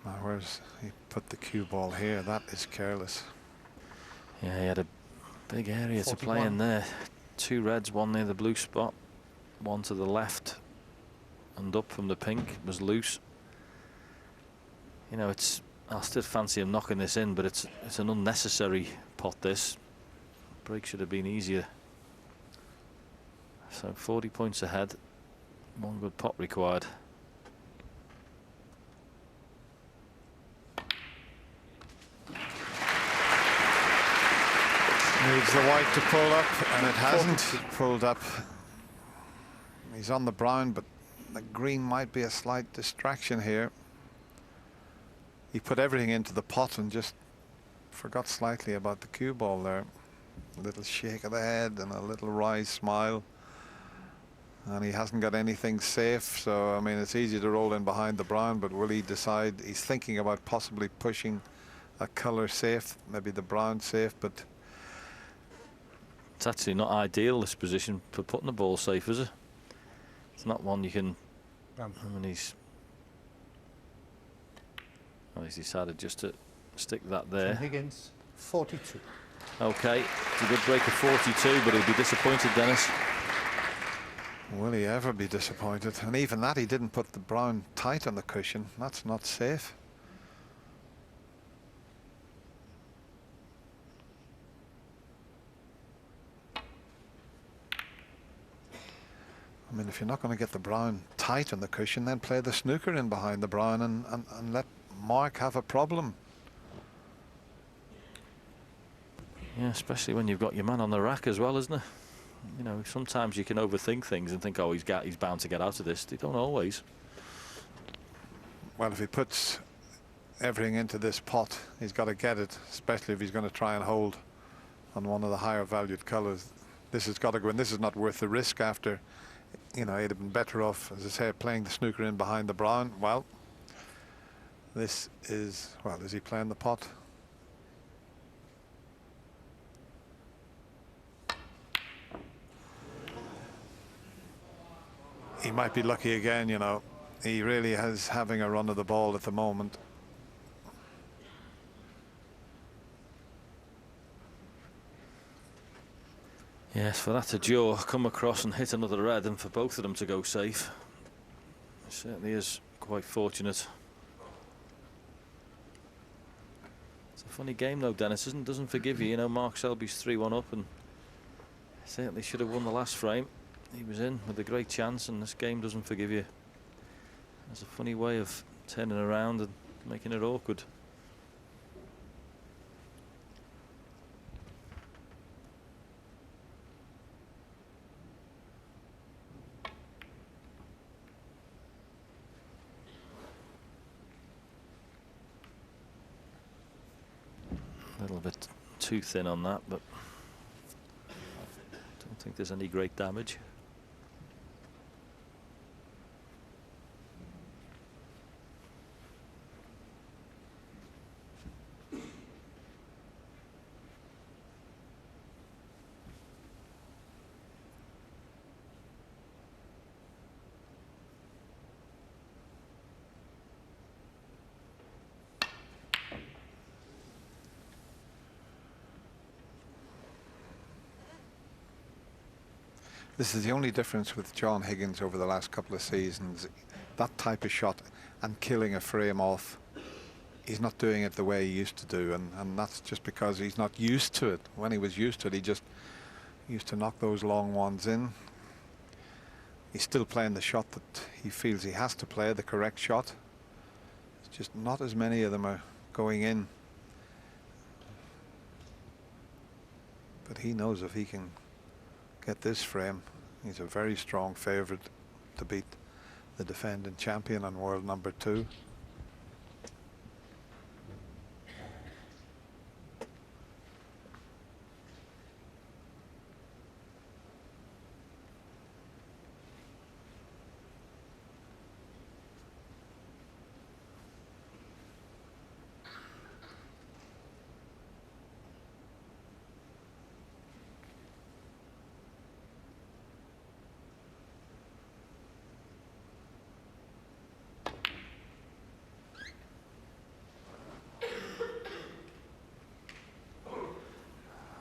Now, where's he put the cue ball here? That is careless. Yeah, he had a big area to play 41. in there. 2 reds, 1 near the blue spot, 1 to the left, and up from the pink was loose. You know, I still fancy him knocking this in, but it's an unnecessary pot. This break should have been easier. So 40 points ahead, 1 good pot required. Needs the white to pull up, and it hasn't pulled up. He's on the brown, but the green might be a slight distraction here. He put everything into the pot and just forgot slightly about the cue ball there. A little shake of the head and a little wry smile. And he hasn't got anything safe, so I mean, it's easy to roll in behind the brown, but will he decide? He's thinking about possibly pushing a colour safe, maybe the brown safe, but It's actually not ideal, this position, for putting the ball safe, is it? It's not one you can. I mean, he's decided just to stick that there. John Higgins, 42. Okay, it's a good break of 42, but he'll be disappointed, Dennis. will he ever be disappointed? And even that, he didn't put the brown tight on the cushion. That's not safe. I mean, if you're not going to get the brown tight on the cushion, then play the snooker in behind the brown and let Mark have a problem. Yeah, especially when you've got your man on the rack as well, isn't it? You know, sometimes you can overthink things and think, oh, he's bound to get out of this. They don't always. Well, if he puts everything into this pot, he's got to get it, especially if he's going to try and hold on one of the higher valued colours. This has got to go in. This is not worth the risk after. You know, he'd have been better off, as I say, playing the snooker in behind the brown. Well, this is, well, is he playing the pot? He might be lucky again, you know. He really is having a run of the ball at the moment. Yes, for that to jaw, come across and hit another red, and for both of them to go safe. It certainly is quite fortunate. It's a funny game though, Dennis, isn't it? Doesn't forgive you. You know, Mark Selby's 3-1 up and certainly should have won the last frame. He was in with a great chance, and this game doesn't forgive you. It's a funny way of turning around and making it awkward. A little bit too thin on that, but don't think there's any great damage. This is the only difference with John Higgins over the last couple of seasons. That type of shot and killing a frame off, he's not doing it the way he used to do, and that's just because he's not used to it. When he was used to it, he just Used to knock those long ones in. He's still playing the shot that he feels he has to play, the correct shot. It's just not as many of them are going in. But he knows if he can get this frame, he's a very strong favourite to beat the defending champion and world number 2.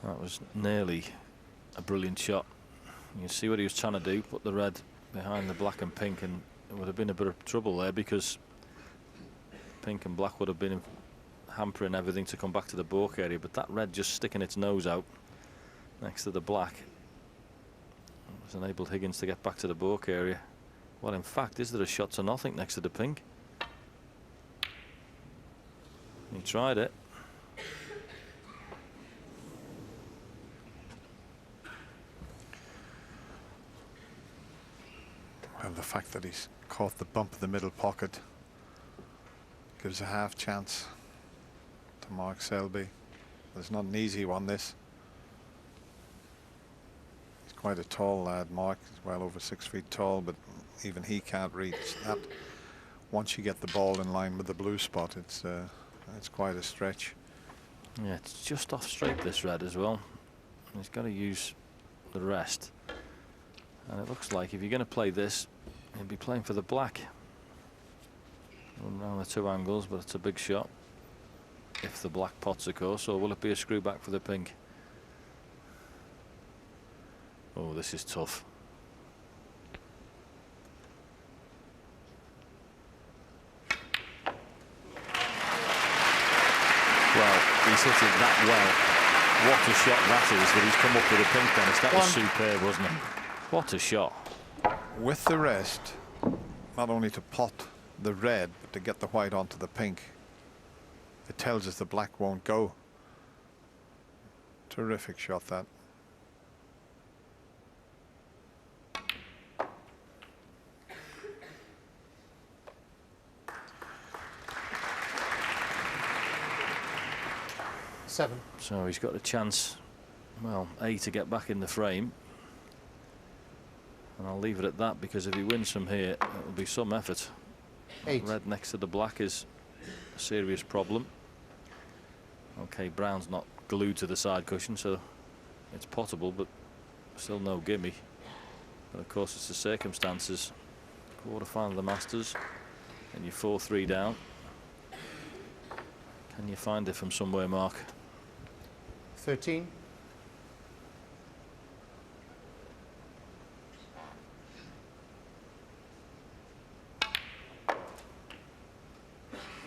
That was nearly a brilliant shot. You can see what he was trying to do, put the red behind the black and pink, and it would have been a bit of trouble there because pink and black would have been hampering everything to come back to the baulk area, but that red just sticking its nose out next to the black has enabled Higgins to get back to the baulk area. Well, in fact, is there a shot to nothing next to the pink? He tried it. Well, the fact that he's caught the bump of the middle pocket gives a half chance to Mark Selby. It's not an easy one, this. He's quite a tall lad, Mark. He's well over 6 feet tall, but even he can't reach that. Once you get the ball in line with the blue spot, it's quite a stretch. Yeah, it's just off straight, this red as well. He's got to use the rest. And it looks like if you're going to play this, you'll be playing for the black. Around the 2 angles, but it's a big shot. If the black pots, of course, or will it be a screw back for the pink? Oh, this is tough. Well, he's hit it that well. What a shot that is, that he's come up with a pink, Dennis. That was superb, wasn't it? What a shot. With the rest, not only to pot the red, but to get the white onto the pink. It tells us the black won't go. Terrific shot, that. Seven. So he's got a chance, well, A, to get back in the frame. And I'll leave it at that, because if he wins from here, it'll be some effort. 8. Red next to the black is a serious problem. Okay, brown's not glued to the side cushion, so it's potable, but still no gimme. But of course, it's the circumstances. Quarter-final of the Masters, and you're 4-3 down. Can you find it from somewhere, Mark? 13.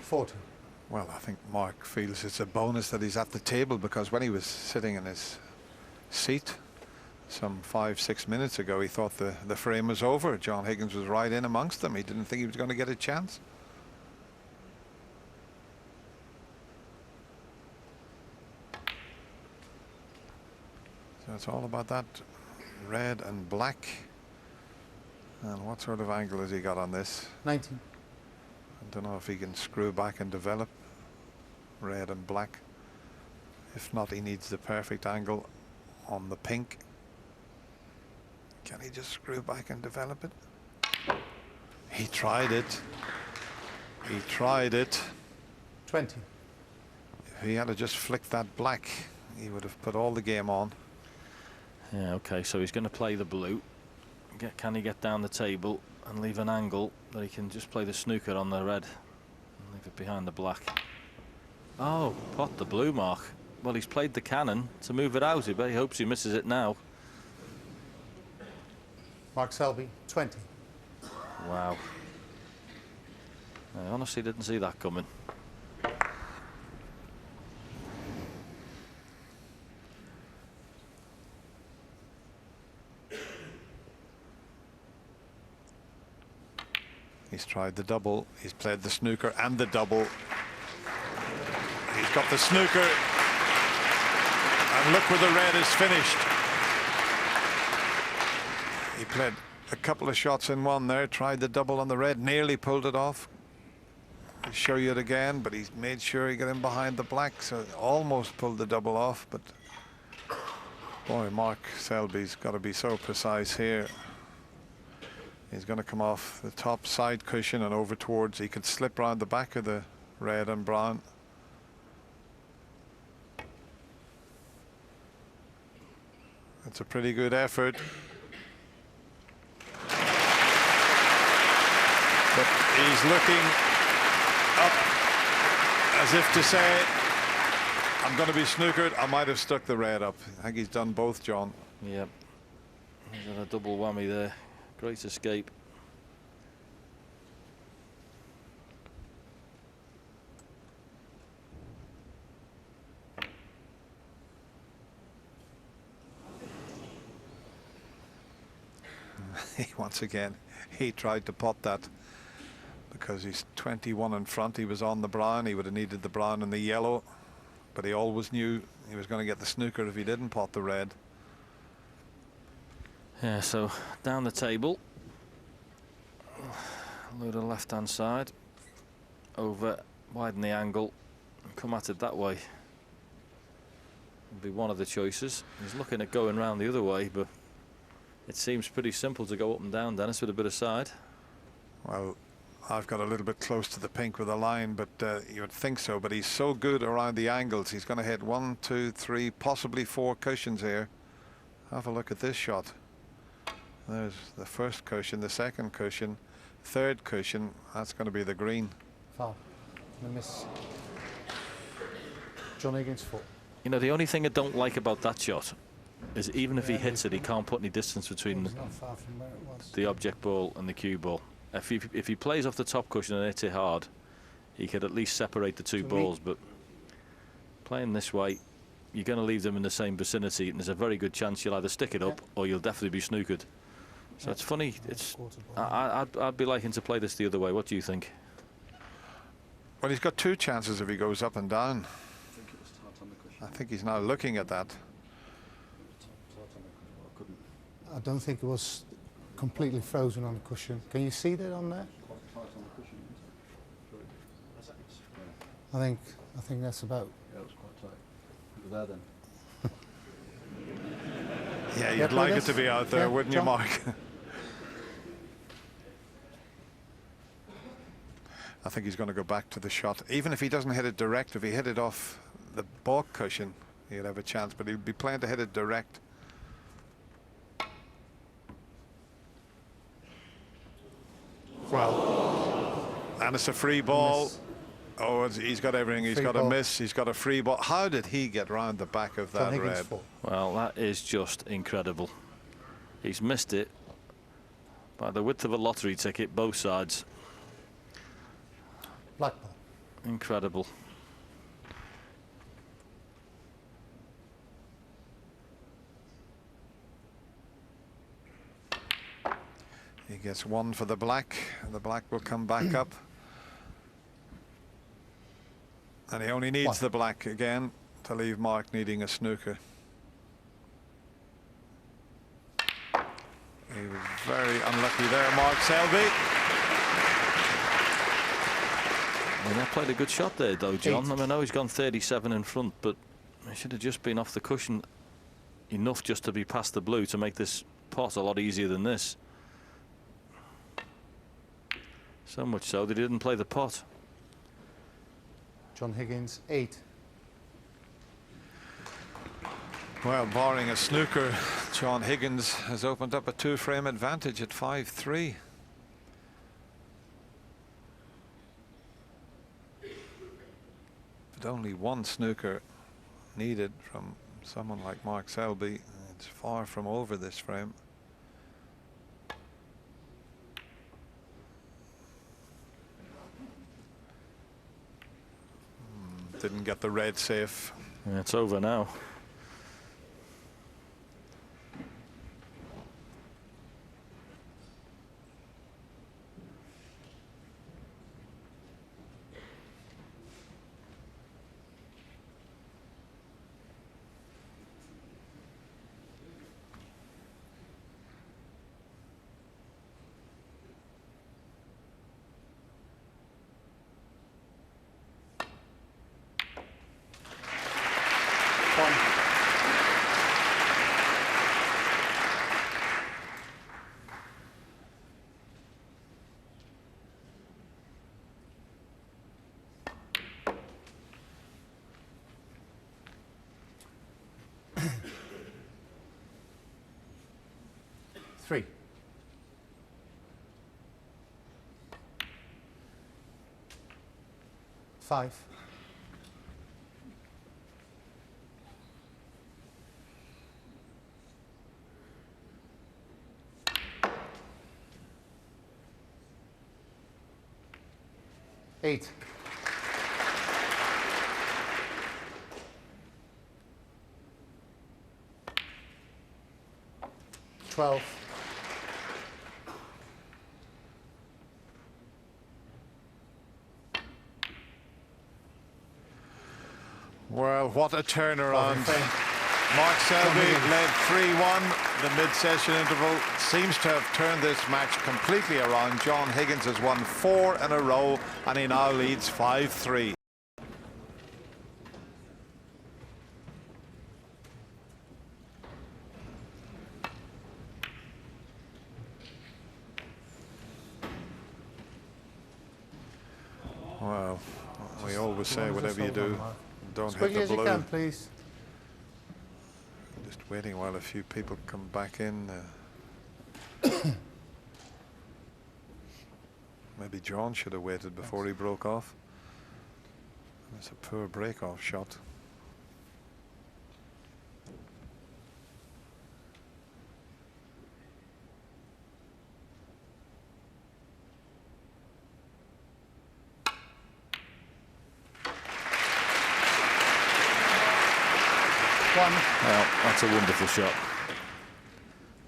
40. Well, I think Mark feels it's a bonus that he's at the table, because when he was sitting in his seat some 5-6 minutes ago, he thought the frame was over. John Higgins was right in amongst them. He didn't think he was going to get a chance. So it's all about that red and black. And what sort of angle has he got on this? 19. I don't know if he can screw back and develop red and black. If not, he needs the perfect angle on the pink. Can he just screw back and develop it? He tried it. He tried it. 20. If he had just flicked that black, he would have put all the game on. Yeah, okay, so he's going to play the blue. Can he get down the table and leave an angle that he can just play the snooker on the red and leave it behind the black? Oh, pot the blue, Mark. Well, he's played the cannon to move it out. He hopes he misses it now. Mark Selby, 20. Wow. I honestly didn't see that coming. tried the double. He's played the snooker and the double. He's got the snooker. And look where the red is finished. He played a couple of shots in one there, tried the double on the red, nearly pulled it off. I'll show you it again, but he's made sure he got in behind the black, so almost pulled the double off. But boy, Mark Selby's got to be so precise here. He's going to come off the top side cushion and over towards, he could slip around the back of the red and brown. It's a pretty good effort. But he's looking up as if to say, I'm going to be snookered. I might have stuck the red up. I think he's done both, John. Yep. He's got a double whammy there. Great escape. Once again, he tried to pot that because he's 21 in front. He was on the brown. He would have needed the brown and the yellow, but he always knew he was going to get the snooker if he didn't pot the red. Yeah, so down the table, load of left-hand side, over, widen the angle, and come at it that way. Would be one of the choices. He's looking at going round the other way, but it seems pretty simple to go up and down, Dennis, with a bit of side. Well, I've got a little bit close to the pink with a line, but you would think so. But he's so good around the angles. He's going to hit 1, 2, 3, possibly 4 cushions here. Have a look at this shot. There's the first cushion, the second cushion, third cushion. That's going to be the green. Foul. Gonna miss. John Higgins' foot. You know, the only thing I don't like about that shot is even if he hits it, he can't put any distance between It's not far from where it was. the object ball and the cue ball. If he plays off the top cushion and hits it hard, he could at least separate the two balls. But playing this way, you're going to leave them in the same vicinity, and there's a very good chance you'll either stick it up or you'll definitely be snookered. So it's funny. It's I'd be liking to play this the other way. What do you think? Well, he's got 2 chances if he goes up and down. I think he's now looking at that. I don't think it was completely frozen on the cushion. Can you see that on there? I think that's about. Yeah, it was quite tight. You were there then. Yeah, you'd like it to be out there, Yeah, wouldn't John? you, Mark? I think he's going to go back to the shot. Even if he doesn't hit it direct, if he hit it off the balk cushion, he'd have a chance, but he'd be playing to hit it direct. Well, and it's a free ball. Miss. Oh, he's got everything. He's Free got ball. a miss. He's got a free ball. How did he get round the back of John that Higgins' red? foot. Well, that is just incredible. He's missed it by the width of a lottery ticket, both sides. Black ball. Incredible. He gets 1 for the black, and the black will come back up. And he only needs the black again to leave Mark needing a snooker. He was very unlucky there, Mark Selby. I mean, I played a good shot there, though, John. I mean, I know he's gone 37 in front, but he should have just been off the cushion enough just to be past the blue to make this pot a lot easier than this. So much so that he didn't play the pot. John Higgins, 8. Well, barring a snooker, John Higgins has opened up a 2-frame advantage at 5-3. But only 1 snooker needed from someone like Mark Selby. It's far from over this frame. Didn't get the red safe. Yeah, it's over now. 3. 5. 8. 12. Well, what a turnaround. Well, Mark Selby Higgins. led 3-1. The mid-session interval seems to have turned this match completely around. John Higgins has won 4 in a row, and he now leads 5-3. Well, we always say, whatever you do, don't As hit quickly the as you blue. can, please. Just waiting while a few people come back in. Maybe John should have waited before he broke off. It's a poor break-off shot. Well, that's a wonderful shot.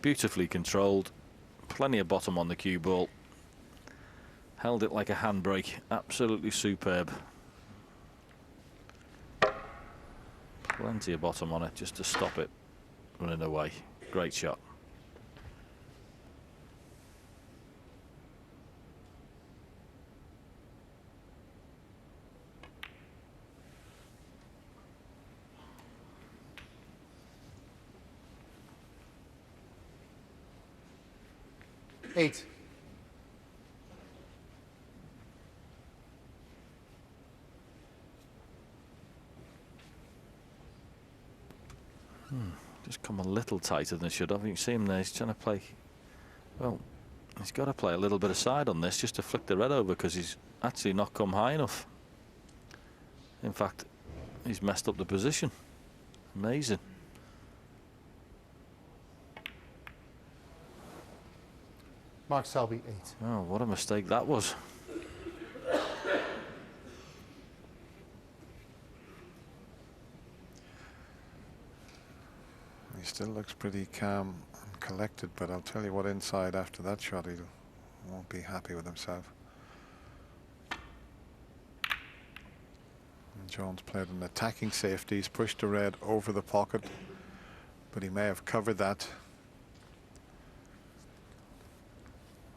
Beautifully controlled. Plenty of bottom on the cue ball. Held it like a handbrake. Absolutely superb. Plenty of bottom on it just to stop it running away. Great shot. Eight. Just come a little tighter than it should have. You can see him there. He's trying to play. Well, he's got to play a little bit of side on this just to flick the red over, because he's actually not come high enough. In fact, he's messed up the position. Amazing. Mark Selby, 8. Oh, what a mistake that was. He still looks pretty calm and collected, but I'll tell you what, inside after that shot, he won't be happy with himself. And John's played an attacking safety. He's pushed the red over the pocket, but he may have covered that.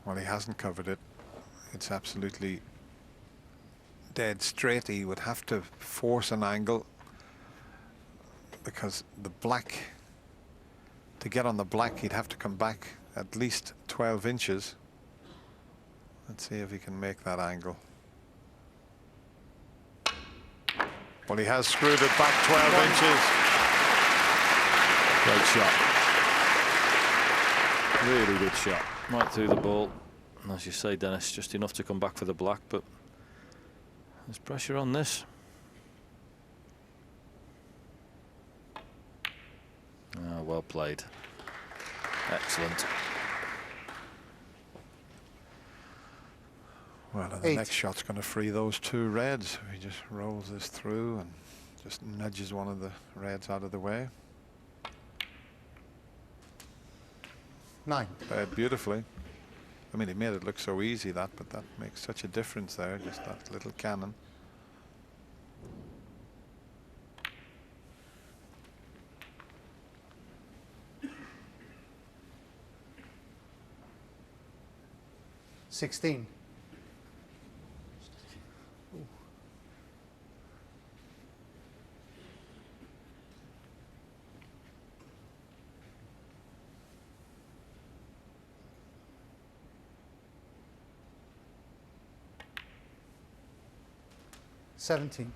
Well, he hasn't covered it. It's absolutely dead straight. He would have to force an angle, because the black, to get on the black, he'd have to come back at least 12 inches. Let's see if he can make that angle. Well, he has screwed it back 12 inches. Great shot. Really good shot. Right through the ball. And as you say, Dennis, just enough to come back for the black, but there's pressure on this. Oh, well played. Excellent. Well, and the 8. next shot's going to free those 2 reds. He just rolls this through and just nudges one of the reds out of the way. 9. Played beautifully. I mean, he made it look so easy, that, but that makes such a difference there, just that little cannon. $16. $17.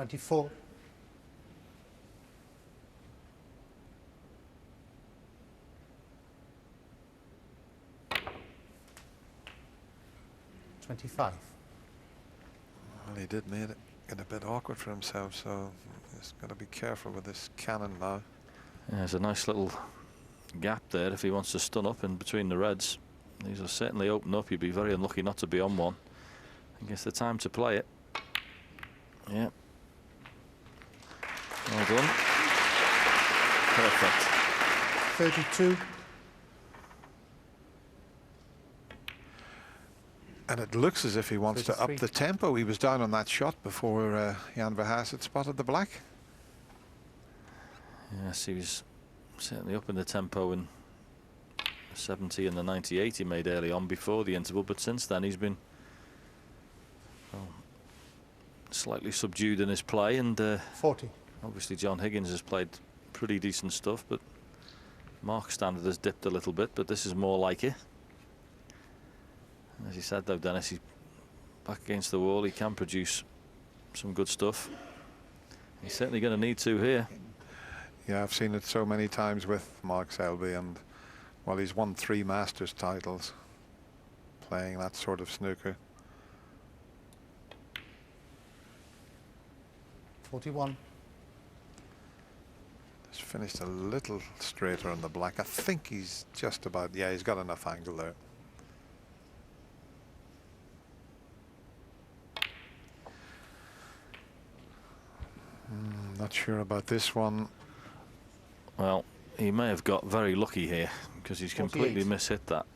24. $25. Well, he did make it a bit awkward for himself, so he's got to be careful with this cannon now. Yeah, there's a nice little gap there if he wants to stun up in between the reds. These will certainly open up. You'd be very unlucky not to be on one. I guess the time to play it. Yeah. Well done. Perfect. 32. And it looks as if he wants to up 33. the tempo. He was down on that shot before Jan Verhaas had spotted the black. Yes, he was certainly up in the tempo in the 70 and the 98 he made early on before the interval, but since then he's been slightly subdued in his play, and 40. obviously John Higgins has played pretty decent stuff, but Mark's standard has dipped a little bit, but this is more like it. As he said though, Dennis, he's back against the wall. He can produce some good stuff. He's certainly going to need to here. Yeah, I've seen it so many times with Mark Selby, and well, he's won 3 Masters titles playing that sort of snooker. 41. Just finished a little straighter on the black. I think he's just about, yeah, he's got enough angle there. Not sure about this one. Well, he may have got very lucky here because he's completely 48. mishit that.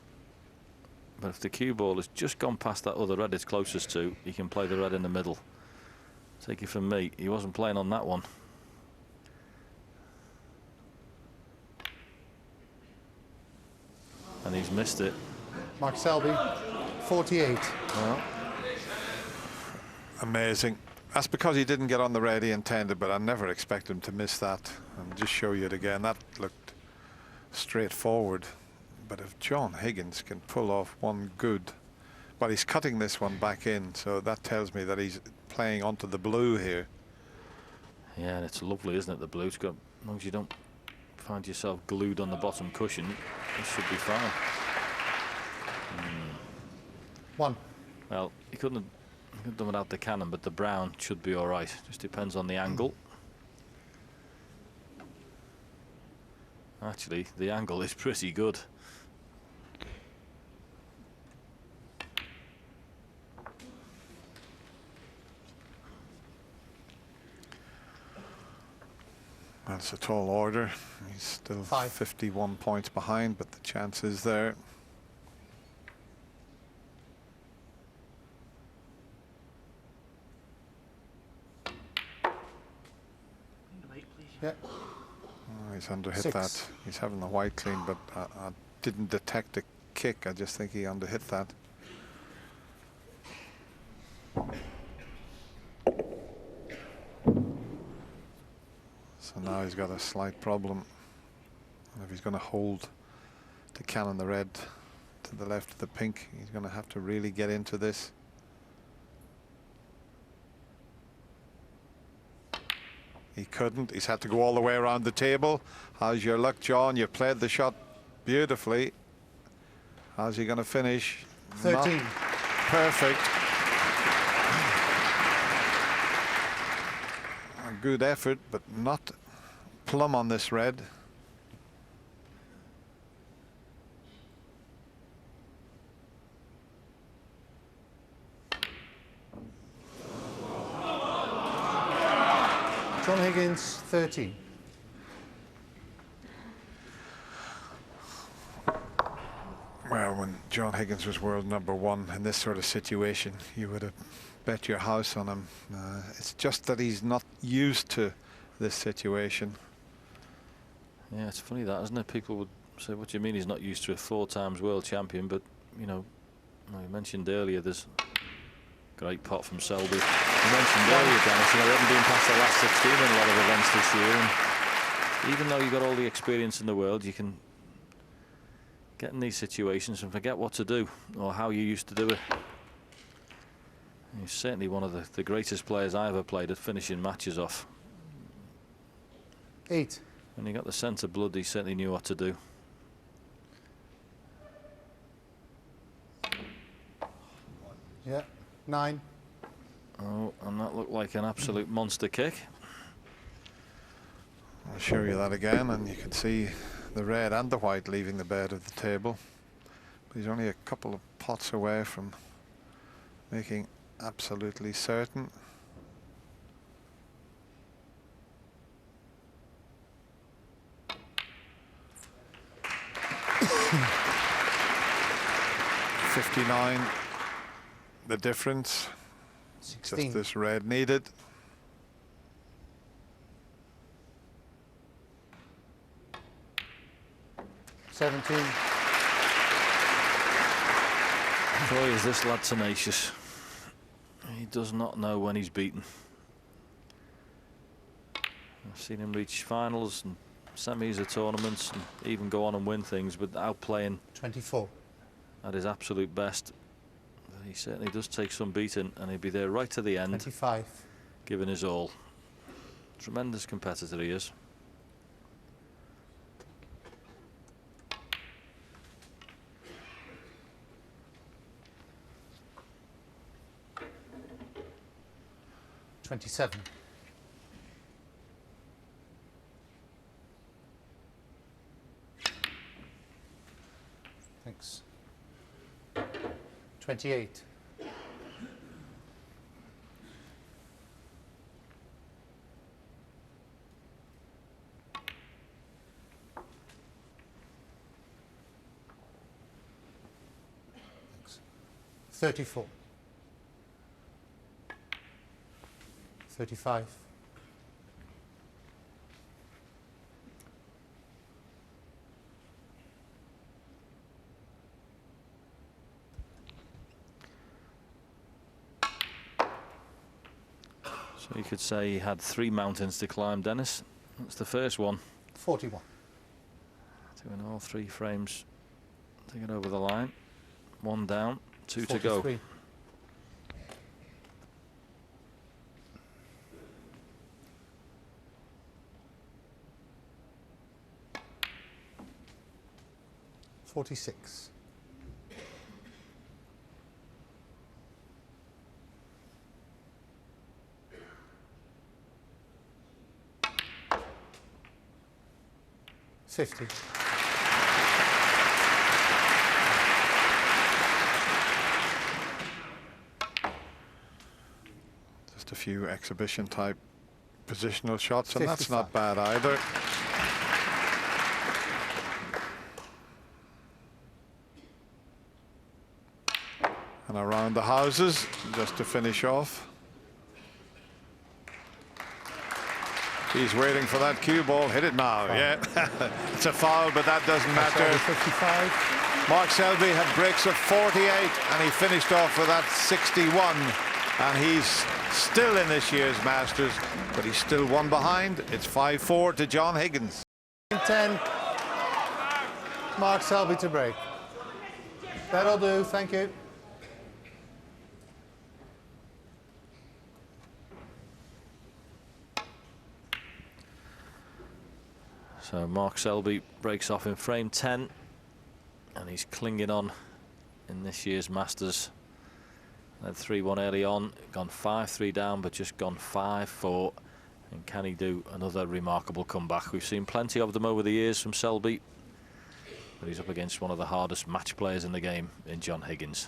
But if the cue ball has just gone past that other red it's closest to, he can play the red in the middle. Take it from me, he wasn't playing on that one. And he's missed it. Mark Selby, 48. Well, Amazing. That's because he didn't get on the red he intended, but I never expect him to miss that. And just show you it again. That looked straightforward. But if John Higgins can pull off one good, but he's cutting this one back in, so that tells me that he's playing onto the blue here. yeah, and it's lovely, isn't it? The blue. It's got, as long as you don't find yourself glued on the bottom cushion, this should be fine. 1. Well, he couldn't have done without the cannon, but the brown should be all right. Just depends on the angle. Actually, the angle is pretty good. That's a tall order. He's still 5. 51 points behind, but the chance is there. Yeah. Oh, he's underhit 6. that. He's having the white clean, but I didn't detect a kick. I just think he underhit that. So now he's got a slight problem. And if he's going to hold the cannon the red to the left of the pink, he's going to have to really get into this. He couldn't. He's had to go all the way around the table. How's your luck, John? You've played the shot beautifully. How's he going to finish? 13. Not perfect. A good effort, but not plumb on this red. John Higgins, 13. Well, when John Higgins was world #1 in this sort of situation, you would have bet your house on him. It's just that he's not used to this situation. Yeah, it's funny that, isn't it? People would say, what do you mean he's not used to a 4 times world champion? But, you know, I mentioned earlier there's great pot from Selby. You mentioned earlier, Dennis, you know, we haven't been past the last 16 in a lot of events this year. And even though you've got all the experience in the world, you can get in these situations and forget what to do or how you used to do it. He's certainly one of the greatest players I ever played at finishing matches off. 8. When he got the centre blood, he certainly knew what to do. Yeah. 9. Oh, and that looked like an absolute monster kick. I'll show you that again, and you can see the red and the white leaving the bed of the table. But he's only a couple of pots away from making absolutely certain. $59, the difference. 16. Just this red needed. $17. Boy, is this lad tenacious. He does not know when he's beaten. I've seen him reach finals and semis of tournaments and even go on and win things, but outplaying 24. at his absolute best. He certainly does take some beating, and he'll be there right to the end, 25. giving his all. Tremendous competitor he is. $27. Thanks. 28. Thanks. 34. 35. So you could say he had 3 mountains to climb, Dennis. That's the first one. 41. Doing all 3 frames to get over the line. 1 down, 2 to go. 43. $46. $50. Just a few exhibition type positional shots, and that's 55. not bad either. And around the houses, just to finish off. He's waiting for that cue ball. Hit it now. Foul. Yeah, it's a foul, but that doesn't matter. 55. Mark Selby had breaks of 48, and he finished off with that 61. And he's still in this year's Masters, but he's still 1 behind. It's 5-4 to John Higgins. 10. Mark Selby to break. That'll do. Thank you. So Mark Selby breaks off in frame 10, and he's clinging on in this year's Masters. Had 3-1 early on, gone 5-3 down, but just gone 5-4. And can he do another remarkable comeback? We've seen plenty of them over the years from Selby, but he's up against one of the hardest match players in the game in John Higgins.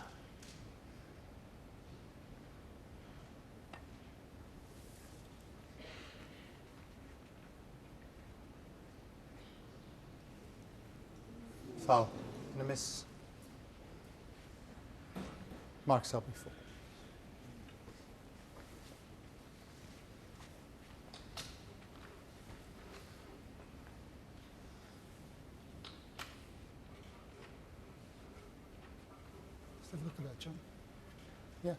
Foul. And a miss. Mark Selby 4. Let's have a look at that, John. Yeah.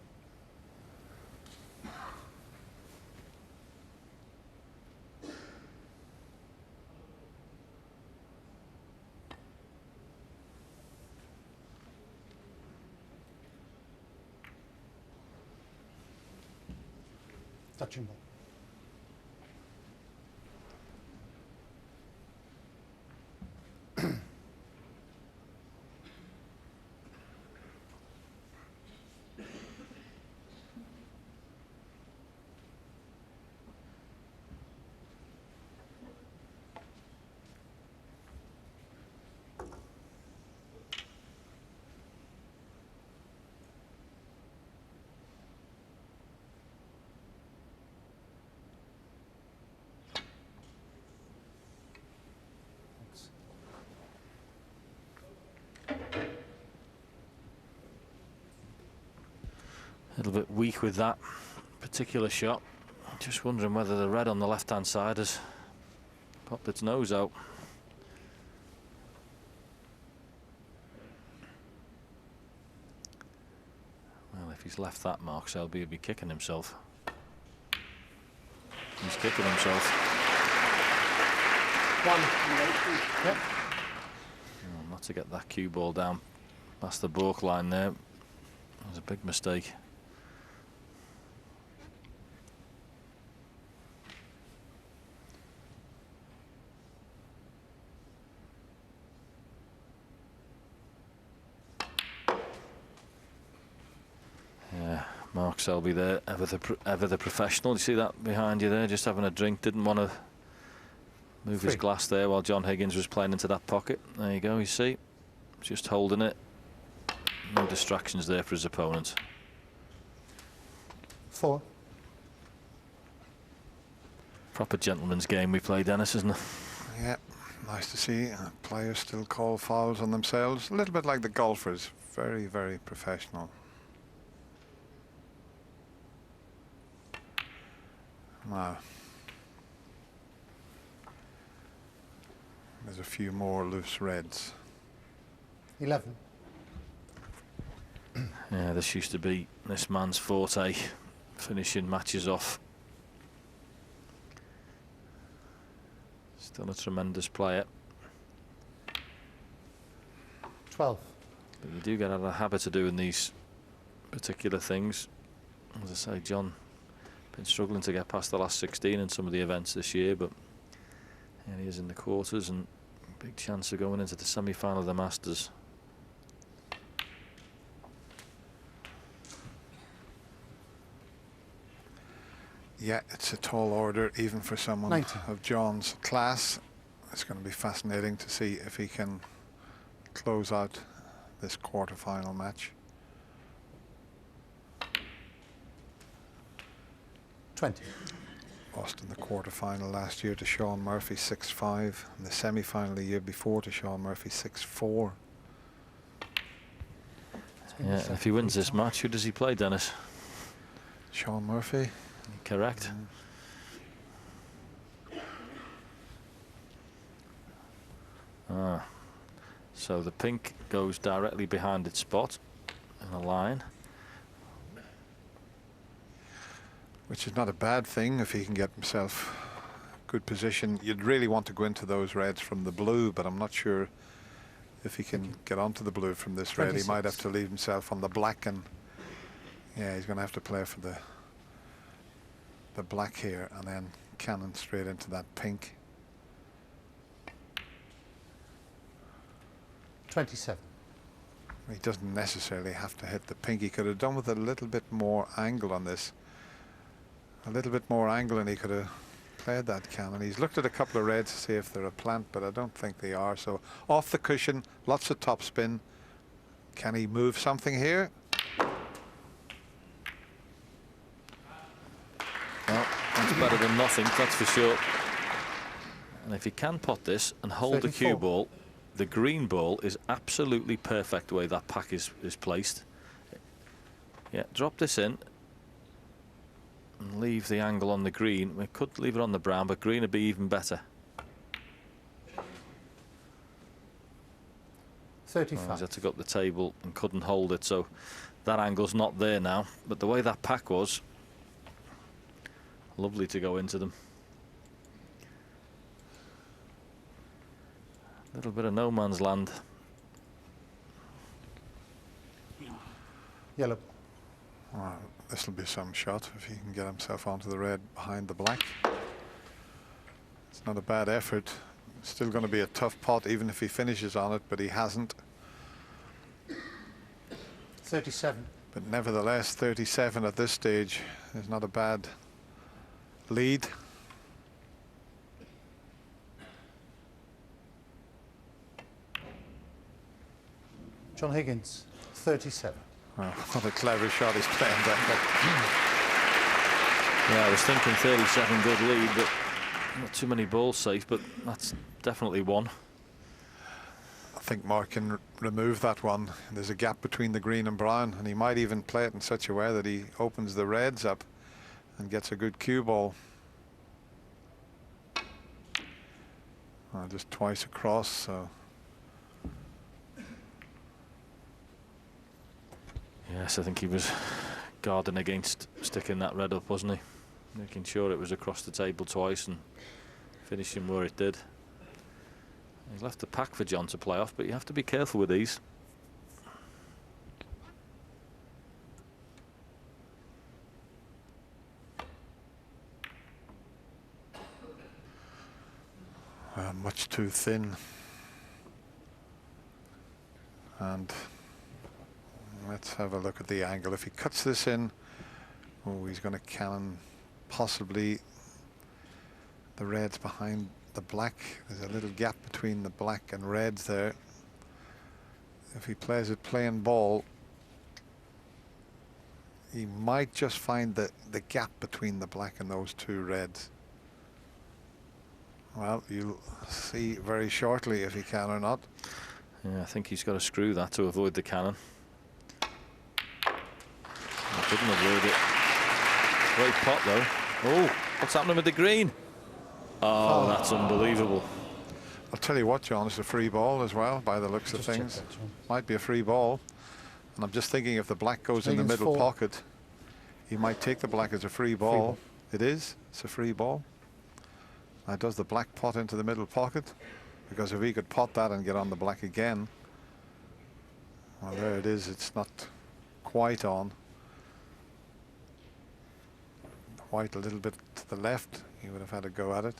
Touching ball. A little bit weak with that particular shot. Just wondering whether the red on the left-hand side has popped its nose out. Well, if he's left that mark, Selby will be kicking himself. He's kicking himself. One. Yep. Oh, not to get that cue ball down past the balk line there. That was a big mistake. Yeah, Mark Selby there, ever the professional. You see that behind you there, just having a drink. Didn't want to move his glass there while John Higgins was playing into that pocket. There you go, you see. Just holding it. No distractions there for his opponent. 4. Proper gentleman's game we play, Dennis, isn't it? Yeah, nice to see players still call fouls on themselves. A little bit like the golfers. Very, very professional. Now, there's a few more loose reds. 11. Yeah, this used to be this man's forte, finishing matches off. Still a tremendous player. 12. But you do get out of the habit of doing these particular things. As I say, John been struggling to get past the last 16 in some of the events this year, but yeah, he is in the quarters and big chance of going into the semi-final of the Masters. Yeah, it's a tall order, even for someone 90. of John's class. It's going to be fascinating to see if he can close out this quarter-final match. 20. Lost in the quarter-final last year to Sean Murphy 6-5, and the semi-final the year before to Sean Murphy 6-4. Yeah, if he wins this match, who does he play, Dennis? Sean Murphy. Correct. So the pink goes directly behind its spot in a line. Which is not a bad thing if he can get himself good position. You'd really want to go into those reds from the blue, but I'm not sure if he can get onto the blue from this red. He might have to leave himself on the black, and yeah, he's going to have to play for the black here and then cannon straight into that pink. 27. He doesn't necessarily have to hit the pink. He could have done with a little bit more angle on this. A little bit more angle and he could have played that cannon. He's looked at a couple of reds to see if they're a plant, but I don't think they are. So off the cushion, lots of top spin. Can he move something here? Well, that's better than nothing, that's for sure. And if he can pot this and hold 34. the cue ball, the green ball is absolutely perfect the way that pack is placed. Yeah, drop this in and leave the angle on the green. We could leave it on the brown, but green would be even better. 35. Well, he's had to go up the table and couldn't hold it, so that angle's not there now. But the way that pack was, lovely to go into them. A little bit of no man's land. Yellow. Well, this will be some shot if he can get himself onto the red behind the black. It's not a bad effort. Still going to be a tough pot even if he finishes on it, but he hasn't. 37. But nevertheless, 37 at this stage is not a bad lead. John Higgins, 37. Well, what a clever shot he's playing that. Yeah, I was thinking 37 good lead, but not too many balls safe, but that's definitely one. I think Mark can remove that one. There's a gap between the green and brown, and he might even play it in such a way that he opens the reds up and gets a good cue ball. Just twice across, so. Yes, I think he was guarding against sticking that red up, wasn't he? Making sure it was across the table twice and finishing where it did. He's left the pack for John to play off, but you have to be careful with these. Much too thin. And let's have a look at the angle. If he cuts this in, oh, he's going to cannon possibly the reds behind the black. There's a little gap between the black and reds there. If he plays it plain ball, he might just find the gap between the black and those two reds. Well, you'll see very shortly if he can or not. Yeah, I think he's got to screw that to avoid the cannon. He couldn't avoid it. Great pot though. Oh, what's happening with the green? Oh, that's unbelievable. I'll tell you what, John, it's a free ball as well, by the looks of Just check things. that, John. Might be a free ball. And I'm just thinking if the black goes in the Higgins middle 4. pocket, he might take the black as a free ball. ball. It is. It's a free ball. Now, does the black pot into the middle pocket? Because if he could pot that and get on the black again, well, there it is. It's not quite on. White a little bit to the left. He would have had a go at it.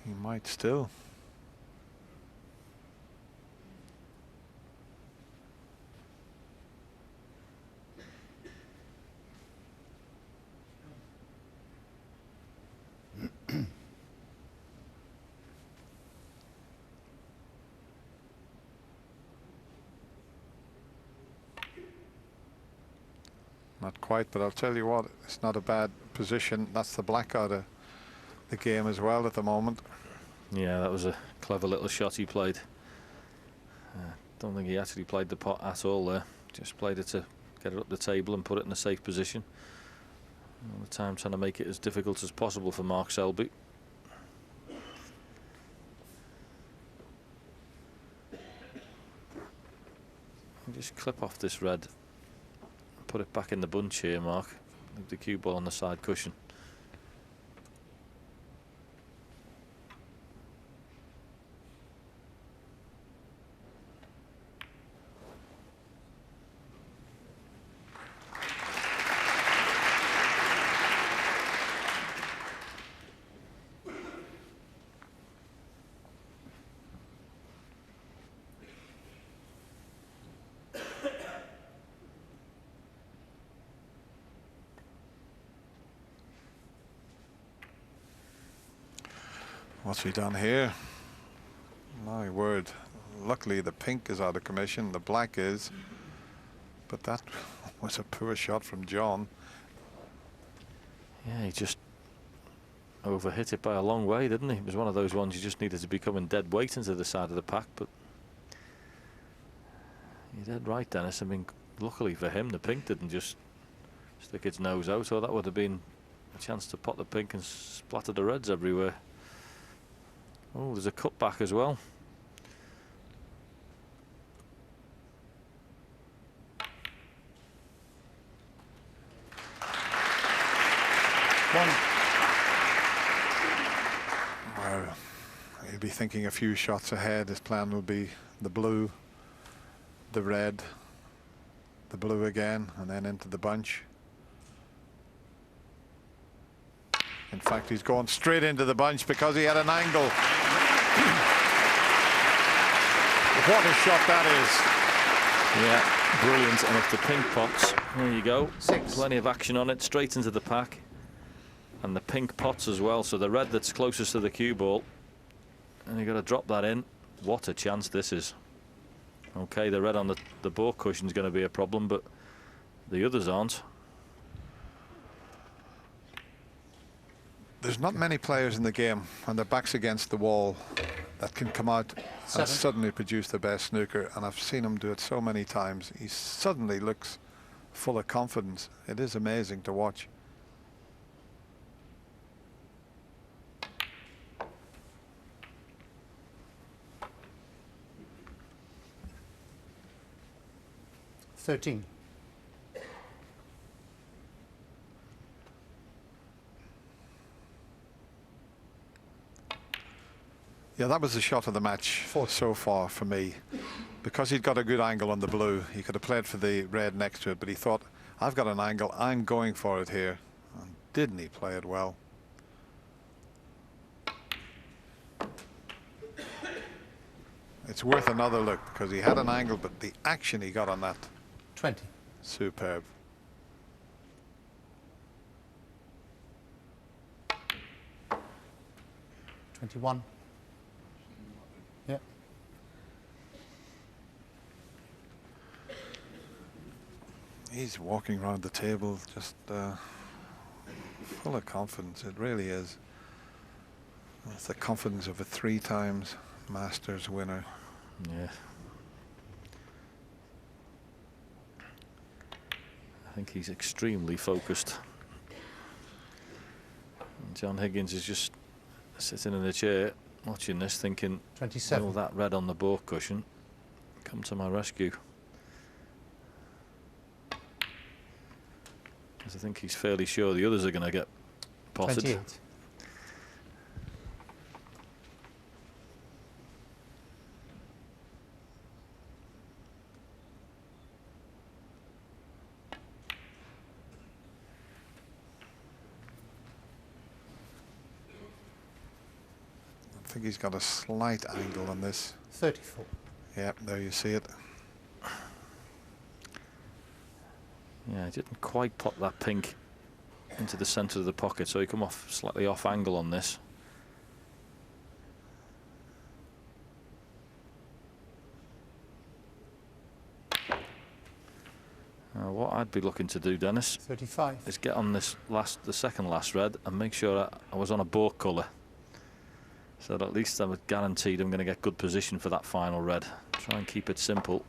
He might still. Not quite, but I'll tell you what, it's not a bad position. That's the black out of the game as well at the moment. Yeah, that was a clever little shot he played. Don't think he actually played the pot at all there. Just played it to get it up the table and put it in a safe position. All the time trying to make it as difficult as possible for Mark Selby. Just clip off this red. Put it back in the bunch here, Mark. Leave the cue ball on the side cushion. What's he done here? My word. Luckily the pink is out of commission, the black is. But that was a poor shot from John. Yeah, he just overhit it by a long way, didn't he? It was one of those ones you just needed to be coming dead weight into the side of the pack, but you're dead right, Dennis. I mean, luckily for him, the pink didn't just stick its nose out, or that would have been a chance to pot the pink and splatter the reds everywhere. Oh, there's a cutback as well. Well, he'll be thinking a few shots ahead. His plan will be the blue, the red, the blue again, and then into the bunch. In fact, he's going straight into the bunch because he had an angle. What a shot that is. Yeah, brilliant. And if the pink pots, there you go. 6. Plenty of action on it, straight into the pack. And the pink pots as well, so the red that's closest to the cue ball. And you've got to drop that in. What a chance this is. Okay, the red on the ball cushion is going to be a problem, but the others aren't. There's not many players in the game when their back's against the wall that can come out 7. and suddenly produce the best snooker, and I've seen him do it so many times. He suddenly looks full of confidence. It is amazing to watch. $13. Yeah, that was the shot of the match so far for me. Because he'd got a good angle on the blue, he could have played for the red next to it, but he thought, I've got an angle, I'm going for it here. And didn't he play it well? It's worth another look because he had an angle, but the action he got on that, 20. superb. $21. Yeah. He's walking around the table just full of confidence. It really is. It's the confidence of a 3 times Masters winner. Yeah. I think he's extremely focused. And John Higgins is just sitting in a chair watching this thinking, 27. will that red on the ball cushion come to my rescue? Because I think he's fairly sure the others are going to get potted. 28. I think he's got a slight angle on this. 34. Yeah, there you see it. Yeah, he didn't quite pop that pink into the centre of the pocket, so he come off slightly off angle on this. What I'd be looking to do, Dennis, 35. is get on this the second last red and make sure I was on a ball colour, so that at least I'm guaranteed I'm going to get good position for that final red. Try and keep it simple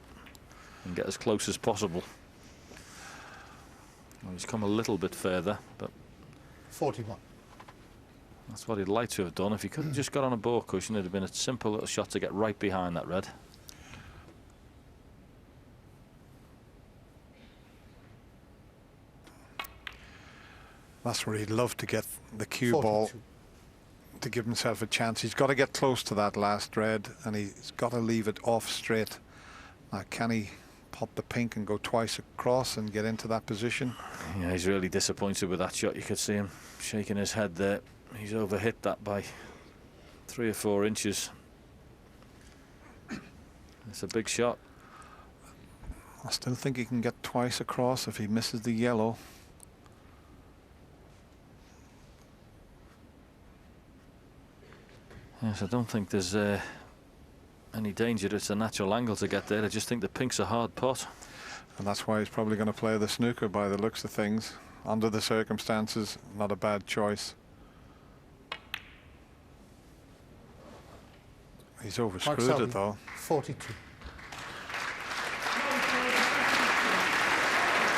and get as close as possible. Well, he's come a little bit further, but 41. that's what he'd like to have done. If he could have just got on a ball cushion, it'd have been a simple little shot to get right behind that red. That's where he'd love to get the cue 42. ball to give himself a chance. He's got to get close to that last red, and he's got to leave it off straight. Now, can he pop the pink and go twice across and get into that position? Yeah, he's really disappointed with that shot. You could see him shaking his head there. He's overhit that by 3 or 4 inches. It's a big shot. I still think he can get twice across if he misses the yellow. Yes, I don't think there's any danger. It's a natural angle to get there. I just think the pink's a hard pot. And that's why he's probably going to play the snooker by the looks of things. Under the circumstances, not a bad choice. He's overscrewed it though. 42.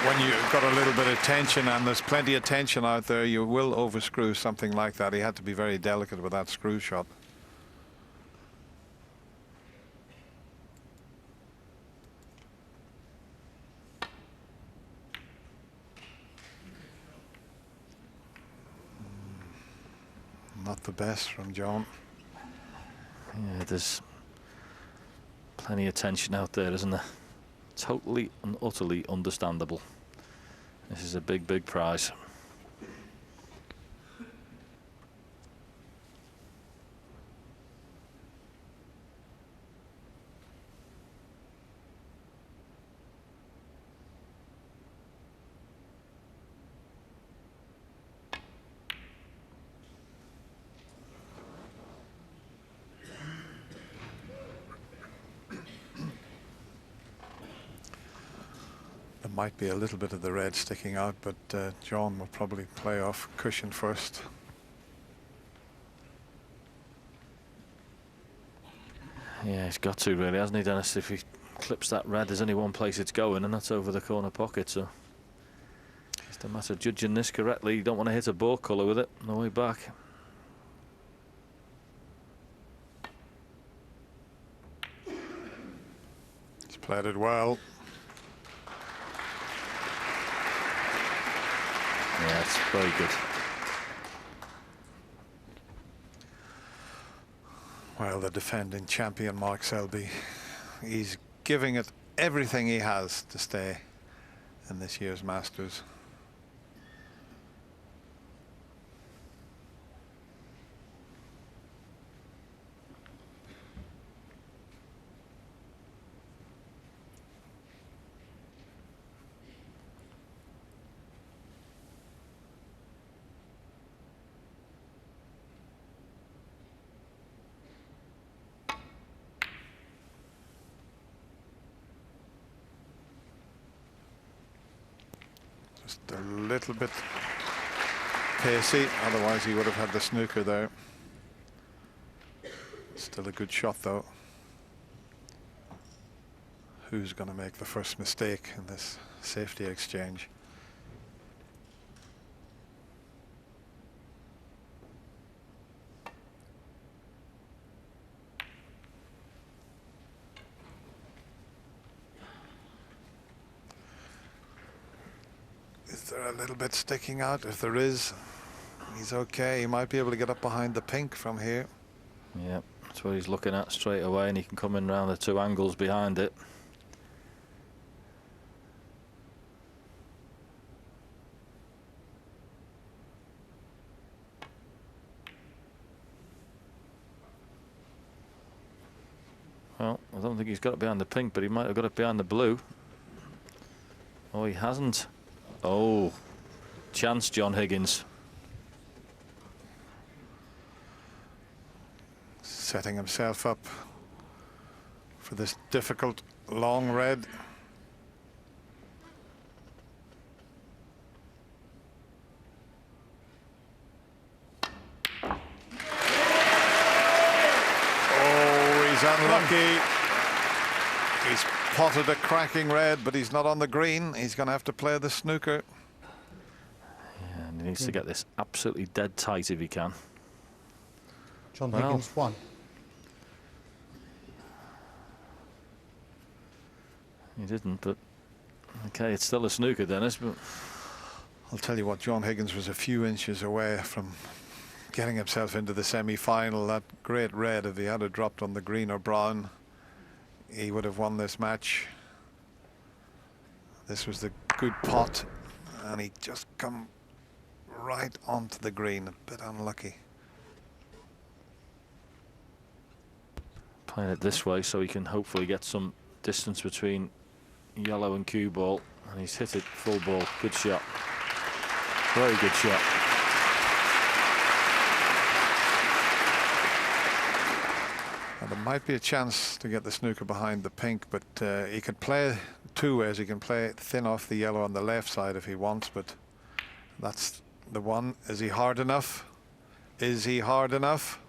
When you've got a little bit of tension, and there's plenty of tension out there, you will overscrew something like that. He had to be very delicate with that screw shot. Not the best from John. there's plenty of tension out there, isn't there? Totally and utterly understandable. This is a big, big prize. Might be a little bit of the red sticking out, but John will probably play off cushion first. Yeah, he's got to really, hasn't he, Dennis? If he clips that red, there's only one place it's going, and that's over the corner pocket. So it's a matter of judging this correctly. You don't want to hit a ball colour with it on the way back. He's played it well. Yeah, it's very good. Well, the defending champion, Mark Selby, he's giving it everything he has to stay in this year's Masters. Just a little bit pacey, otherwise he would have had the snooker there. Still a good shot though. Who's going to make the first mistake in this safety exchange? Is there a little bit sticking out? If there is, he's okay. He might be able to get up behind the pink from here. Yeah, that's what he's looking at straight away, and he can come in around the two angles behind it. Well, I don't think he's got it behind the pink, but he might have got it behind the blue. Oh, he hasn't. Oh, chance, John Higgins. Setting himself up for this difficult long red. Oh, he's unlucky. He's potted a cracking red, but he's not on the green. He's going to have to play the snooker. Yeah, and he needs to get this absolutely dead tight if he can. John Well. Higgins won. He didn't, but okay, it's still a snooker, Dennis. But I'll tell you what, John Higgins was a few inches away from getting himself into the semi-final. That great red, if he had it dropped on the green or brown, he would have won this match. This was the good pot, and he just come right onto the green. A bit unlucky. playing it this way so he can hopefully get some distance between yellow and cue ball, and he's hit it full ball. Good shot, very good shot. And there might be a chance to get the snooker behind the pink, but he could play two ways. He can play thin off the yellow on the left side if he wants, but that's the one. Is he hard enough? Is he hard enough?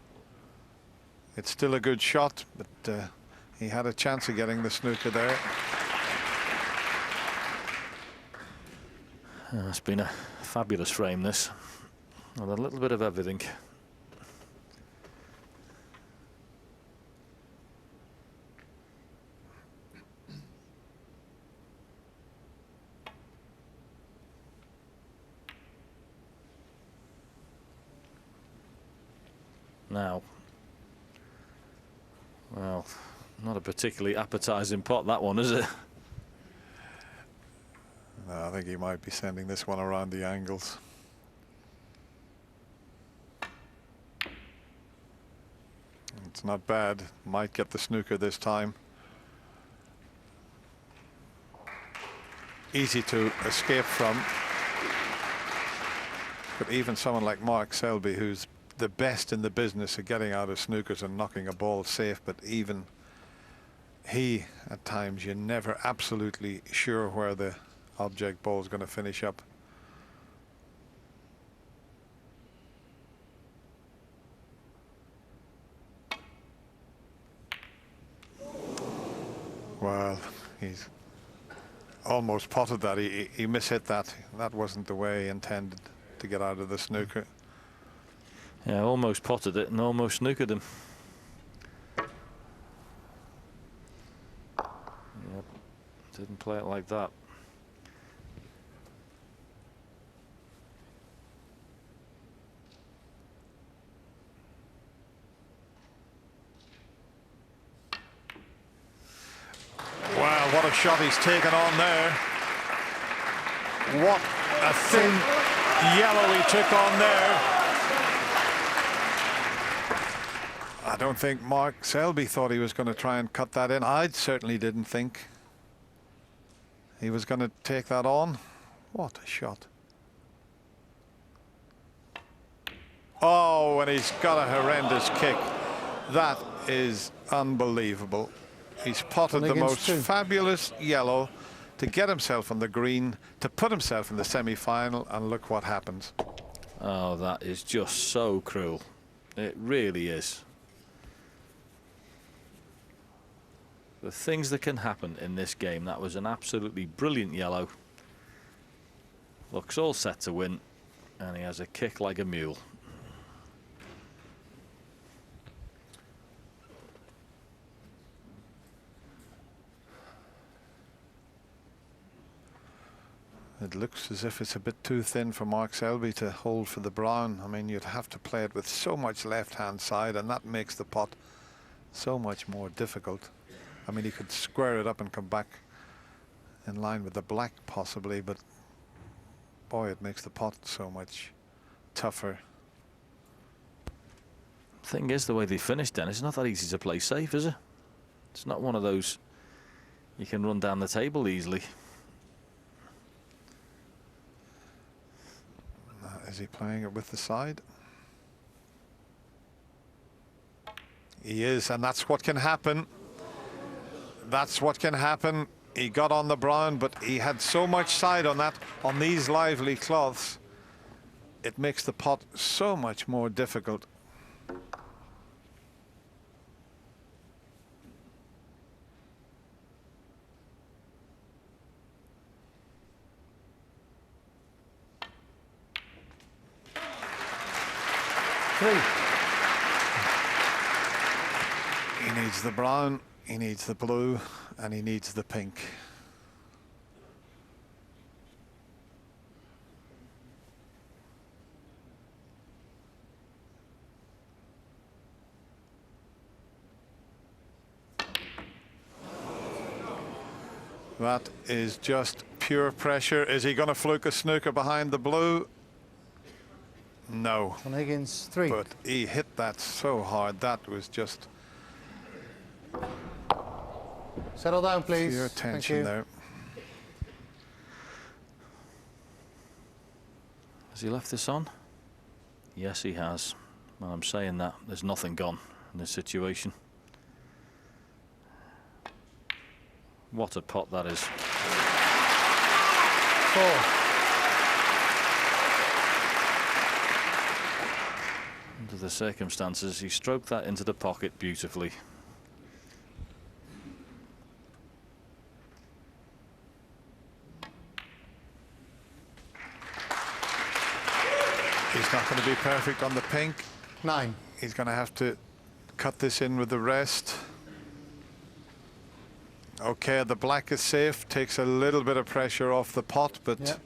It's still a good shot, but he had a chance of getting the snooker there. It's been a fabulous frame, this, and a little bit of everything. Now, Well, not a particularly appetising pot, that one, is it? No, I think he might be sending this one around the angles. It's not bad. Might get the snooker this time. Easy to escape from. But even someone like Mark Selby, who's the best in the business of getting out of snookers and knocking a ball safe, but even he, at times, you're never absolutely sure where the object ball is going to finish up. Well, he's almost potted that. He mishit that. That wasn't the way he intended to get out of the snooker. Yeah, almost potted it and almost snookered him. Yep, didn't play it like that. Wow, what a shot he's taken on there. What a thin yellow he took on there. I don't think Mark Selby thought he was going to try and cut that in. I certainly didn't think he was going to take that on. What a shot. Oh, and he's got a horrendous kick. That is unbelievable. He's potted the most fabulous yellow to get himself on the green, to put himself in the semi-final, and look what happens. Oh, that is just so cruel. It really is. The things that can happen in this game. That was an absolutely brilliant yellow. Looks all set to win, and he has a kick like a mule. It looks as if it's a bit too thin for Mark Selby to hold for the brown. I mean, you'd have to play it with so much left-hand side, and that makes the pot so much more difficult. I mean, he could square it up and come back in line with the black possibly, but boy, it makes the pot so much tougher. Thing is, the way they finished, Dennis, it's not that easy to play safe, is it? It's not one of those you can run down the table easily. Is he playing it with the side? He is, and that's what can happen. That's what can happen. He got on the brown, but he had so much side on that, on these lively cloths. It makes the pot so much more difficult. He needs the brown, he needs the blue, and he needs the pink. That is just pure pressure. Is he going to fluke a snooker behind the blue? No. John Higgins, 3. But he hit that so hard. That was just Settle down, please. pure tension there. Has he left this on? Yes, he has. Well, I'm saying that there's nothing gone in this situation. What a pot that is. 4. Under the circumstances, he stroked that into the pocket beautifully. He's not going to be perfect on the pink. 9. He's going to have to cut this in with the rest. Okay, the black is safe. Takes a little bit of pressure off the pot, but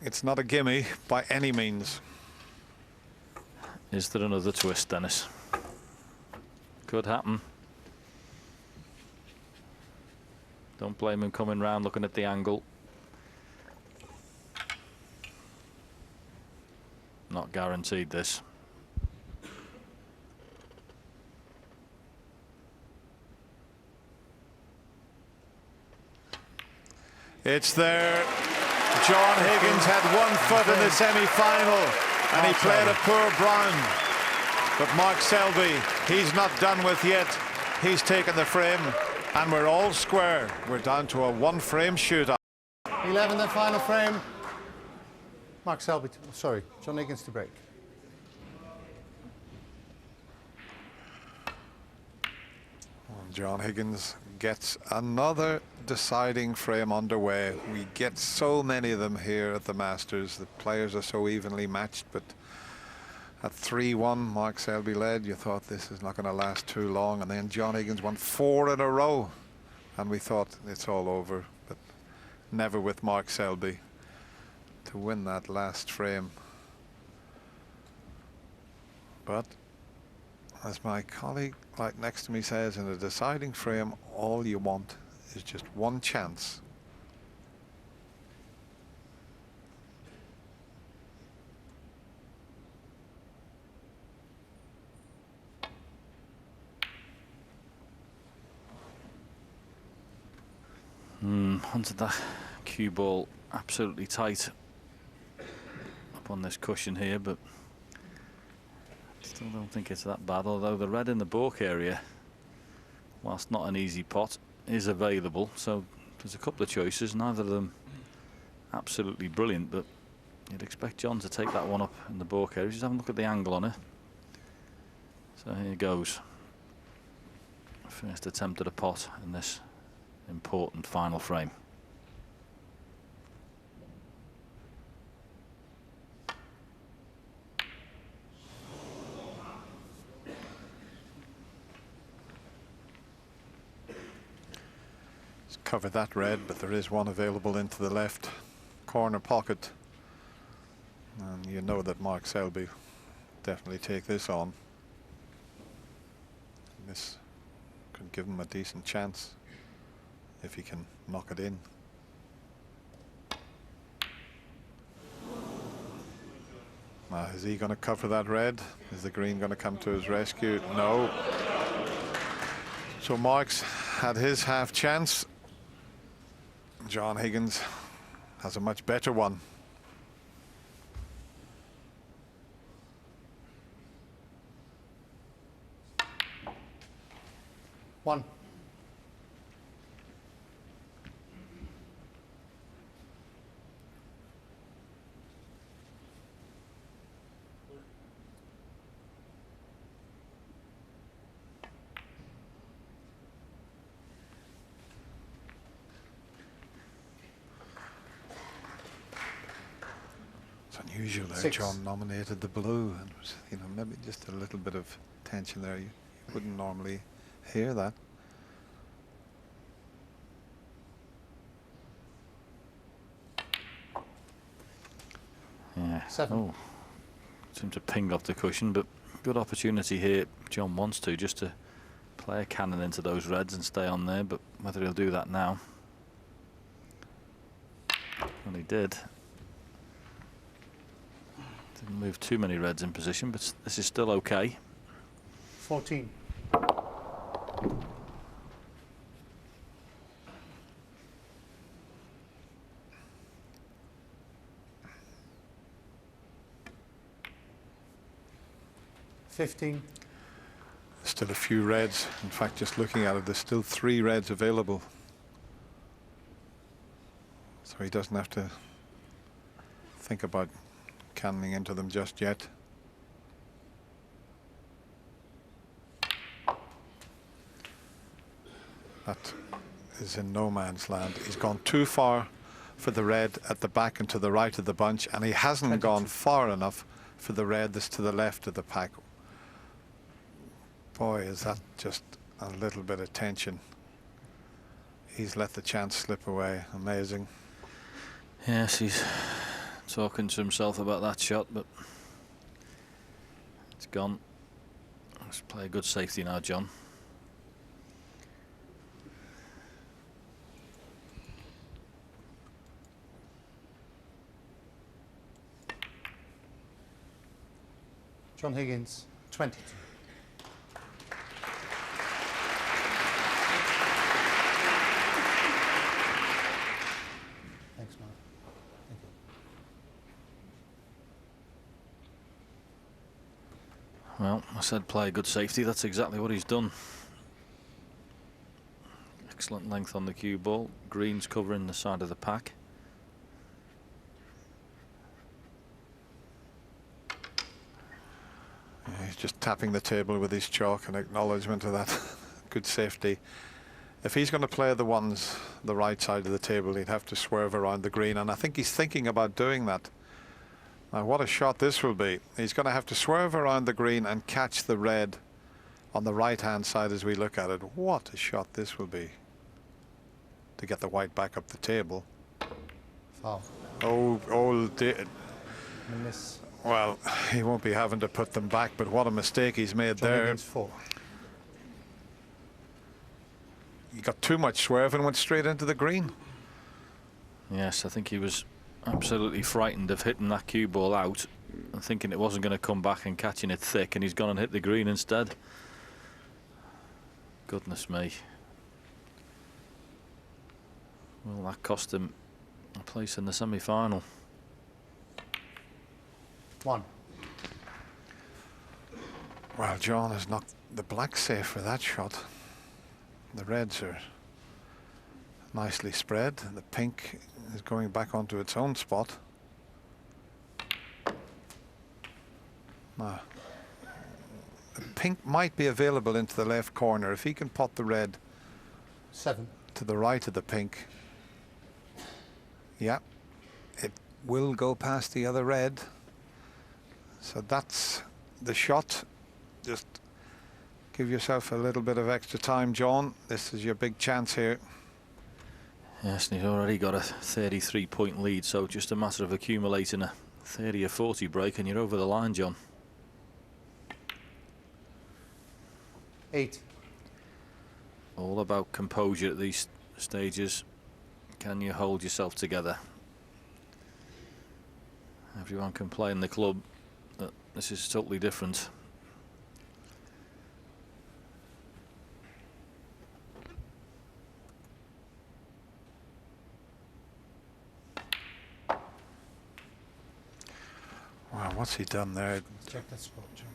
it's not a gimme by any means. Is there another twist, Dennis? Could happen. Don't blame him coming round looking at the angle. Not guaranteed this. It's there. John Higgins had 1 foot in the semi-final and he played a poor Brown. But Mark Selby, he's not done with yet. He's taken the frame and we're all square. We're down to a 1-frame shootout. 11, the final frame. Mark Selby, sorry, John Higgins to break. John Higgins gets another deciding frame underway. We get so many of them here at the Masters. The players are so evenly matched, but at 3-1, Mark Selby led. You thought this is not going to last too long, and then John Higgins won 4 in a row, and we thought it's all over, but never with Mark Selby to win that last frame. But as my colleague right next to me says, in a deciding frame, all you want is just one chance. Onto that cue ball, absolutely tight up on this cushion here, but still don't think it's that bad, although the red in the balk area, whilst not an easy pot, is available. So there's a couple of choices, neither of them absolutely brilliant, but you'd expect John to take that one up in the balk area. Just have a look at the angle on it. So here goes. First attempt at a pot in this important final frame. Cover that red, but there is one available into the left corner pocket, and you know that Mark Selby definitely take this on. This could give him a decent chance if he can knock it in. Now, is he going to cover that red? Is the green going to come to his rescue? No. So Mark's had his half chance. John Higgins has a much better one. One. Unusual there. 6. John nominated the blue, and was, you know, maybe just a little bit of tension there. You wouldn't normally hear that. Yeah. 7. Oh, seemed to ping off the cushion, but good opportunity here. John wants to just to play a cannon into those reds and stay on there, but whether he'll do that now. Well, he did. Didn't move too many reds in position, but this is still okay. 14. $15. Still a few reds. In fact, just looking at it, there's still 3 reds available. So he doesn't have to think about cannoning into them just yet. That is in no man's land. He's gone too far for the red at the back and to the right of the bunch, and he hasn't gone far enough for the red that's to the left of the pack. Boy, is that just a little bit of tension. He's let the chance slip away. Amazing. Yes, he's talking to himself about that shot, but it's gone. Let's play a good safety now, John. John Higgins, 22. Thanks, Mark. Thank you. Well, I said play a good safety. That's exactly what he's done. Excellent length on the cue ball. Greens covering the side of the pack. Yeah, he's just tapping the table with his chalk in acknowledgement of that good safety. If he's going to play the ones the right side of the table, he'd have to swerve around the green, and I think he's thinking about doing that. Now, what a shot this will be. He's going to have to swerve around the green and catch the red on the right-hand side as we look at it. What a shot this will be to get the white back up the table. Foul. Oh dear. Miss. Well, he won't be having to put them back, but what a mistake he's made John there. Higgins, 4. He got too much swerve and went straight into the green. Yes, I think he was absolutely frightened of hitting that cue ball out and thinking it wasn't going to come back and catching it thick, and he's gone and hit the green instead. Goodness me. Well, that cost him a place in the semi-final. 1. Well, John has knocked the black safe for that shot. The reds are nicely spread. The pink is going back onto its own spot. Now, the pink might be available into the left corner. If he can pot the red 7. to the right of the pink, yeah, it will go past the other red. So that's the shot. Just give yourself a little bit of extra time, John. This is your big chance here. Yes, and he's already got a 33-point lead, so just a matter of accumulating a 30 or 40 break and you're over the line, John. 8. All about composure at these stages. Can you hold yourself together? Everyone can play in the club, but this is totally different. Wow, what's he done there? Check that spot, John.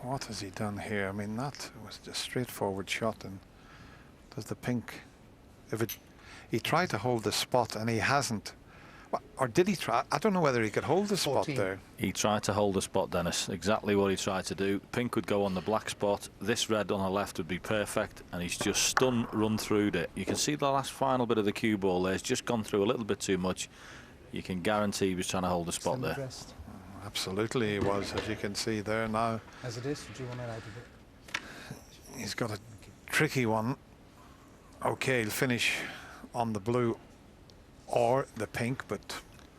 What has he done here? I mean, that was just a straightforward shot. And does the pink, if it, he tried to hold the spot and he hasn't. Or did he try? I don't know whether he could hold the 14. spot there. He tried to hold the spot, Dennis. Exactly what he tried to do. Pink would go on the black spot. This red on the left would be perfect, and he's just run through it. You can see the last final bit of the cue ball there. It's just gone through a little bit too much. You can guarantee he was trying to hold the spot there. Dressed. Absolutely, he was, as you can see there now. As it is, do you want that out of it? He's got a tricky one. Okay, he'll finish on the blue or the pink, but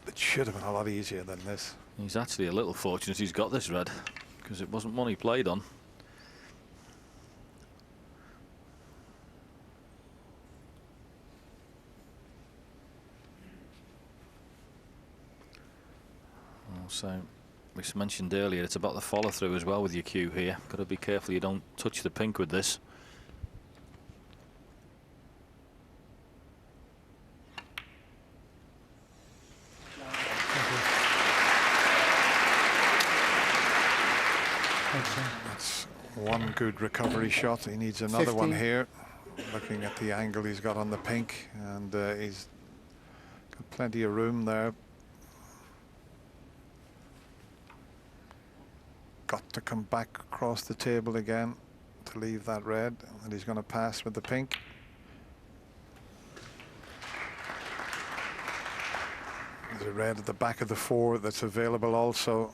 it should have been a lot easier than this. He's actually a little fortunate he's got this red, because it wasn't one he played on. So, we mentioned earlier, it's about the follow through as well with your cue here. Got to be careful you don't touch the pink with this. That's one good recovery shot. He needs another 15. one here. Looking at the angle he's got on the pink, and he's got plenty of room there. Got to come back across the table again to leave that red, and he's going to pass with the pink. There's a red at the back of the 4 that's available also.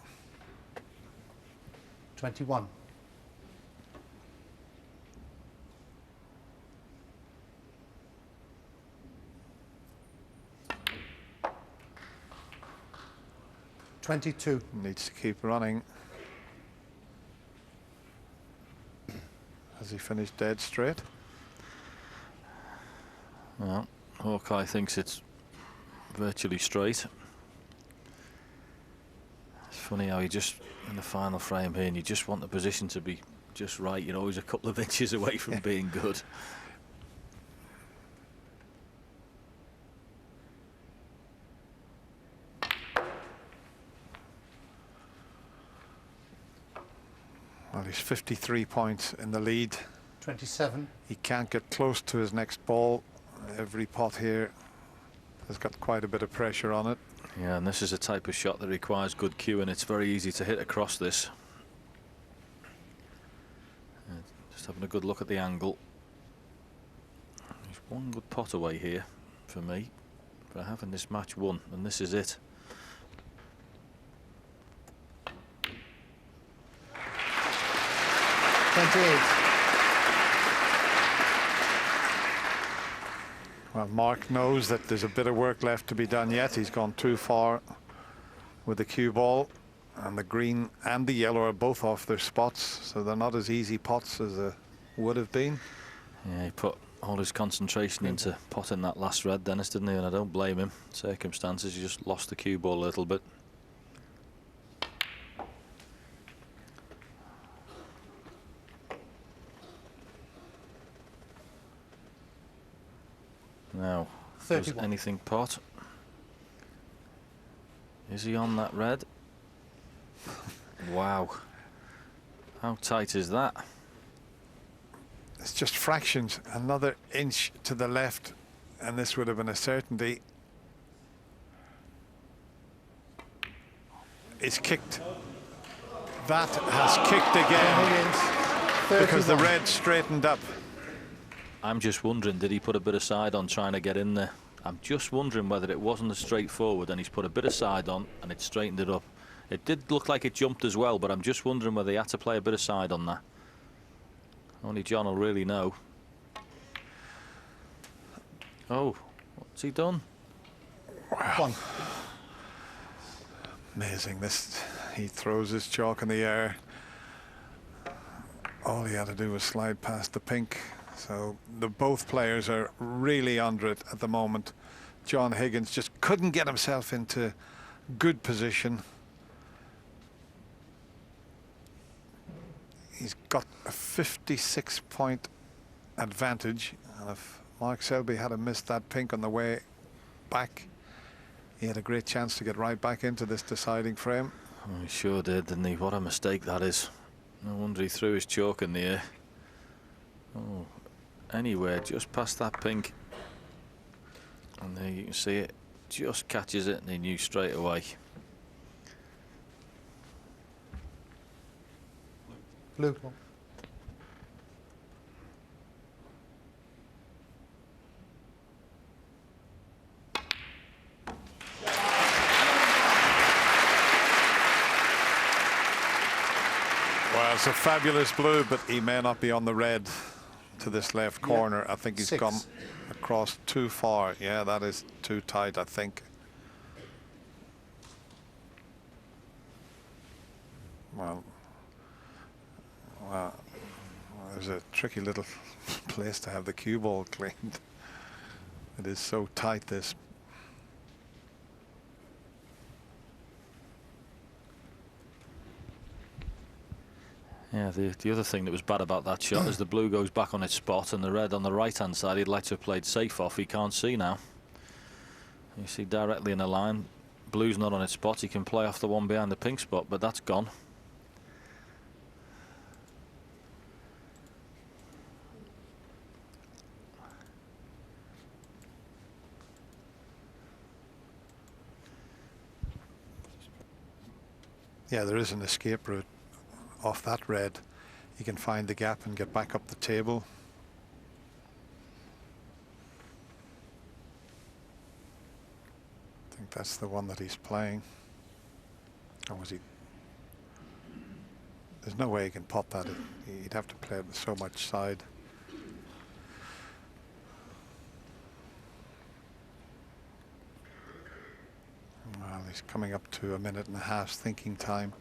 21. .22. Needs to keep running. Does he finish dead straight? Well, Hawkeye thinks it's virtually straight. It's funny how you just, in the final frame here, and you just want the position to be just right. You're always a couple of inches away from being good. Well, he's 53 points in the lead. 27. He can't get close to his next ball. Every pot here has got quite a bit of pressure on it. Yeah, and this is a type of shot that requires good cue, and it's very easy to hit across this. Just having a good look at the angle. There's one good pot away here for me for having this match won, and this is it. Well, Mark knows that there's a bit of work left to be done yet. He's gone too far with the cue ball, and the green and the yellow are both off their spots, so they're not as easy pots as they would have been. Yeah, he put all his concentration into potting that last red, Dennis, didn't he? And I don't blame him. Circumstances, he just lost the cue ball a little bit. Now, does 31. anything pot? Is he on that red? Wow. How tight is that? It's just fractions, another inch to the left, and this would have been a certainty. It's kicked. That has kicked again because the red straightened up. I'm just wondering, did he put a bit of side on trying to get in there? I'm just wondering whether it wasn't as straightforward and he's put a bit of side on and it straightened it up. It did look like it jumped as well, but I'm just wondering whether he had to play a bit of side on that. Only John will really know. Oh, what's he done? Wow. Amazing. This, he throws his chalk in the air. All he had to do was slide past the pink. So both players are really under it at the moment. John Higgins just couldn't get himself into good position. He's got a 56-point advantage, and if Mark Selby had missed that pink on the way back, he had a great chance to get right back into this deciding frame. Oh, he sure did, didn't he? What a mistake that is. No wonder he threw his chalk in the air. Oh, anywhere just past that pink. And there you can see it. Just catches it and he knew straight away. Blue. Well, it's a fabulous blue, but he may not be on the red to this left corner. I think he's 6. gone across too far. Yeah, that is too tight, I think. Well, there's a tricky little place to have the cue ball cleaned. It is so tight, this. Yeah, the other thing that was bad about that shot is the blue goes back on its spot and the red on the right-hand side, he'd like to have played safe off. He can't see now. You see directly in a line. Blue's not on its spot. He can play off the one behind the pink spot, but that's gone. Yeah, there is an escape route off that red. He can find the gap and get back up the table. I think that's the one that he's playing. Or was he? There's no way he can pot that. He'd have to play it with so much side. Well, he's coming up to a minute and a half's thinking time.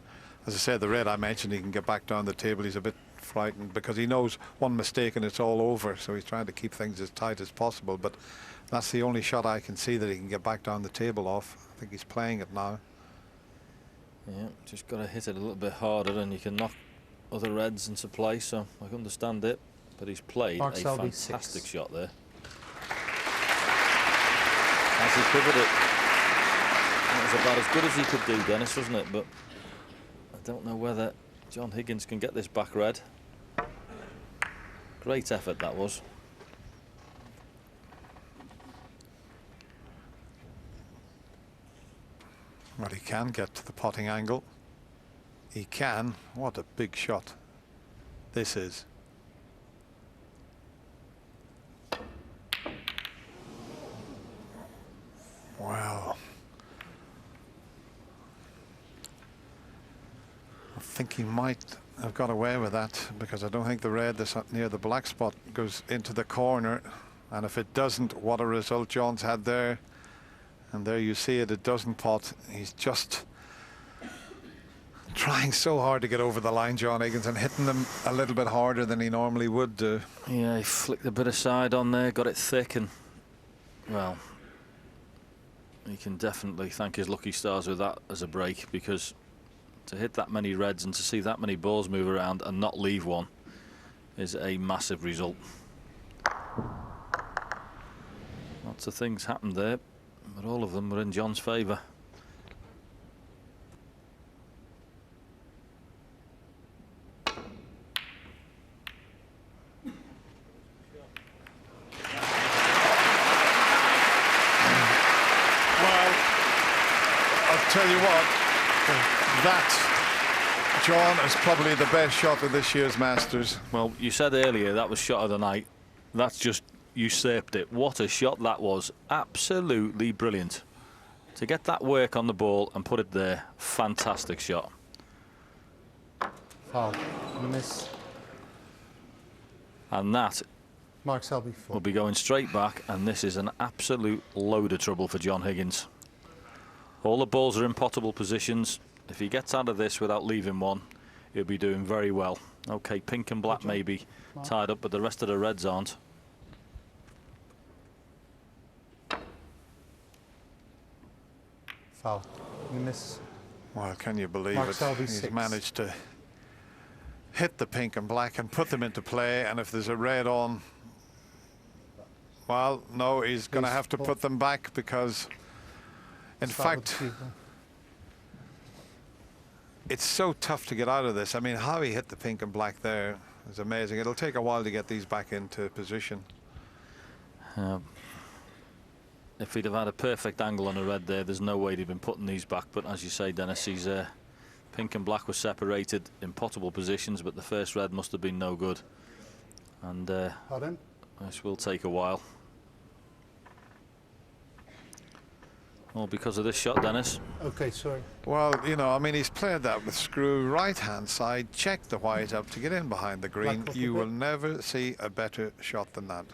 As I said, the red I mentioned, he can get back down the table. He's a bit frightened because he knows one mistake and it's all over. So he's trying to keep things as tight as possible. But that's the only shot I can see that he can get back down the table off. I think he's playing it now. Yeah, just got to hit it a little bit harder and you can knock other reds into play, so I can understand it. But he's played Mark a Selby, fantastic 6. shot there. As he covered it. That was about as good as he could do, Dennis, wasn't it? But I don't know whether John Higgins can get this back red. Great effort that was. Well, he can get to the potting angle. He can. What a big shot this is. Well, I think he might have got away with that because I don't think the red that's near the black spot goes into the corner. And if it doesn't, what a result John's had there. And there you see it, it doesn't pot. He's just trying so hard to get over the line, John Higgins, and hitting them a little bit harder than he normally would do. Yeah, he flicked a bit of side on there, got it thick, and, well, he can definitely thank his lucky stars with that as a break, because to hit that many reds and to see that many balls move around and not leave one is a massive result. Lots of things happened there, but all of them were in John's favour. Well, I'll tell you what, that, John, is probably the best shot of this year's Masters. Well, you said earlier that was shot of the night. That's just usurped it. What a shot that was. Absolutely brilliant. To get that work on the ball and put it there, fantastic shot. Foul. Miss. And that Mark Selby, 4. will be going straight back, and this is an absolute load of trouble for John Higgins. All the balls are in potable positions. If he gets out of this without leaving one, he'll be doing very well. Okay, pink and black maybe tied up, but the rest of the reds aren't. Foul. Miss. Well, can you believe Mark it? Selby, He's 6. managed to hit the pink and black and put them into play, and if there's a red on, well, no, he's going to have to put them back because, in fact, it's so tough to get out of this. I mean, how he hit the pink and black there is amazing. It'll take a while to get these back into position. If he'd have had a perfect angle on a red there, there's no way he'd have been putting these back. But as you say, Dennis, he's pink and black were separated in potable positions, but the first red must have been no good. And this will take a while. All because of this shot, Dennis. Okay, sorry. Well, you know, I mean, he's played that with screw right-hand side, check the white up to get in behind the green. You will never see a better shot than that.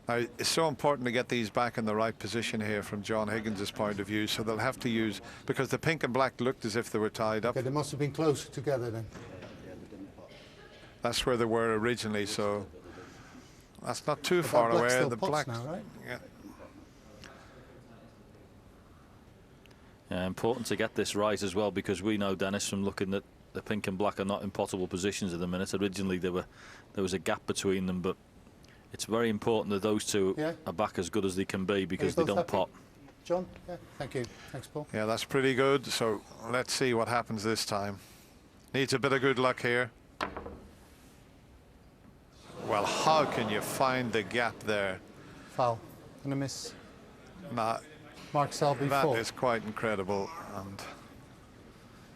Now, it's so important to get these back in the right position here from John Higgins' point of view, so they'll have to use, because the pink and black looked as if they were tied up. Okay, they must have been closer together then. That's where they were originally, so that's not too far away. The black now, right? Yeah. Yeah, important to get this right as well, because we know, Dennis, from looking at the pink and black are not in potable positions at the minute. Originally there was a gap between them, but it's very important that those two are back as good as they can be, because they don't pop. John? Yeah, thank you. Thanks, Paul. Yeah, that's pretty good. So let's see what happens this time. Needs a bit of good luck here. Well, how can you find the gap there? Foul. And a miss. Nah, Mark Selby, that 4. is quite incredible. And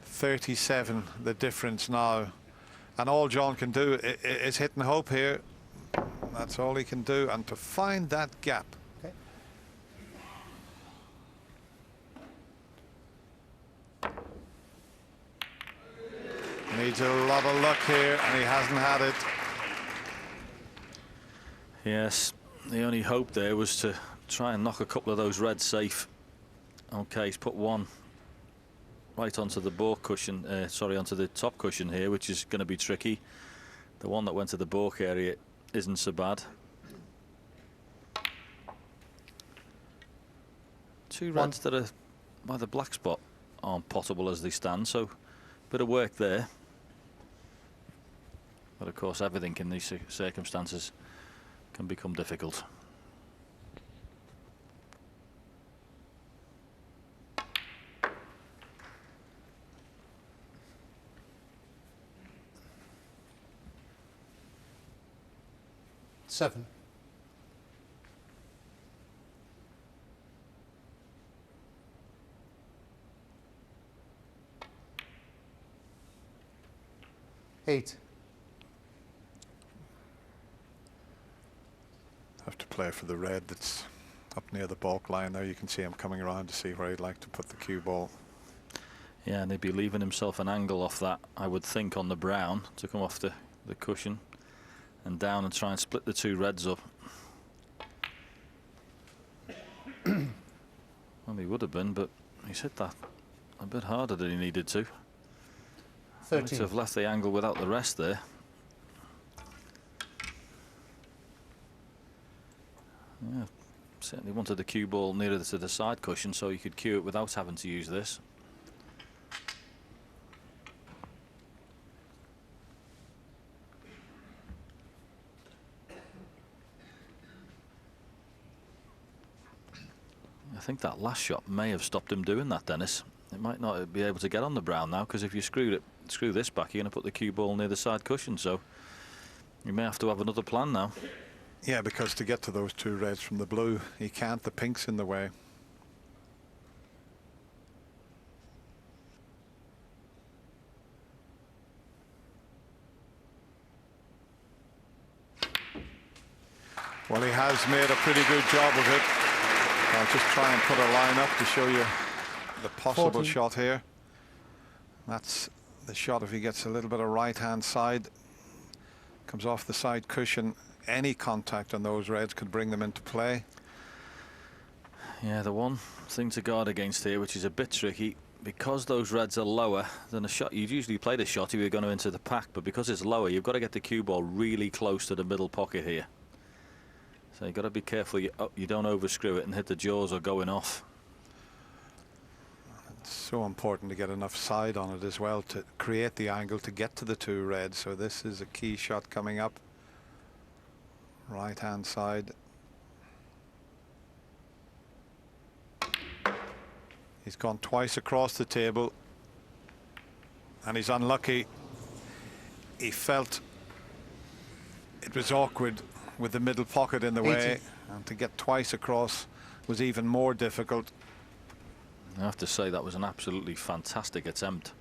37 the difference now. And all John can do is hit and hope here. That's all he can do. And to find that gap. Okay. Needs a lot of luck here, and he hasn't had it. Yes, the only hope there was to try and knock a couple of those reds safe. Okay, he's put one right onto the balk cushion, sorry, onto the top cushion here, which is going to be tricky. The one that went to the balk area isn't so bad. Two reds that are by the black spot aren't potable as they stand, so bit of work there. But of course, everything in these circumstances can become difficult. Seven. Eight. Have to play for the red that's up near the balk line there. You can see him coming around to see where he'd like to put the cue ball. Yeah, and he'd be leaving himself an angle off that, I would think, on the brown to come off the cushion and down and try and split the two reds up. Well, he would have been, but he's hit that a bit harder than he needed to. 13. Might have left the angle without the rest there. Yeah, certainly wanted the cue ball nearer to the side cushion so you could cue it without having to use this. I think that last shot may have stopped him doing that, Dennis. It might not be able to get on the brown now, because if you screw this back, you're going to put the cue ball near the side cushion, so you may have to have another plan now. Yeah, because to get to those two reds from the blue, he can't. The pink's in the way. Well, he has made a pretty good job of it. I'll just try and put a line up to show you the possible 14. shot here. That's the shot if he gets a little bit of right-hand side. Comes off the side cushion. Any contact on those reds could bring them into play. Yeah, the one thing to guard against here, which is a bit tricky, because those reds are lower than a shot. You'd usually play the shot if you're going to enter the pack, but because it's lower, you've got to get the cue ball really close to the middle pocket here. So you've got to be careful you don't overscrew it and hit the jaws or going off. It's so important to get enough side on it as well to create the angle to get to the two reds. So this is a key shot coming up. Right hand side. He's gone twice across the table and he's unlucky. He felt it was awkward with the middle pocket in the way, and to get twice across was even more difficult. I have to say that was an absolutely fantastic attempt.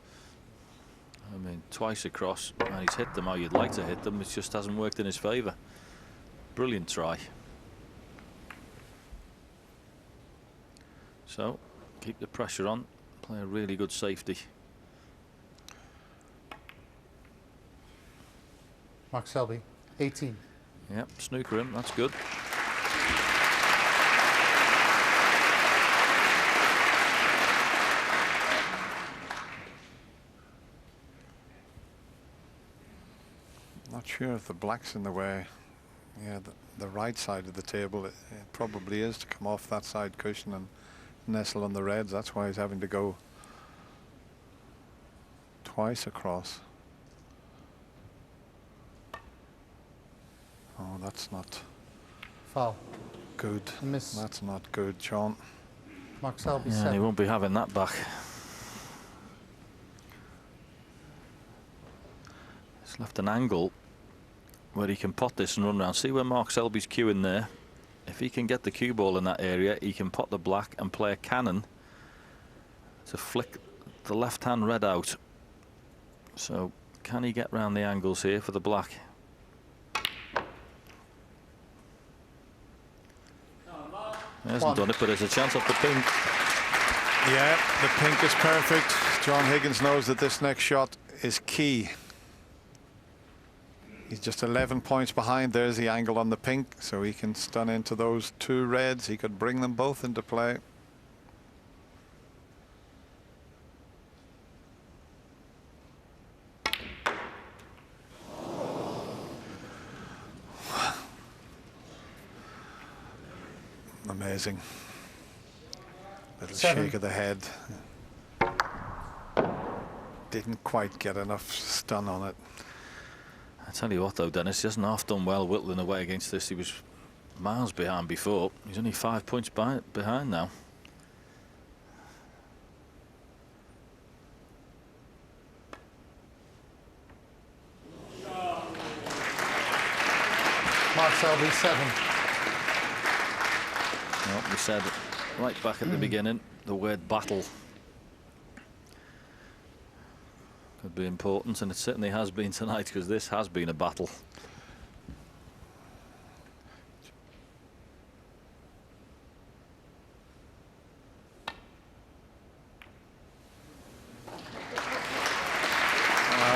I mean, twice across, and he's hit them how you'd like to hit them. It just hasn't worked in his favour. Brilliant try. So, keep the pressure on. Play a really good safety. Mark Selby, 18. Yep, snooker him. That's good. Not sure if the black's in the way. Yeah, the right side of the table, it probably is, to come off that side cushion and nestle on the reds. That's why he's having to go twice across. Oh, that's not Foul. good. Miss. That's not good, John. Mark Selby, Yeah, 7. he won't be having that back. He's left an angle where he can pot this and run around. See where Mark Selby's cueing there? If he can get the cue ball in that area, he can pot the black and play a cannon to flick the left-hand red out. So can he get round the angles here for the black? He hasn't done it, but there's a chance off the pink. Yeah, the pink is perfect. John Higgins knows that this next shot is key. He's just 11 points behind. There's the angle on the pink, so he can stun into those two reds. He could bring them both into play. Amazing. Little 7. shake of the head. Didn't quite get enough stun on it. I tell you what though, Dennis, he hasn't half done well whittling away against this. He was miles behind before. He's only 5 points behind now. Mark Selby, 7. Well, we said right back at the beginning, the word battle could be important, and it certainly has been tonight, because this has been a battle.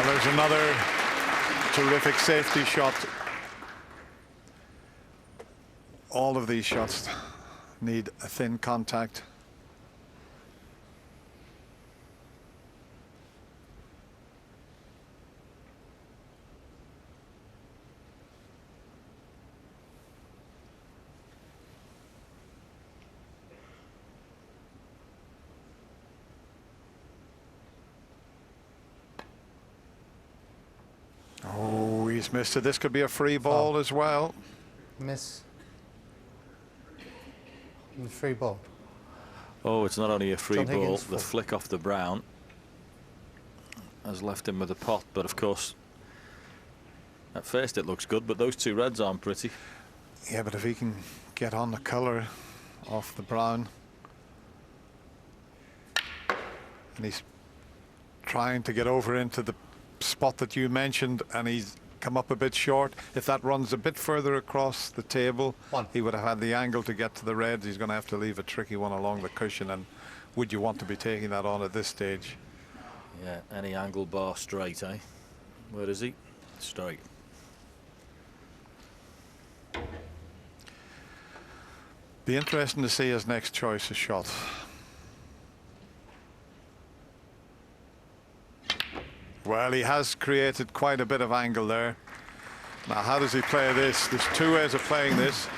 There's another terrific safety shot. All of these shots need a thin contact. Oh, he's missed it. This could be a free ball as well. Miss. And the free ball. Oh, it's not only a free John ball, Higgins, the 4. flick off the brown has left him with a pot, but of course at first it looks good, but those two reds aren't pretty. Yeah, but if he can get on the colour off the brown, and he's trying to get over into the spot that you mentioned, and he's come up a bit short. If that runs a bit further across the table, 1. he would have had the angle to get to the reds. He's going to have to leave a tricky one along the cushion, and would you want to be taking that on at this stage? Yeah, any angle bar straight, eh? Where is he? Straight. Be interesting to see his next choice of shot. Well, he has created quite a bit of angle there. Now, how does he play this? There's two ways of playing this.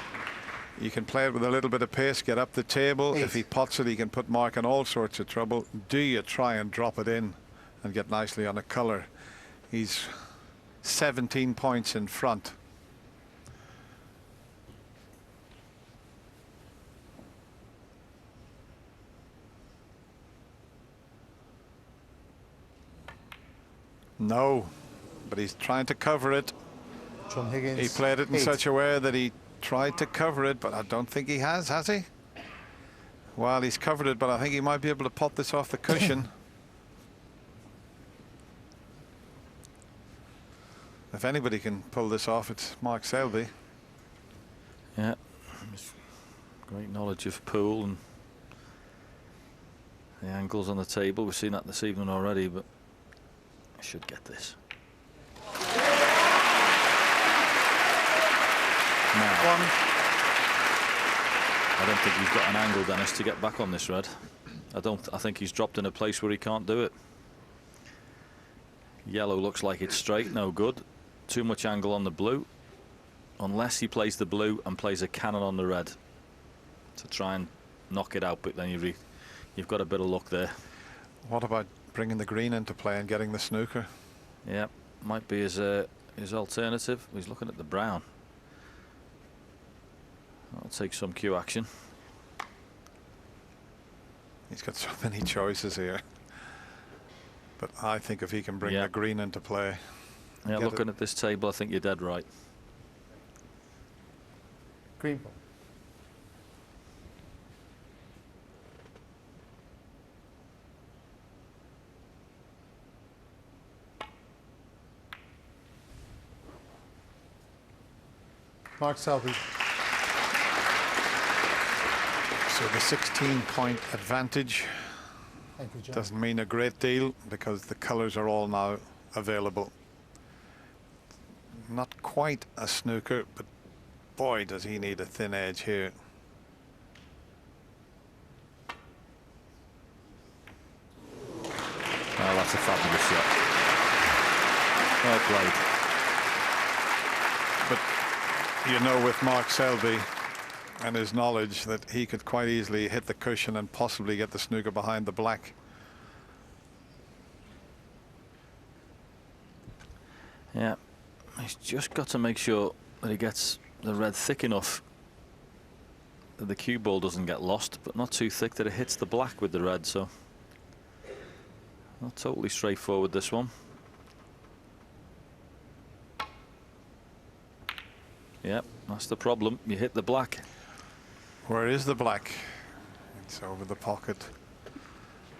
You can play it with a little bit of pace, get up the table. 8. If he pots it, he can put Mark in all sorts of trouble. Do you try and drop it in and get nicely on a colour? He's 17 points in front. No, but he's trying to cover it. John Higgins. He played it in 8. such a way that he tried to cover it, but I don't think he has he? Well, he's covered it, but I think he might be able to pop this off the cushion. If anybody can pull this off, it's Mark Selby. Yeah, great knowledge of pool and the angles on the table. We've seen that this evening already, but I should get this. Now, 1. I don't think he's got an angle, Dennis, to get back on this red. I think he's dropped in a place where he can't do it. Yellow looks like it's straight, no good. Too much angle on the blue, unless he plays the blue and plays a cannon on the red to try and knock it out, but then you've got a bit of luck there. What about bringing the green into play and getting the snooker? Yeah, might be his alternative. He's looking at the brown. I'll take some cue action. He's got so many choices here. But I think if he can bring the green into play. Yeah, looking at this table, I think you're dead right. Green ball. Mark Selby. So the 16-point advantage Thank you, John. doesn't mean a great deal because the colours are all now available. Not quite a snooker, but boy, does he need a thin edge here. Oh, that's a fabulous shot. Well played. But you know, with Mark Selby, and his knowledge that he could quite easily hit the cushion and possibly get the snooker behind the black. Yeah, he's just got to make sure that he gets the red thick enough that the cue ball doesn't get lost, but not too thick that it hits the black with the red. So not totally straightforward, this one. Yep, that's the problem. You hit the black. Where is the black? It's over the pocket,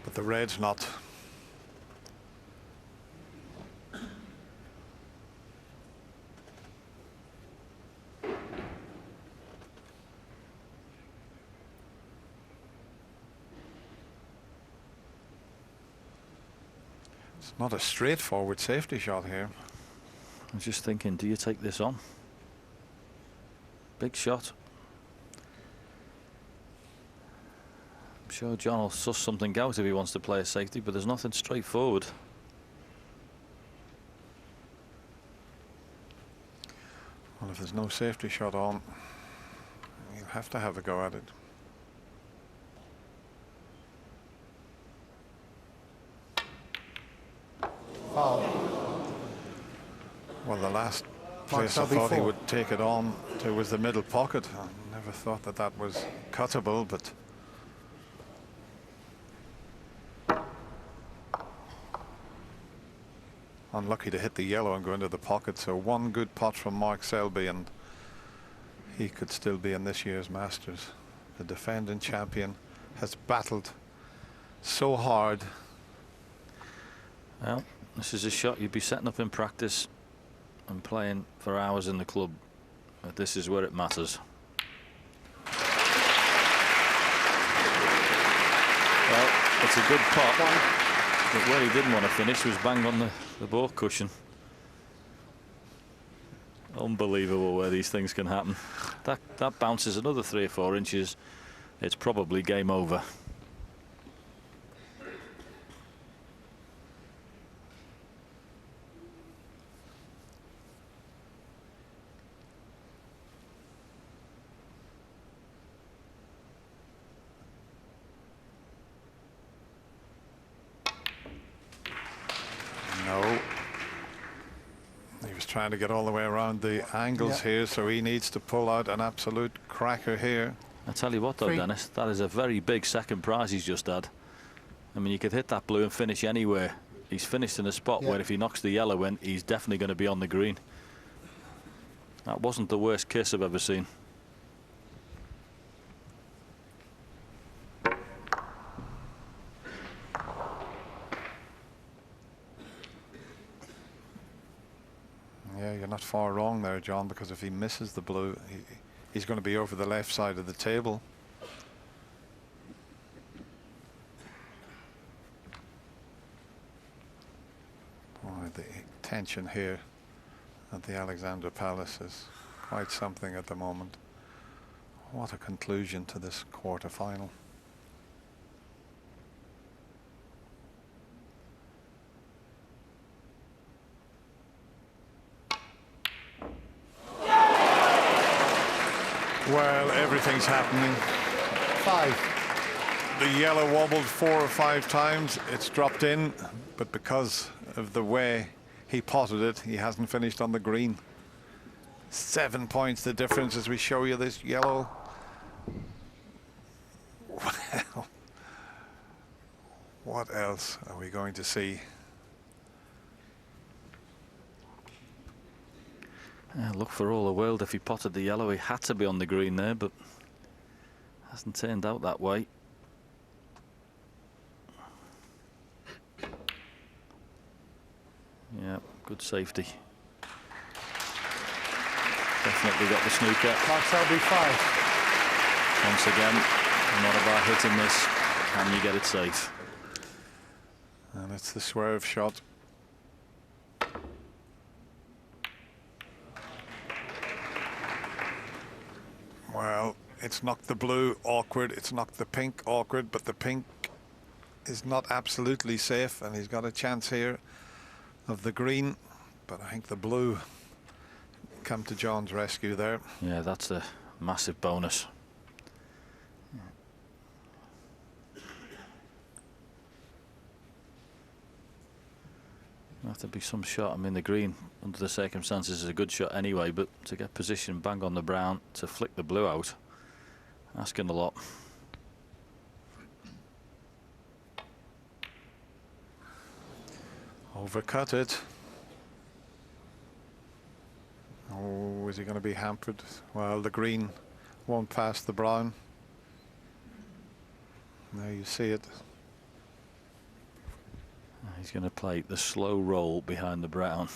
but the red's not. It's not a straightforward safety shot here. I was just thinking, do you take this on? Big shot. I'm sure John will suss something out if he wants to play a safety, but there's nothing straightforward. Well, if there's no safety shot on, you'll have to have a go at it. Foul. Well, the last place I thought he would take it on to was the middle pocket. I never thought that that was cuttable, but unlucky to hit the yellow and go into the pocket. So one good pot from Mark Selby and he could still be in this year's Masters. The defending champion has battled so hard. Well, this is a shot you'd be setting up in practice and playing for hours in the club, but this is where it matters. Well, it's a good pot, but where he didn't want to finish was bang on the ball cushion. Unbelievable where these things can happen. That bounces another 3 or 4 inches. It's probably game over. No. He was trying to get all the way around the angles here, so he needs to pull out an absolute cracker here. I tell you what though, Dennis, that is a very big second prize he's just had. I mean, you could hit that blue and finish anywhere. He's finished in a spot where if he knocks the yellow in, he's definitely going to be on the green. That wasn't the worst kiss I've ever seen. Yeah, you're not far wrong there, John, because if he misses the blue, he's going to be over the left side of the table. Boy, the tension here at the Alexandra Palace is quite something at the moment. What a conclusion to this quarter-final. Well, everything's happening. 5. The yellow wobbled 4 or 5 times. It's dropped in, but because of the way he potted it, he hasn't finished on the green. 7 points the difference as we show you this yellow. Well, what else are we going to see? Look, for all the world, if he potted the yellow, he had to be on the green there, but hasn't turned out that way. Yeah, good safety. Definitely got the snooker. Mark Selby 5. Once again, not about hitting this. Can you get it safe? And it's the swerve shot. Well, it's knocked the blue awkward, it's knocked the pink awkward, but the pink is not absolutely safe, and he's got a chance here of the green, but I think the blue come to John's rescue there. Yeah, that's a massive bonus. Have to be some shot. I mean, the green under the circumstances is a good shot anyway, but to get position bang on the brown to flick the blue out, asking a lot. Overcut it. Oh, is he going to be hampered? Well, the green won't pass the brown. There you see it. He's going to play the slow roll behind the brown.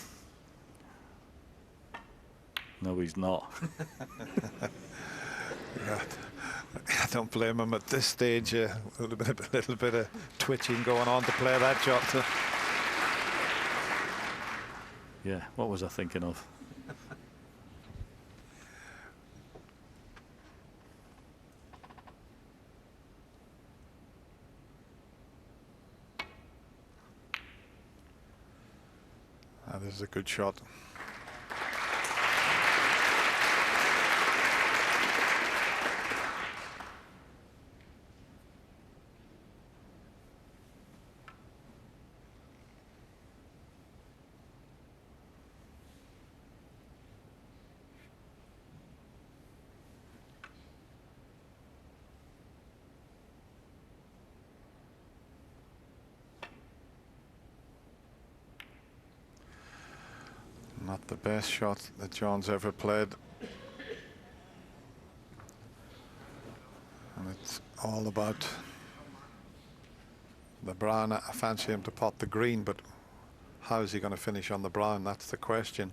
No, he's not. Yeah, I don't blame him at this stage. A little bit of twitching going on to play that shot. Yeah, what was I thinking of? This is a good shot. Not the best shot that John's ever played. And it's all about the brown. I fancy him to pot the green, but how is he going to finish on the brown? That's the question.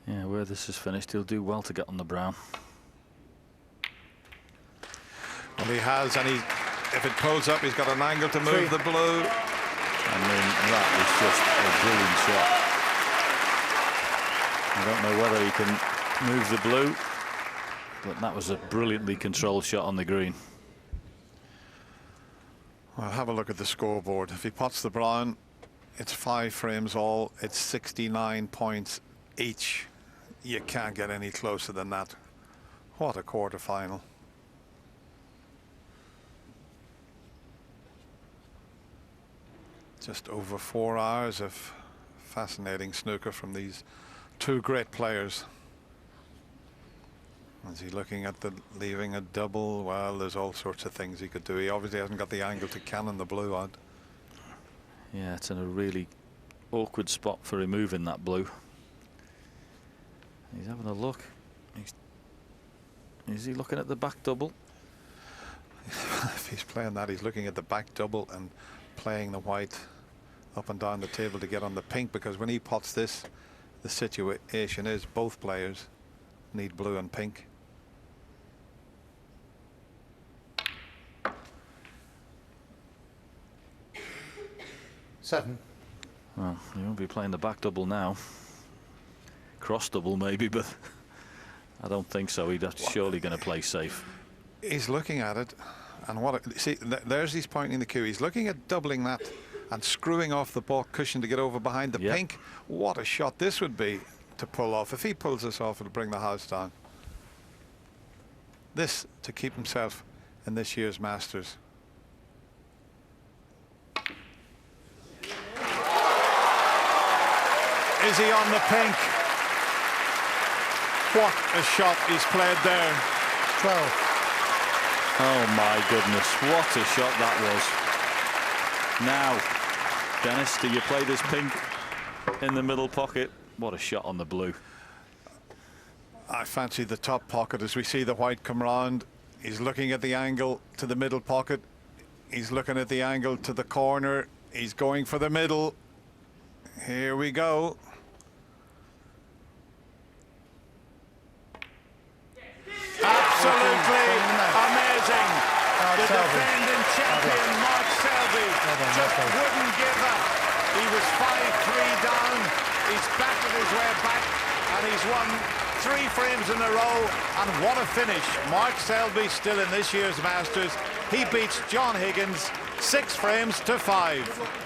Yeah, where this is finished, he'll do well to get on the brown. Well, he has, and if it pulls up, he's got an angle to move the blue. I mean, that is just a brilliant shot. I don't know whether he can move the blue, but that was a brilliantly controlled shot on the green. Well, have a look at the scoreboard. If he pots the brown, it's 5 frames all. It's 69 points each. You can't get any closer than that. What a quarter-final. Just over 4 hours of fascinating snooker from these two great players. Is he looking at the leaving a double? Well, there's all sorts of things he could do. He obviously hasn't got the angle to cannon the blue out. Yeah, it's in a really awkward spot for removing that blue. He's having a look. Is he looking at the back double? If he's playing that, he's looking at the back double and playing the white up and down the table to get on the pink, because when he pots this, the situation is both players need blue and pink. Seven. Well, he won't be playing the back double now. Cross double maybe, but I don't think so. He's surely going to play safe. He's looking at it, and see, there's he's pointing the cue. He's looking at doubling that and screwing off the baulk cushion to get over behind the pink. What a shot this would be to pull off. If he pulls this off, it'll bring the house down. This to keep himself in this year's Masters. Is he on the pink? What a shot he's played there. 12. Oh my goodness, what a shot that was. Now, Dennis, do you play this pink in the middle pocket? What a shot on the blue. I fancy the top pocket as we see the white come round. He's looking at the angle to the middle pocket. He's looking at the angle to the corner. He's going for the middle. Here we go. Absolutely amazing. The defending champion, Mark Selby, just wouldn't give up. He was 5-3 down. He's batted his way back, and he's won 3 frames in a row. And what a finish. Mark Selby still in this year's Masters. He beats John Higgins 6 frames to 5.